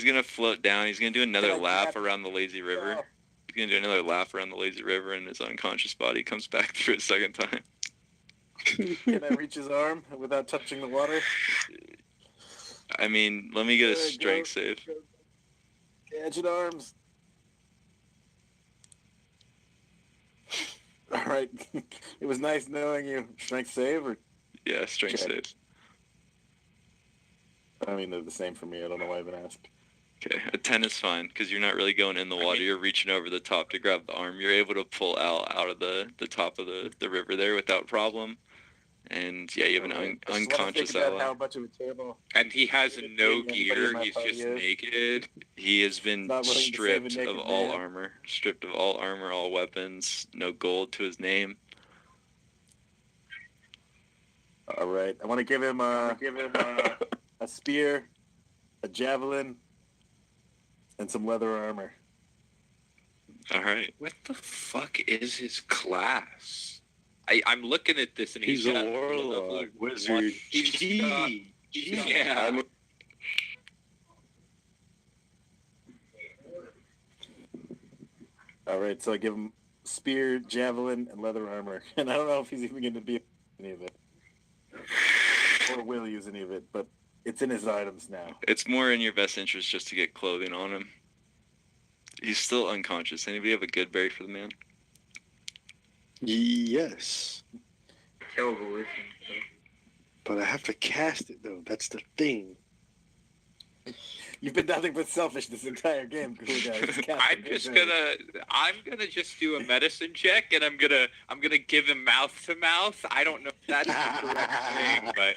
gonna float down. He's gonna do another Can I lap catch- around the lazy river. Oh. He's gonna do another lap around the lazy river, and his unconscious body comes back through a second time. Can I reach his arm without touching the water? I mean, let me get a There, strength go. save. Gadget arms. All right. It was nice knowing you. Strength save or? Yeah, strength Check. save. I mean, they're the same for me. I don't know why I even asked. Okay, a 10 is fine because you're not really going in the water. You're reaching over the top to grab the arm. You're able to pull out of the top of the river there without problem. And yeah, you have an I just wanna unconscious think about ally. how much of a table. And he has no Anybody in gear. my He's party just is? naked. He has been Not willing to save a stripped of naked all man. armor, stripped of all armor, all weapons, no gold to his name. All right. I want to give him a spear, a javelin, and some leather armor. All right. What the fuck is his class? I'm looking at this and He's a got warlock, level wizard. Gee. Yeah. All right. So I give him spear, javelin, and leather armor. And I don't know if he's even going to be any of it. Or will use any of it, but it's in his items now. It's more in your best interest just to get clothing on him. He's still unconscious. Anybody have a good berry for the man? Yes, Terrible listening. but I have to cast it though. That's the thing. You've been nothing but selfish this entire game, cool guy. I'm gonna just do a medicine check and I'm gonna give him mouth to mouth. I don't know if that's the correct thing, but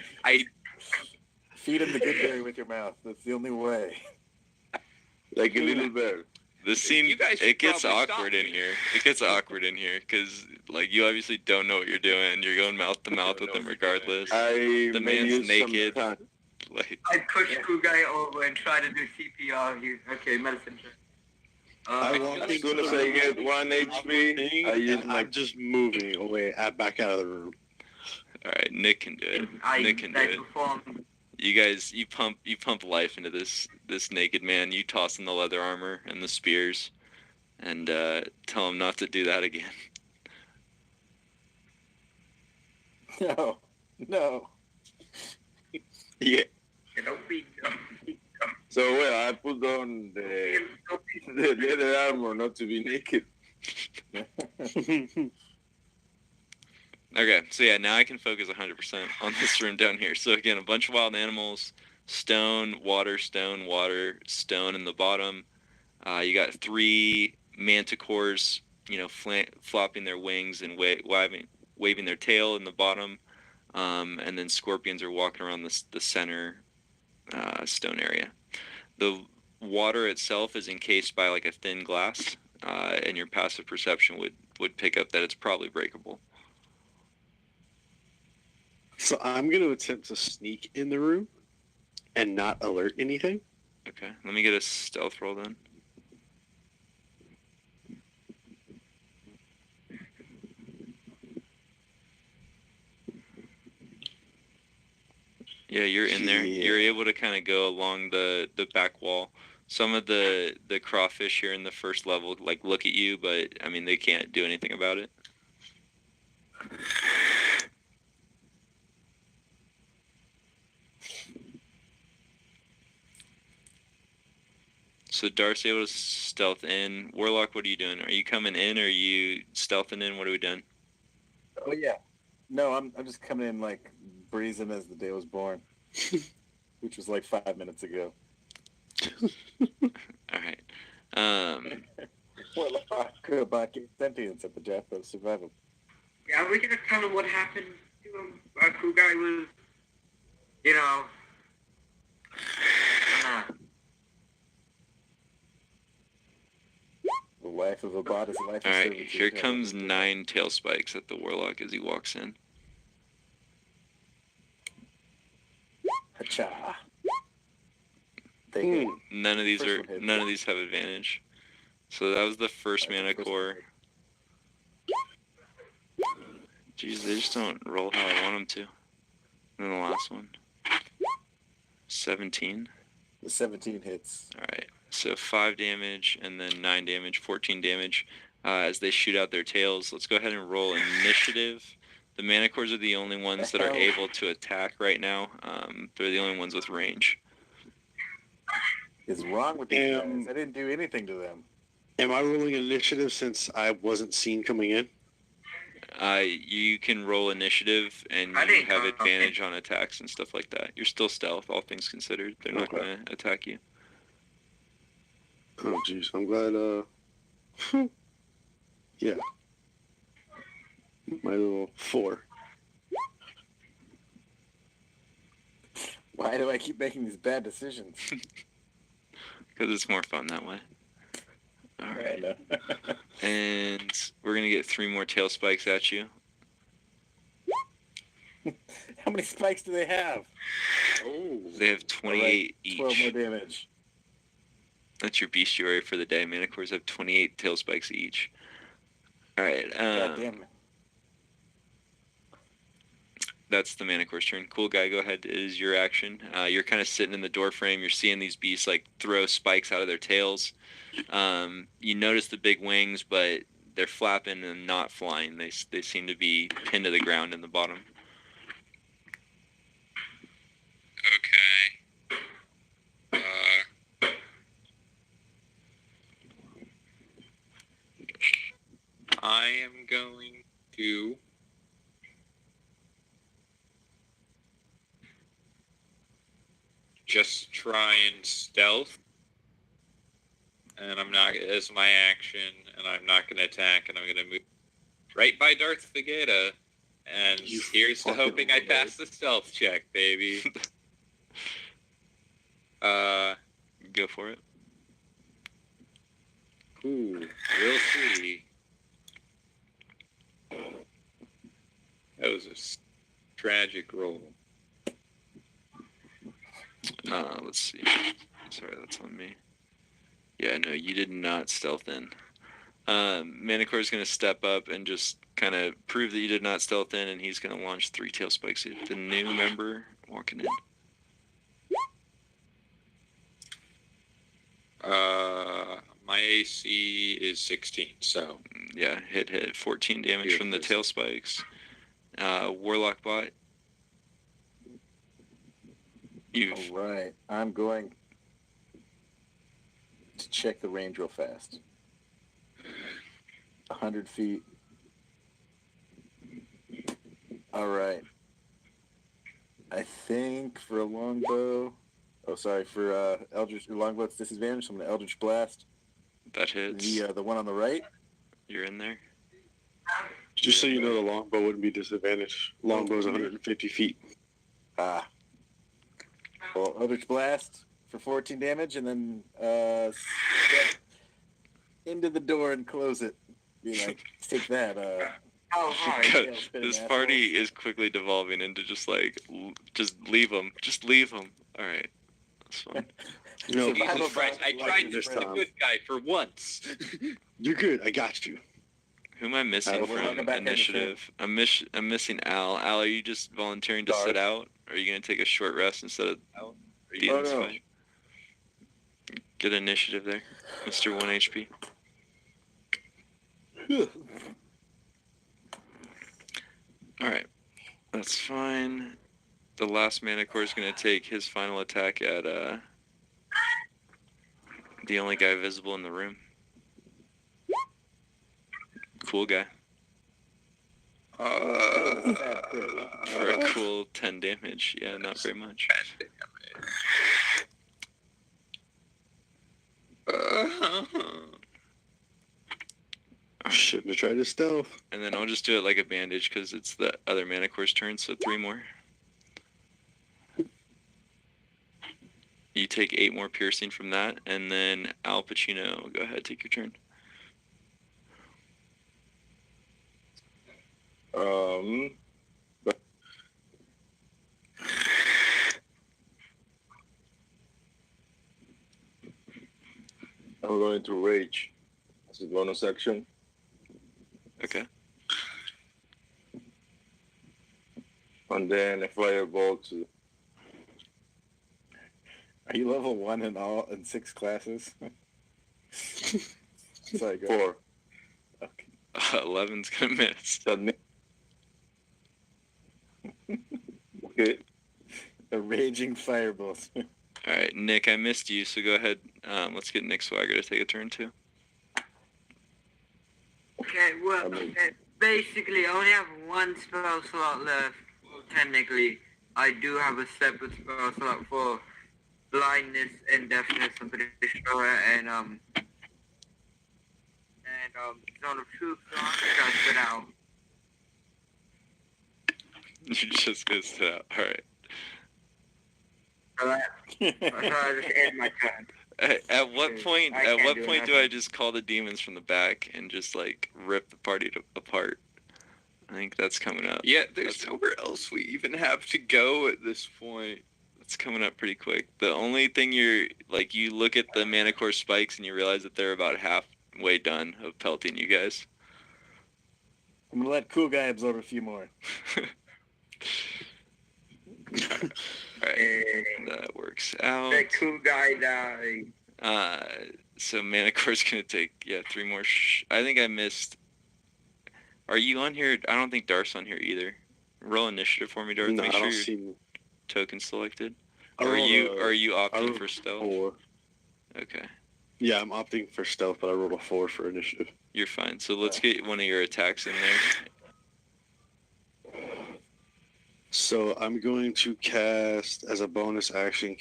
Feed him the good berry with your mouth. That's the only way. Like a little bear. This scene, You guys should it gets probably awkward stop in me. here. It gets awkward in here because, like, you obviously don't know what you're doing. You're going mouth to mouth with him regardless. I The may man's use some naked. time. Like, I push Cool Guy over and try to do CPR. Okay, medicine check. I walk As soon as I get 1 HP, I use my... I'm just moving away, back out of the room. all right, Nick can do it. Nick can do it. perform. You guys, you pump life into this naked man. You toss him the leather armor and the spears, and tell him not to do that again. No. Yeah. Don't be dumb. So, well, I put on the leather armor not to be naked. Okay, so yeah, now I can focus 100% on this room down here. So again, a bunch of wild animals, stone, water, stone, in the bottom. You got 3 manticores, flopping their wings and waving their tail in the bottom. And then scorpions are walking around the center stone area. The water itself is encased by like a thin glass, and your passive perception would pick up that it's probably breakable. So I'm going to attempt to sneak in the room and not alert anything. Okay, let me get a stealth roll then. Yeah, you're in there. Yeah. You're able to kind of go along the back wall. Some of the crawfish here in the first level like look at you, but I mean they can't do anything about it. So Darcy able to stealth in. Warlock, what are you doing? Are you coming in or are you stealthing in? What are we doing? Oh yeah. No, I'm just coming in like breezing as the day was born, which was like 5 minutes ago. All right. Warlock could back sentience at the death of survival. Yeah, are we gonna tell him what happened to him? Our Cool Guy was, The life of a bot is a life of All right, servitude. here Yeah, comes let's do 9 tail spikes at the warlock as he walks in. that. Hacha. Take it. None of these First are one hits. none of these have advantage. So that was the first Alright, mana the first one core. hit. Jeez, they just don't roll how I want them to. And then the last one. 17. The 17 hits. All right. So 5 damage and then 9 damage, 14 damage as they shoot out their tails. Let's go ahead and roll initiative. The mana cores are the only ones that are able to attack right now. They're the only ones with range. Is wrong with these guys? I didn't do anything to them. Am I rolling initiative since I wasn't seen coming in? You can roll initiative and I you didn't have come in. advantage on attacks and stuff like that. You're still stealth, all things considered. They're not Okay. going to attack you. Oh, jeez. I'm glad, yeah. My little 4. Why do I keep making these bad decisions? Because it's more fun that way. All right. I know. And we're going to get 3 more tail spikes at you. How many spikes do they have? Oh. They have 28 each. 12 more damage. That's your bestiary for the day. Mana cores have 28 tail spikes each. All right. God damn it. That's the mana core's turn. Cool guy, go ahead. It is your action. You're kind of sitting in the door frame. You're seeing these beasts like throw spikes out of their tails. You notice the big wings, but they're flapping and not flying. They seem to be pinned to the ground in the bottom. Okay. I am going to just try and stealth. And I'm not, as my action, and I'm not going to attack, and I'm going to move right by Darth Vegeta. And You here's to fucking hoping I weirdo. pass the stealth check, baby. Go for it. Ooh, we'll see. That was a tragic roll. Let's see. Sorry, that's on me. Yeah, no, you did not stealth in. Manticore is going to step up and just kind of prove that you did not stealth in, and he's going to launch 3 tail spikes at the new member walking in. My AC is 16, so Yeah, hit. 14 damage from the Beautiful. tail spikes. Warlock bot. You've All right. I'm going to check the range real fast. 100 feet. All right. I think for a longbow. Oh, sorry. For Eldritch longbow, it's disadvantage. So I'm going to Eldritch Blast. that hits. The one on the right. You're in there. Just so you know, the longbow wouldn't be disadvantaged. Longbow's 150 feet. Ah. Well, Eldritch Blast for 14 damage, and then step into the door and close it. Be like, take that. How hard? tail spinning This asshole. party is quickly devolving into just like, just leave them. Just leave them. All right. That's fine. No, Survival Jesus Christ, I bot tried to this be the time. good guy for once. You're good. I got you. Who am I missing We're from welcome back, initiative? I'm missing Al. Al, are you just volunteering to sit out? Or are you going to take a short rest instead of being Oh, this no. fight? Get initiative there, Mr. 1 HP. All right, that's fine. The last mana core is going to take his final attack at the only guy visible in the room. Cool guy. For a cool 10 damage. Yeah, not very much. Shouldn't have tried to stealth. And then I'll just do it like a bandage because it's the other mana core's turn, so 3 more. You take 8 more piercing from that, and then Al Pacino, go ahead, take your turn. I'm going to rage as a bonus action. Okay. And then a fireball to Are you level 1 in 6 classes? Sorry, go ahead. 4. Okay. 11's gonna miss. Okay. A raging firebolt. All right, Nick, I missed you, so go ahead. Let's get Nick Swagger to take a turn too. Okay, well, basically, I only have one spell slot left. Technically, I do have a separate spell slot for blindness and deafness. I'm pretty sure, and zone of truth. So I'm just gonna sit out. You're just gonna sit out. All right. So I just end my turn. At what Because point? I At can't what do point do nothing. I just call the demons from the back and just like rip the party apart? I think that's coming up. Yeah, there's nowhere else we even have to go at this point. It's coming up pretty quick. The only thing you look at the Manicore spikes and you realize that they're about halfway done of pelting you guys. I'm gonna let Cool Guy absorb a few more. All right, that works out. The cool guy died. So Manicore's gonna take 3 more. I think I missed. Are you on here? I don't think Darth's on here either. Roll initiative for me, Darth. No, Make I sure don't your see. token's selected. I Or rolled are you I opting rolled for stealth? 4. Okay, Yeah, I'm opting for stealth, but I rolled a 4 for initiative. you're fine. So let's get one of your attacks in there. So I'm going to cast, as a bonus action,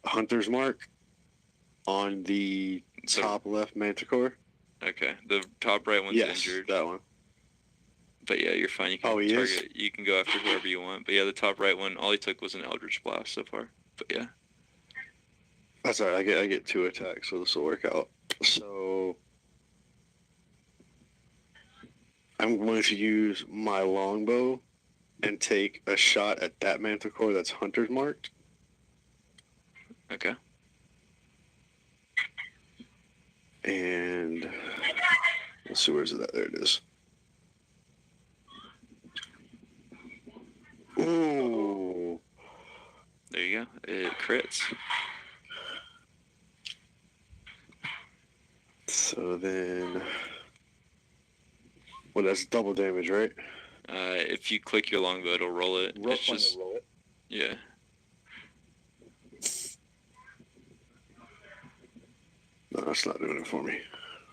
Hunter's Mark on the So- top left Manticore. Okay, the top right one's Yes, injured. that one. But yeah, you're fine. You can Oh, he is? target. You can go after whoever you want. But yeah, the top right one, all he took was an Eldritch Blast so far. But yeah. That's all right. I get 2 attacks, so this will work out. So I'm going to use my longbow and take a shot at that Manticore that's Hunter's marked. Okay. And let's see, where's it at? There it is. Ooh. There you go. It crits. So then, well, that's double damage, right? If you click your longbow, it'll roll it. It's just roll it. yeah. No, that's not doing it for me.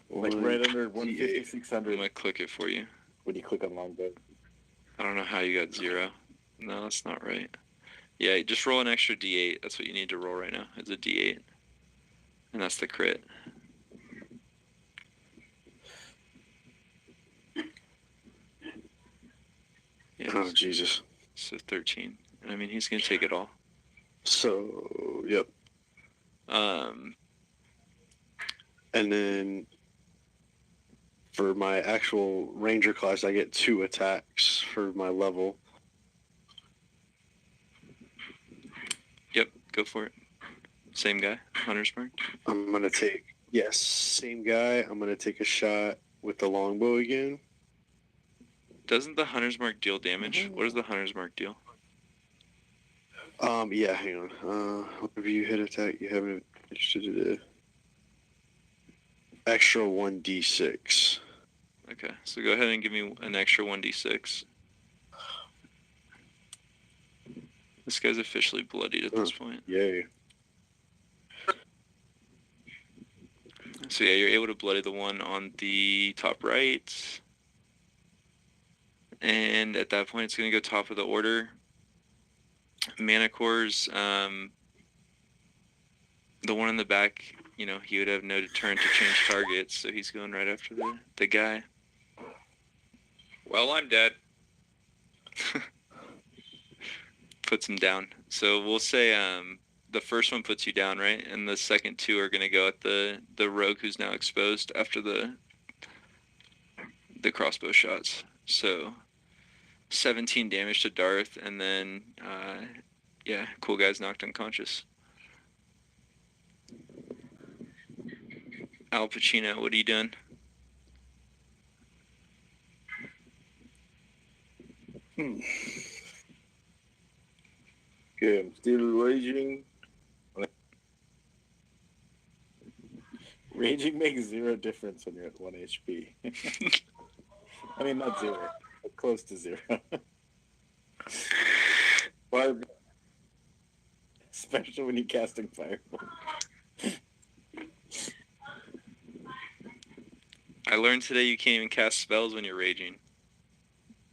Like right under 150, I'm 600 gonna click it for you. when you click on longbow. I don't know how you got 0. No, that's not right. Yeah, just roll an extra D8. That's what you need to roll right now. It's a D8, and that's the crit. Yeah. Oh, Jesus. So 13. I mean, he's gonna take it all. So, yep. And then for my actual ranger class, I get 2 attacks for my level. Yep, go for it. Same guy, Hunter's Mark. I'm going to take, yes, same guy. I'm going to take a shot with the longbow again. Doesn't the Hunter's Mark deal damage? What does the Hunter's Mark deal? Yeah, hang on. Whenever you hit attack, you have an extra 1d6. Okay, so go ahead and give me an extra 1d6. This guy's officially bloodied at this point. Yay. So yeah, you're able to bloody the one on the top right. And at that point, it's going to go top of the order. Manicore's, the one in the back, you know, he would have no turn to change targets, so he's going right after the guy. Well, I'm dead. Puts him down. So we'll say the first one puts you down, right? And the second 2 are going to go at the rogue who's now exposed after the crossbow shots. So 17 damage to Darth, and then yeah, cool guy's knocked unconscious. Al Pacino, what are you doing? Okay, I'm still raging. Raging makes 0 difference when you're at 1 HP. I mean, not 0, but close to 0. 5. Especially when you're casting Fireball. I learned today you can't even cast spells when you're raging.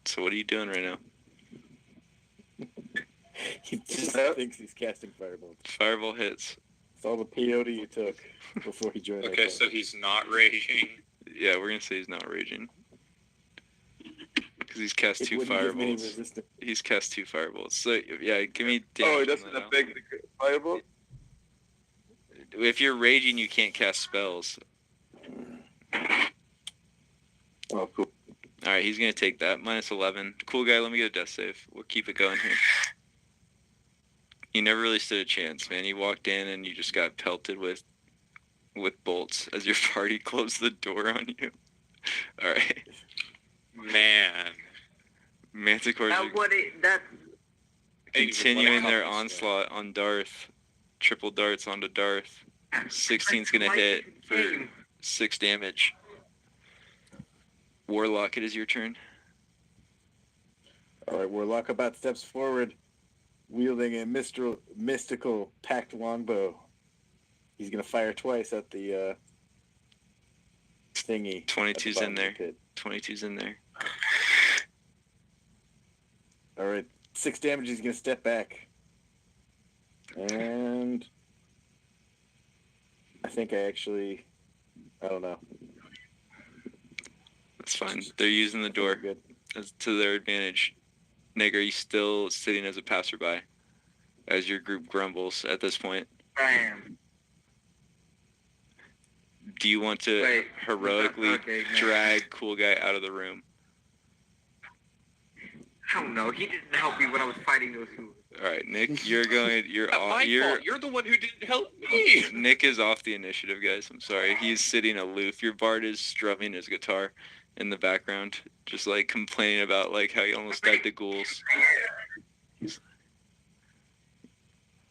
So what are you doing right now? He just thinks he's casting Fireball. Fireball hits. It's all the peyote you took before he joined. Okay, so he's not raging. Yeah, we're gonna say he's not raging. Because he's cast It 2 wouldn't give me any fireballs. resistance. He's cast 2 fireballs. So yeah, give me Oh, damage. it on doesn't that, Al. affect the fireball? If you're raging, you can't cast spells. Oh, cool. All right, he's gonna take that. Minus 11. Cool guy, let me get a death save. We'll keep it going here. You never really stood a chance, man. You walked in and you just got pelted with bolts as your party closed the door on you. All right, Man. Manticores That are what it that continuing their What a onslaught on Darth. Triple darts onto Darth. 16's gonna hit for 6 damage. Warlock, it is your turn. All right, Warlock about steps forward, wielding a mystical packed longbow. He's going to fire twice at the thingy. 22's at the in bottom there. of the pit. 22's in there. All right, 6 damage. He's going to step back. And I think I don't know. That's fine. They're using the door Good. as to their advantage. Nick, are you still sitting as a passerby as your group grumbles at this point? I am. Do you want to Wait, heroically okay, no. drag cool guy out of the room? I don't know. He didn't help me when I was fighting those two. All right, Nick, you're going. You're Not off. my You're fault. You're the one who didn't help me. Nick is off the initiative, guys. I'm sorry. He's sitting aloof. Your bard is strumming his guitar in the background, just like complaining about like how he almost died to ghouls.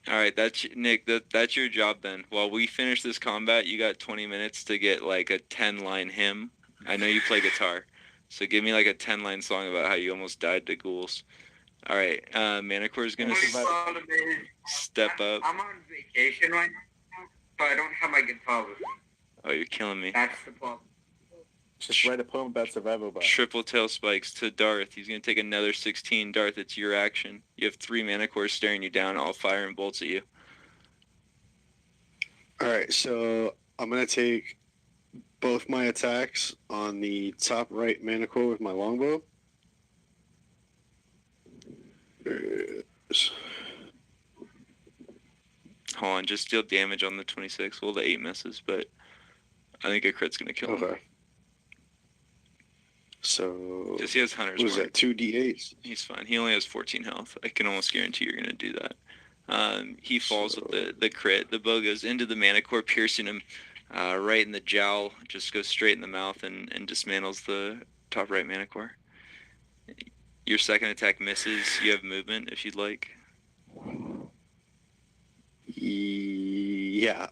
All right, Nick. That's your job then. While we finish this combat, you got 20 minutes to get like a 10-line hymn. I know you play guitar, so give me like a 10-line song about how you almost died to ghouls. All right, Manicore's gonna step up. I'm on vacation right now, so I don't have my guitar with me. Oh, you're killing me. That's the problem. Just write a poem about survival bot. Triple tail spikes to Darth. He's going to take another 16. Darth, it's your action. You have 3 mana cores staring you down, all firing bolts at you. All right, so I'm going to take both my attacks on the top right mana core with my longbow. Hold on, just deal damage on the 26. Well, the 8 misses, but I think a crit's going to kill him. Okay. So, Just he has Hunter's what is Mark. that, 2d8s? He's fine. He only has 14 health. I can almost guarantee you're going to do that. He falls with the crit. The bow goes into the mana core, piercing him right in the jowl. Just goes straight in the mouth and dismantles the top right mana core. Your second attack misses. You have movement if you'd like. Yeah.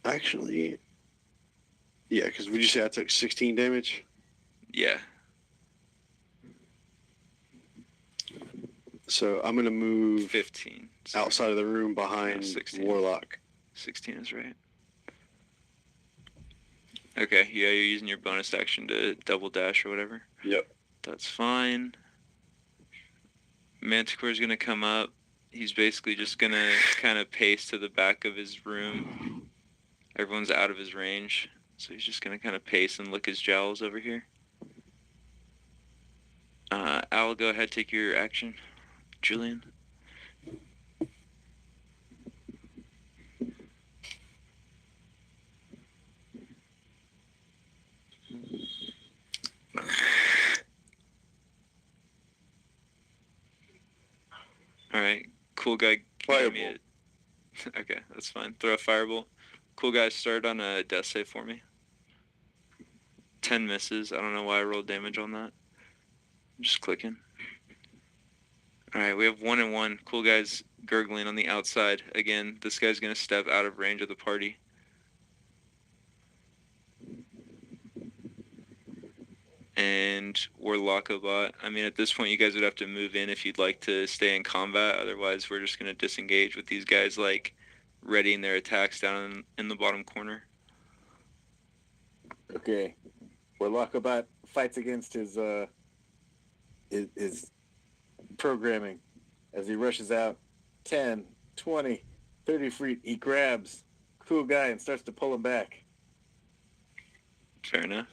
Actually, yeah, because would you say I took 16 damage? Yeah. So I'm going to move 15. Sorry. outside of the room behind 16. Warlock. 16 is right. Okay, yeah, you're using your bonus action to double dash or whatever. Yep. That's fine. Manticore's gonna come up. He's basically just gonna kind of pace to the back of his room. Everyone's out of his range, so he's just gonna kind of pace and lick his jowls over here. Al, go ahead, take your action. Julian. All right. Cool guy. Can you give me Fireball. Okay, that's fine. Throw a fireball. Cool guy, start on a death save for me. 10 misses. I don't know why I rolled damage on that. Just clicking. All right, we have 1 and 1. Cool guy's gurgling on the outside. Again, this guy's going to step out of range of the party. And Warlockobot. I mean, at this point, you guys would have to move in if you'd like to stay in combat. Otherwise, we're just going to disengage with these guys, like, readying their attacks down in the bottom corner. Okay. Where Lockabot fights against his programming as he rushes out 10, 20, 30 feet. He grabs Cool Guy and starts to pull him back. Fair enough.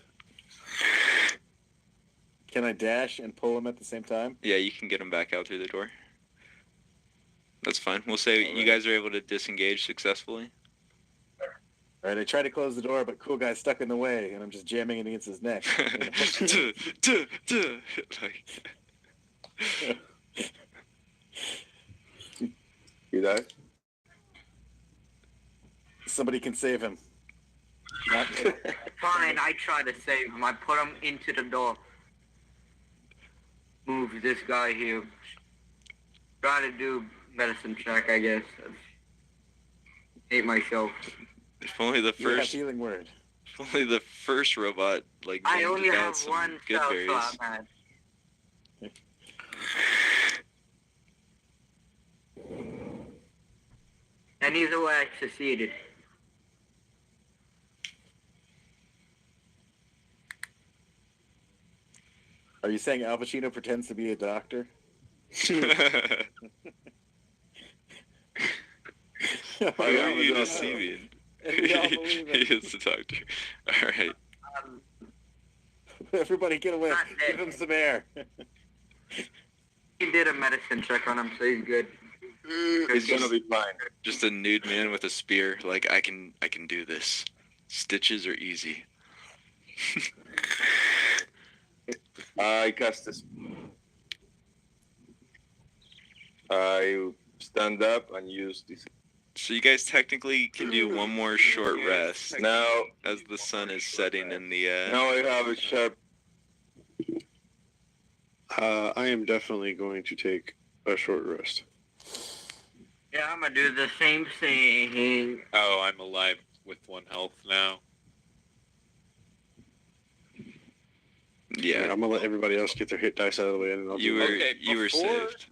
Can I dash and pull him at the same time? Yeah, you can get him back out through the door. That's fine. We'll say you guys are able to disengage successfully. All right, I try to close the door, but Cool Guy's stuck in the way, and I'm just jamming it against his neck. You die? Somebody can save him. Fine, I try to save him. I put him into the door. Move this guy here. Try to do medicine check, I guess. Hate myself. If only the You have first, healing word. if only the first robot like I banged only out have some one good spell berries. slot, man. And either way, I succeeded. Are you saying Al Pacino pretends to be a doctor? Why are you deceiving? And we all believe it. He is the doctor. All right. Everybody get away. Not dead. Give him some air. He did a medicine check on him, so he's good. It's gonna be fine. Just a nude man with a spear. Like, I can do this. Stitches are easy. I cast this. I stand up and use this. So you guys technically can do one more short rest Now, as the sun is setting in the now I have a sharp. I am definitely going to take a short rest. Yeah, I'm gonna do the same thing. Oh, I'm alive with 1 health now. yeah. I'm gonna let everybody else get their hit dice out of the way, and I'll You do were Okay, you were before- saved.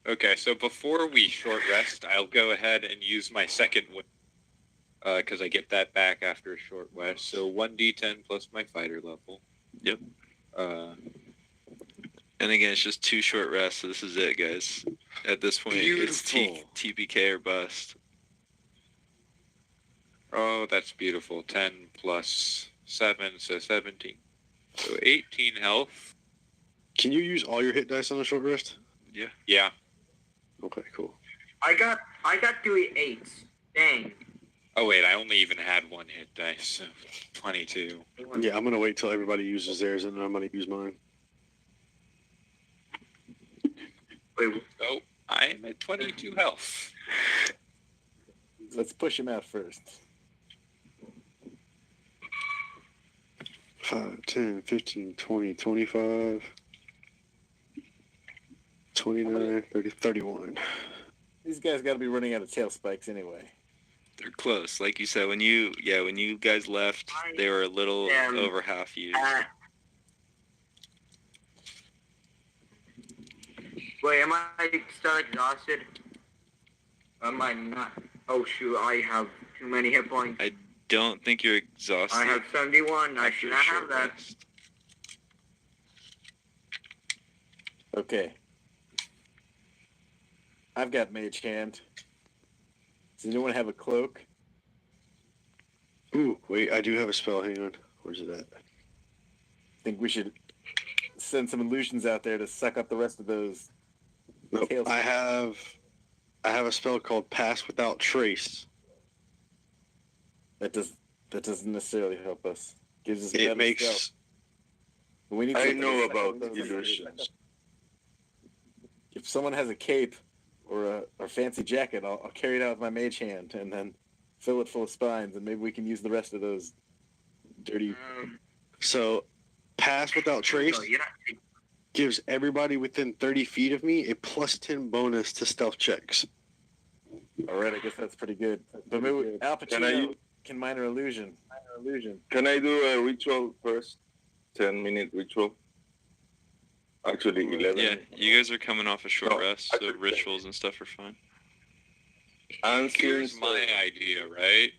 Okay, so before we short rest, I'll go ahead and use my second win. Because I get that back after a short rest. So 1d10 plus my fighter level. Yep. Uh, And again, it's just 2 short rests, so this is it, guys. At this point, it's Beautiful. TPK or bust. Oh, that's beautiful. 10 plus 7, so 17. So 18 health. Can you use all your hit dice on a short rest? Yeah. Okay, cool. I got 3 8s. Dang. Oh, wait, I only even had 1 hit dice, so 22. Yeah, I'm gonna wait till everybody uses theirs, and then I'm gonna use mine. Wait, So I'm at 22 health. Let's push him out first. 5, 10, 15, 20, 25, 29, 30, 31. These guys got to be running out of tail spikes anyway. They're close. Like you said, when you guys left, they were a little over half used. wait, am I still exhausted? Am I not? Oh shoot, I have too many hit points. I don't think you're exhausted. I have 71. I after should a not have short that. rest. Okay. I've got mage hand. Does anyone have a cloak? Ooh, wait, I do have a spell. Hang on. Where's it at? I think we should send some illusions out there to suck up the rest of those. Nope. Tails. I have a spell called Pass Without Trace. That doesn't necessarily help us. Gives us It better makes stealth. But we need I something know to suck about up those illusions. if someone has a cape or a fancy jacket, I'll carry it out with my mage hand and then fill it full of spines, and maybe we can use the rest of those dirty. So, pass without trace No, you're not. gives everybody within 30 feet of me a +10 bonus to stealth checks. All right, I guess that's pretty good. But maybe Al Pacino can minor illusion. Can I do a ritual first? 10-minute ritual. Actually, 11. Yeah, you guys are coming off a short No, rest, I so could- rituals and stuff are fine. And Here's since, my idea, right?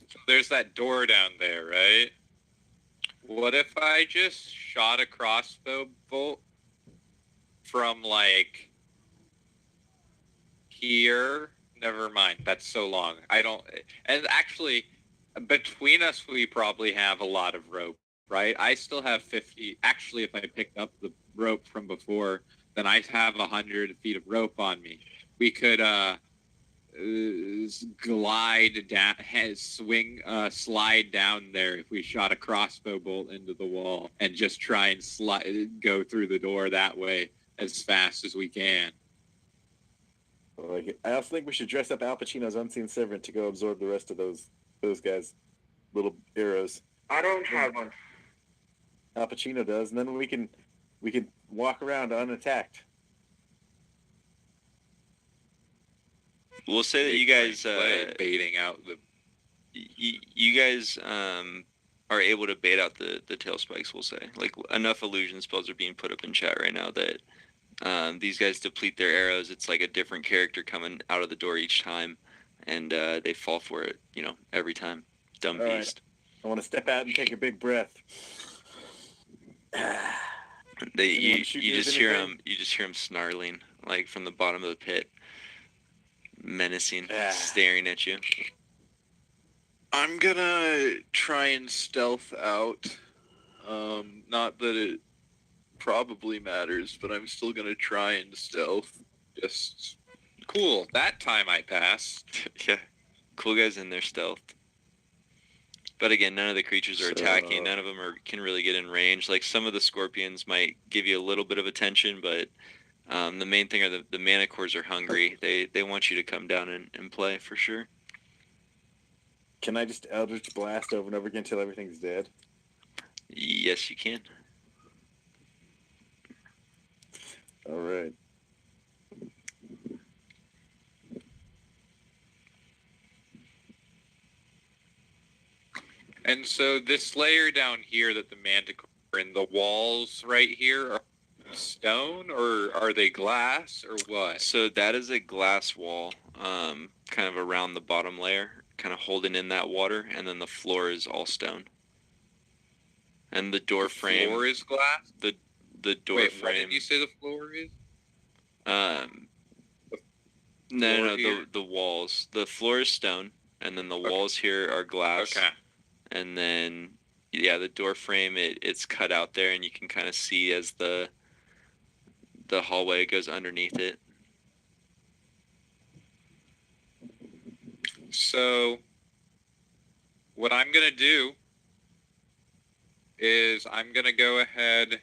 So there's that door down there, right? What if I just shot a crossbow bolt from like here? Never mind. That's so long. I don't. And actually, between us, we probably have a lot of rope, right? I still have 50. Actually, if I picked up the rope from before, then I have 100 feet of rope on me. We could glide down, slide down there if we shot a crossbow bolt into the wall and just try and go through the door that way as fast as we can. Like, I also think we should dress up Al Pacino's unseen servant to go absorb the rest of those guys' little arrows. I don't have one. Al Pacino does, and then we can walk around unattacked. We'll say that you guys, baiting out the. you guys are able to bait out the tail spikes. We'll say, like, enough illusion spells are being put up in chat right now that these guys deplete their arrows. It's like a different character coming out of the door each time, and they fall for it, every time. Dumb All right. beast. I want to step out and take a big breath. You shoot just you hear with them. You just hear them snarling, like from the bottom of the pit, menacing, staring at you. I'm gonna try and stealth out. Not that it probably matters, but I'm still gonna try and stealth. Just Cool. That time I passed. Yeah, cool guys in their stealth. But again, none of the creatures are attacking. None of them can really get in range. Like, some of the scorpions might give you a little bit of attention, but the main thing are the manticores are hungry. They want you to come down and play for sure. Can I just Eldritch Blast over and over again until everything's dead? Yes, you can. All right. And so this layer down here that the manticore and the walls right here are stone, or are they glass, or what? So that is a glass wall, kind of around the bottom layer, kind of holding in that water, and then the floor is all stone. And the door frame. Floor is glass? The door Wait, frame. what did you say the floor is? No, here? the walls. The floor is stone, and then the walls here are glass. Okay. And then, yeah, the door frame, it's cut out there, and you can kind of see as the hallway goes underneath it. So what I'm going to do is I'm going to go ahead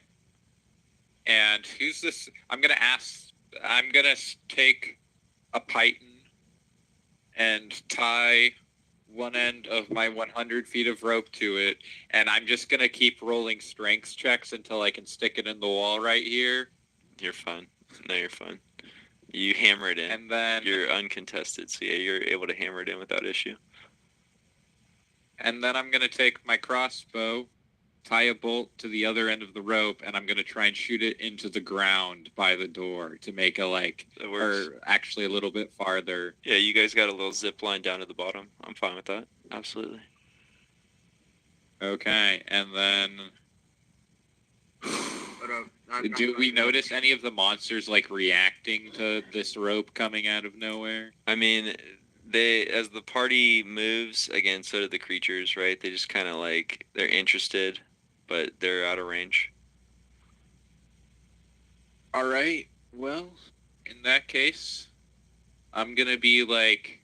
and who's this? I'm going to take a python and tie one end of my 100 feet of rope to it, and I'm just going to keep rolling strength checks until I can stick it in the wall right here. You're fine. No, you're fine. You hammer it in. And then You're uncontested, so yeah, you're able to hammer it in without issue. And then I'm going to take my crossbow, tie a bolt to the other end of the rope, and I'm going to try and shoot it into the ground by the door to make That works. or actually a little bit farther. Yeah, you guys got a little zip line down to the bottom. I'm fine with that. Absolutely. Okay, and then do we notice any of the monsters like reacting to this rope coming out of nowhere? I mean, as the party moves, again, so do the creatures, right? They just kind of like, they're interested, but they're out of range. All right, well, in that case, I'm going to be like,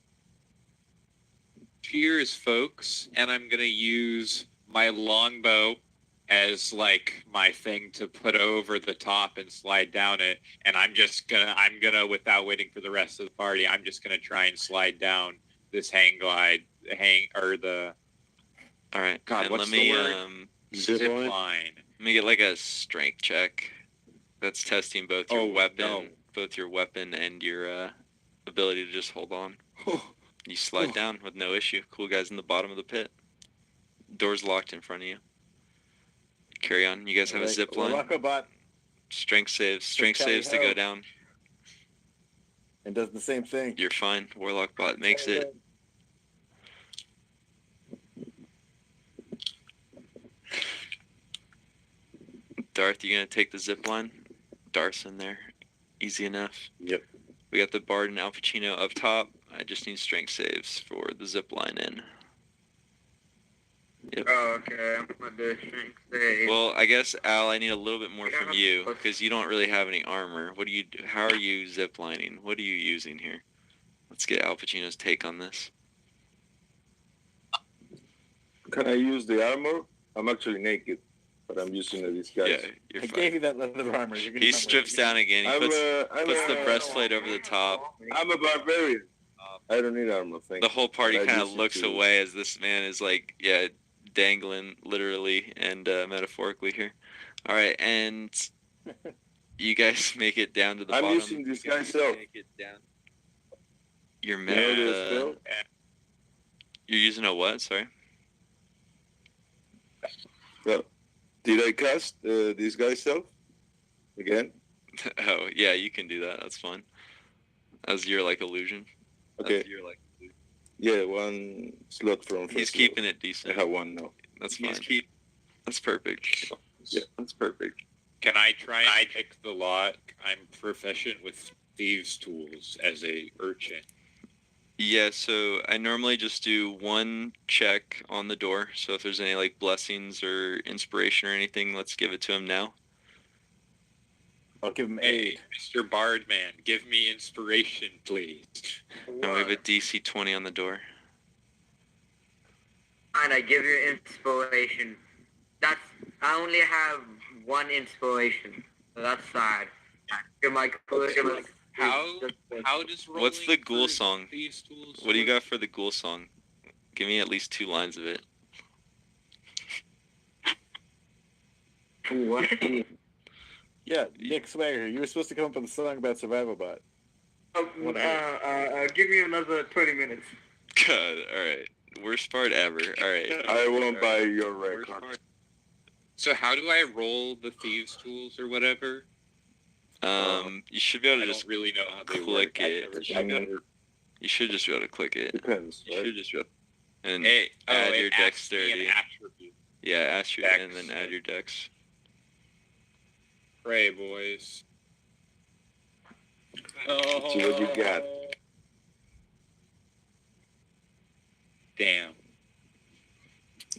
cheers, folks, and I'm going to use my longbow as like my thing to put over the top and slide down it, and I'm gonna without waiting for the rest of the party, I'm just gonna try and slide down this All right. God, and what's let me the word? Zip line? line. let me get like a strength check. That's testing both your both your weapon and your ability to just hold on. You slide down with no issue. Cool guys in the bottom of the pit. Doors locked in front of you. Carry on. You guys have a zip line. Rockobot Strength saves to go down. and does the same thing. You're fine. Warlock bot makes it. Darth, you gonna take the zip line? Darth's in there. Easy enough. Yep. We got the Bard and Al Pacino up top. I just need strength saves for the zip line in. Yep. Oh, okay. I'm gonna do strength save. Well, I guess Al, I need a little bit more from you because you don't really have any armor. What do you? How are you zip lining? What are you using here? Let's get Al Pacino's take on this. Can I use the armor? I'm actually naked, but I'm using a disguise. Yeah, you're I fine. gave you that leather armor. You're gonna He come strips with down again. He I'm puts the breastplate over the top. I'm a barbarian. I don't need armor. Thank The you. whole party But I kind use of it looks to- away as this man is like, yeah, dangling literally and metaphorically here. All right, and you guys make it down to the I'm bottom. using this guy's self. Make it down. You're You know the meta. spell? You're using a what? Sorry. Well, did I cast this guy's self again? Oh yeah, you can do that. That's fine. As your like illusion. Okay. As your, like, Yeah, one slot from. he's first keeping level. it decent. I have one now. That's fine. That's perfect. Yeah. That's perfect. Can I try and pick the lock? I'm proficient with thieves' tools as a urchin. Yeah, so I normally just do one check on the door. So if there's any like blessings or inspiration or anything, let's give it to him now. I'll give him Hey, aid. Mr. Bardman, give me inspiration, please. And we have a DC 20 on the door. And I give you inspiration. I only have one inspiration, so that's sad. You're my How does rolling What's the ghoul for song? thieves' tools What do you work? got for the ghoul song? Give me at least 2 lines of it. What? Yeah, Nick Swagger, you were supposed to come up with a song about Survival Bot. Give me another 20 minutes. God, alright. Worst part ever. Alright. I won't buy your Worst record. part. So how do I roll the thieves' tools or whatever? You should be able I to don't just really know how they click work. I've it. never- You should just be able to click it. Depends, You right? should just be able and Hey, add it your asks me an dexterity. attribute. Yeah, ask your Dex. and then add your dex. Pray, boys. See what you got. Damn. Is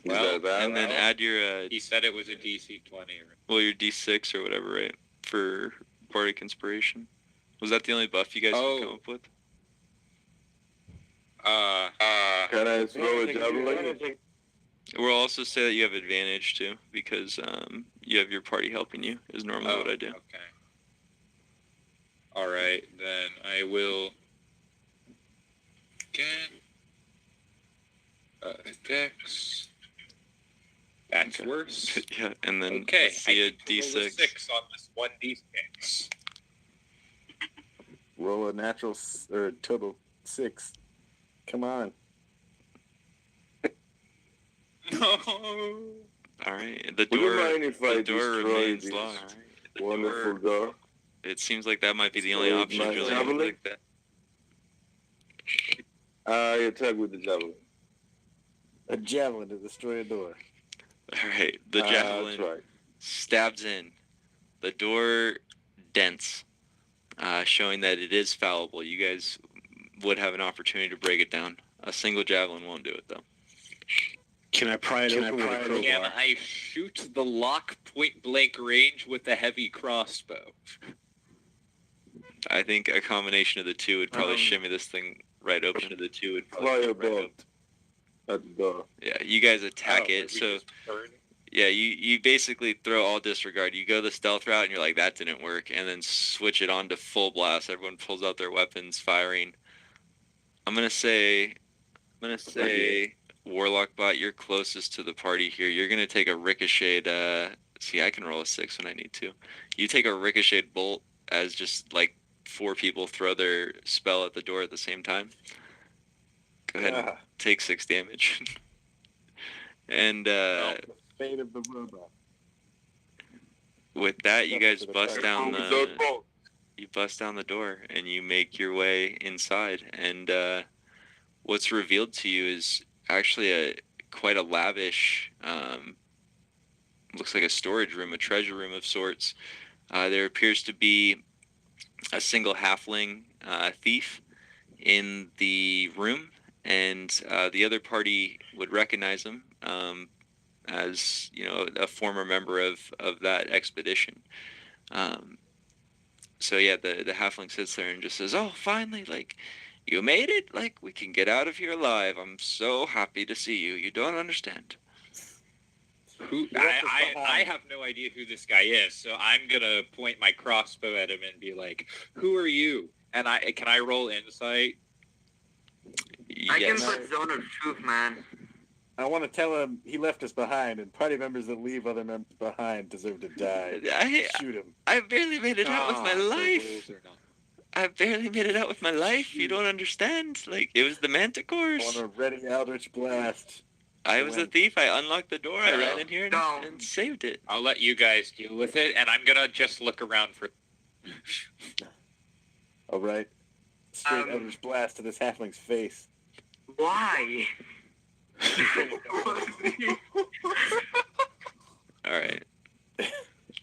Well, that bad? And then add your He said it was a DC 20. well, your D6 or whatever, right? For Bardic Inspiration. Was that the only buff you guys could come up with? Can I throw a javelin? We'll also say that you have advantage too, because you have your party helping you. Is normally what I do. Okay. All right, then I will get Dex. That's worse. Yeah, and then Okay, let's I see a need to roll a D6. 6 on this one D6. Roll a natural or total 6. Come on. No. All right, the Would you door. mind if I The door destroy remains this locked. The wonderful door. door? It seems like that might be the only Destroy option. my Really, javelin? like that. I attack with the javelin. A javelin to destroy a door. All right, the javelin That's right. stabs in. The door dents, showing that it is fallible. You guys would have an opportunity to break it down. A single javelin won't do it, though. Can I pry it open with a crowbar? Can I shoot the lock point blank range with a heavy crossbow? I think a combination of the two would probably shimmy this thing right open. Fly a bolt at the door. Yeah, you guys attack Oh, it. we So just turn? Yeah, you basically throw all disregard. You go the stealth route, and you're like, that didn't work, and then switch it on to full blast. Everyone pulls out their weapons, firing. I'm gonna say, Warlock Bot, you're closest to the party here. You're gonna take a ricocheted. See, I can roll a 6 when I need to. You take a ricocheted bolt as just like 4 people throw their spell at the door at the same time. Go ahead and take 6 damage. And Fate of the robot. with that, you guys bust down Don't roll. you bust down the door and you make your way inside. And what's revealed to you is actually quite a lavish, looks like a storage room, a treasure room of sorts. There appears to be a single halfling thief in the room, and the other party would recognize him as a former member of that expedition. So yeah, the halfling sits there and just says, "Oh, finally, like, you made it. Like, we can get out of here alive. I'm so happy to see you. You don't understand." I have no idea who this guy is, so I'm gonna point my crossbow at him and be like, "Who are you?" And can I roll insight? I can Yes. put Zone of Truth, man. I want to tell him he left us behind, and party members that leave other members behind deserve to die. Shoot him. I barely made it out with my The life. rules are not- I barely made it out with my life. You don't understand. Like, it was the I want manticores. a ready Eldritch Blast. I was a thief. I unlocked the door. I ran in here No. and saved it. I'll let you guys deal with it, and I'm gonna just look around for. All right. Straight Um, Eldritch Blast to this halfling's face. Why? All right.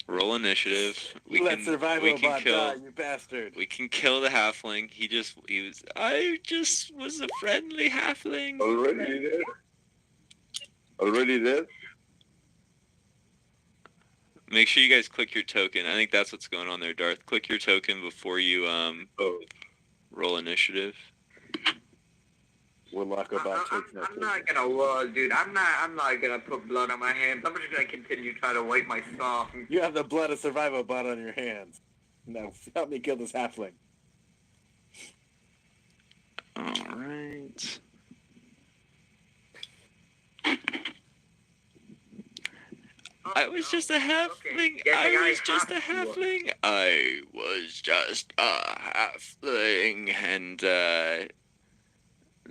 Roll initiative. We Let can Survival Bot kill. die, you bastard. We can kill the halfling. I just was a friendly halfling. Already there? Already there? Make sure you guys click your token. I think that's what's going on there, Darth. Click your token before you Oh. roll initiative. Warlock Bot takes no I'm not gonna dude. I'm not gonna put blood on my hands. I'm just gonna continue trying to wipe my off. You have the blood of Survival Bot on your hands. Now, help me kill this halfling. All right. I was just a halfling. Yes, I I was just a have to. halfling. I was just a halfling. And the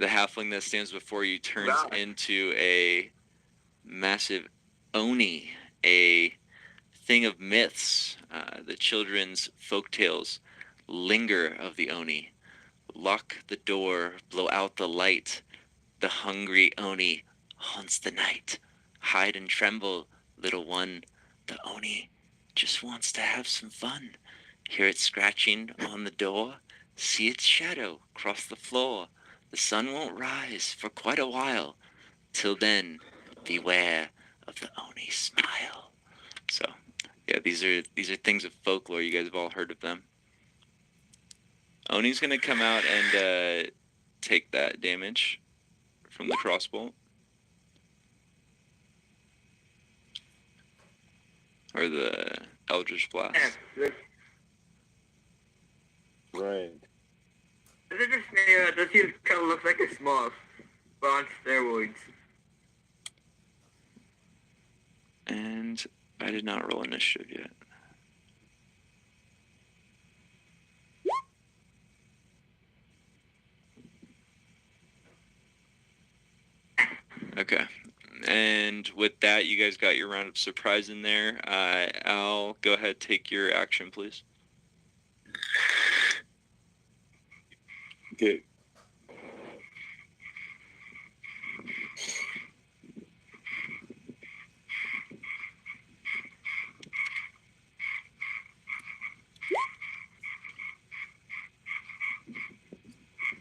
halfling that stands before you turns Wow. into a massive oni, a thing of myths. The children's folktales linger of the oni. Lock the door, blow out the light. The hungry oni haunts the night. Hide and tremble, little one. The oni just wants to have some fun. Hear it scratching on the door. See its shadow cross the floor. The sun won't rise for quite a while. Till then, beware of the oni smile. So, yeah, these are things of folklore. You guys have all heard of them. Oni's gonna come out and take that damage from the crossbow. Or the Eldritch Blast. Right. This he kind of looks like a Smurf, but on steroids. And I did not roll initiative yet. Okay. And with that, you guys got your round of surprise in there. Al, go ahead, take your action, please. Okay.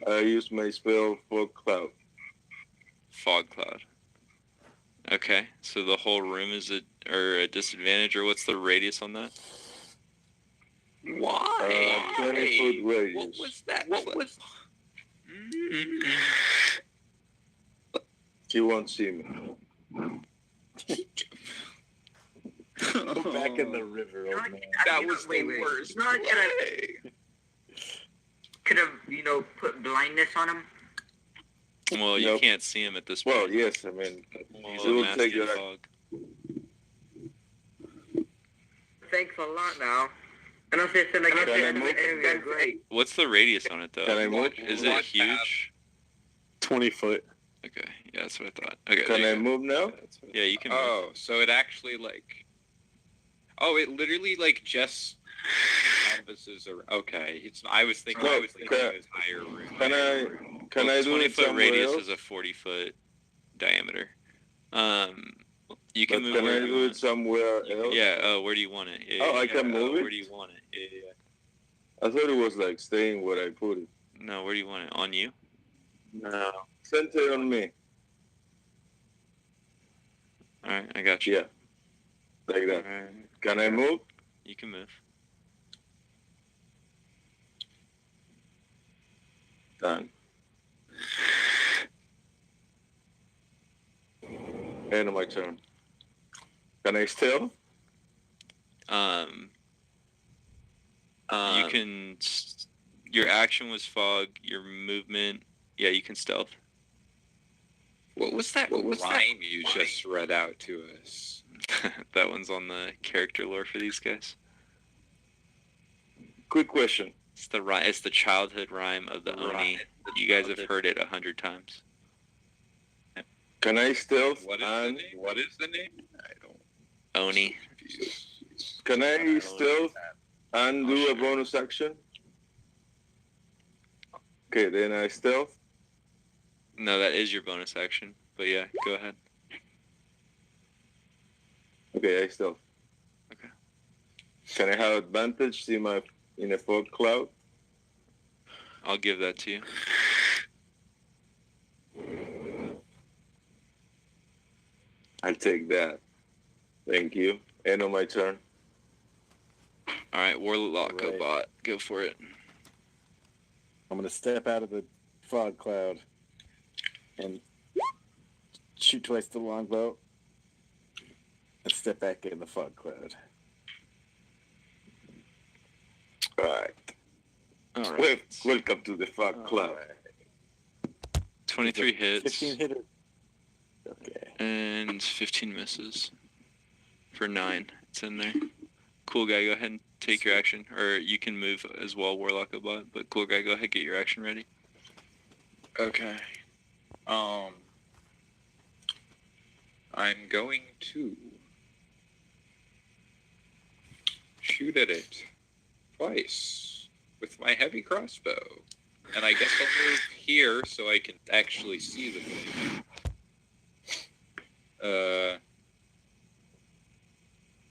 I use my spell for cloud. Fog cloud. Okay, so the whole room is a disadvantage, or what's the radius on that? Why? 20-foot radius. What was that? What was? She won't see me. back in the river, old man. That was the worst. No, could have, put blindness on him. Well, you Nope. can't see him at this Well, point. yes, I mean, He's we a will mask take in your fog. Thanks a lot now. And I'll say something like Can I move? area, great. What's the radius on it though? Can I move? Is it huge? 20 foot. Okay, yeah, that's what I thought. Okay, Can there I you go. move now? Yeah, you can move. Oh, so it actually like. Oh, it literally like just canvases or okay. It's. I was thinking. No, it was higher room. Can I Well, do it 20-foot somewhere radius else? is a 40-foot diameter. You But can move can I wherever you do it want. somewhere else? Yeah. Where do you want it? Yeah, Oh, I yeah, can move it? Where do you want it? Yeah. I thought it was like staying where I put it. No, where do you want it? On you? No. Center on me. All right, I got you. Yeah. Like All that. right, Can I move? you can move. Done. End of my turn. Can I still? You can. Your action was fog. Your movement. Yeah, you can stealth. What was that rhyme you just read out to us? That one's on the character lore for these guys. Quick question. It's the childhood rhyme of the Oni. You guys have heard it 100 times. Can I stealth? What is the name? What is the name? I don't. Oni. Can I stealth and do a bonus action? Okay, then I stealth. No, that is your bonus action. But yeah, go ahead. Okay, I stealth. Okay. Can I have advantage in a fog cloud? I'll give that to you. I'll take that. Thank you. End of my turn. All right, Warlock Right. bot. Go for it. I'm gonna step out of the fog cloud and shoot twice the longbow and step back in the fog cloud. All right. All right. Welcome to the fog cloud. 23 hits 15 hitter. Okay. and 15 misses for 9. It's in there. Cool guy, go ahead and take your action. Or you can move as well, Warlock bot. But cool guy, go ahead, get your action ready. Okay. I'm going to shoot at it twice with my heavy crossbow. And I guess I'll move here so I can actually see the thing.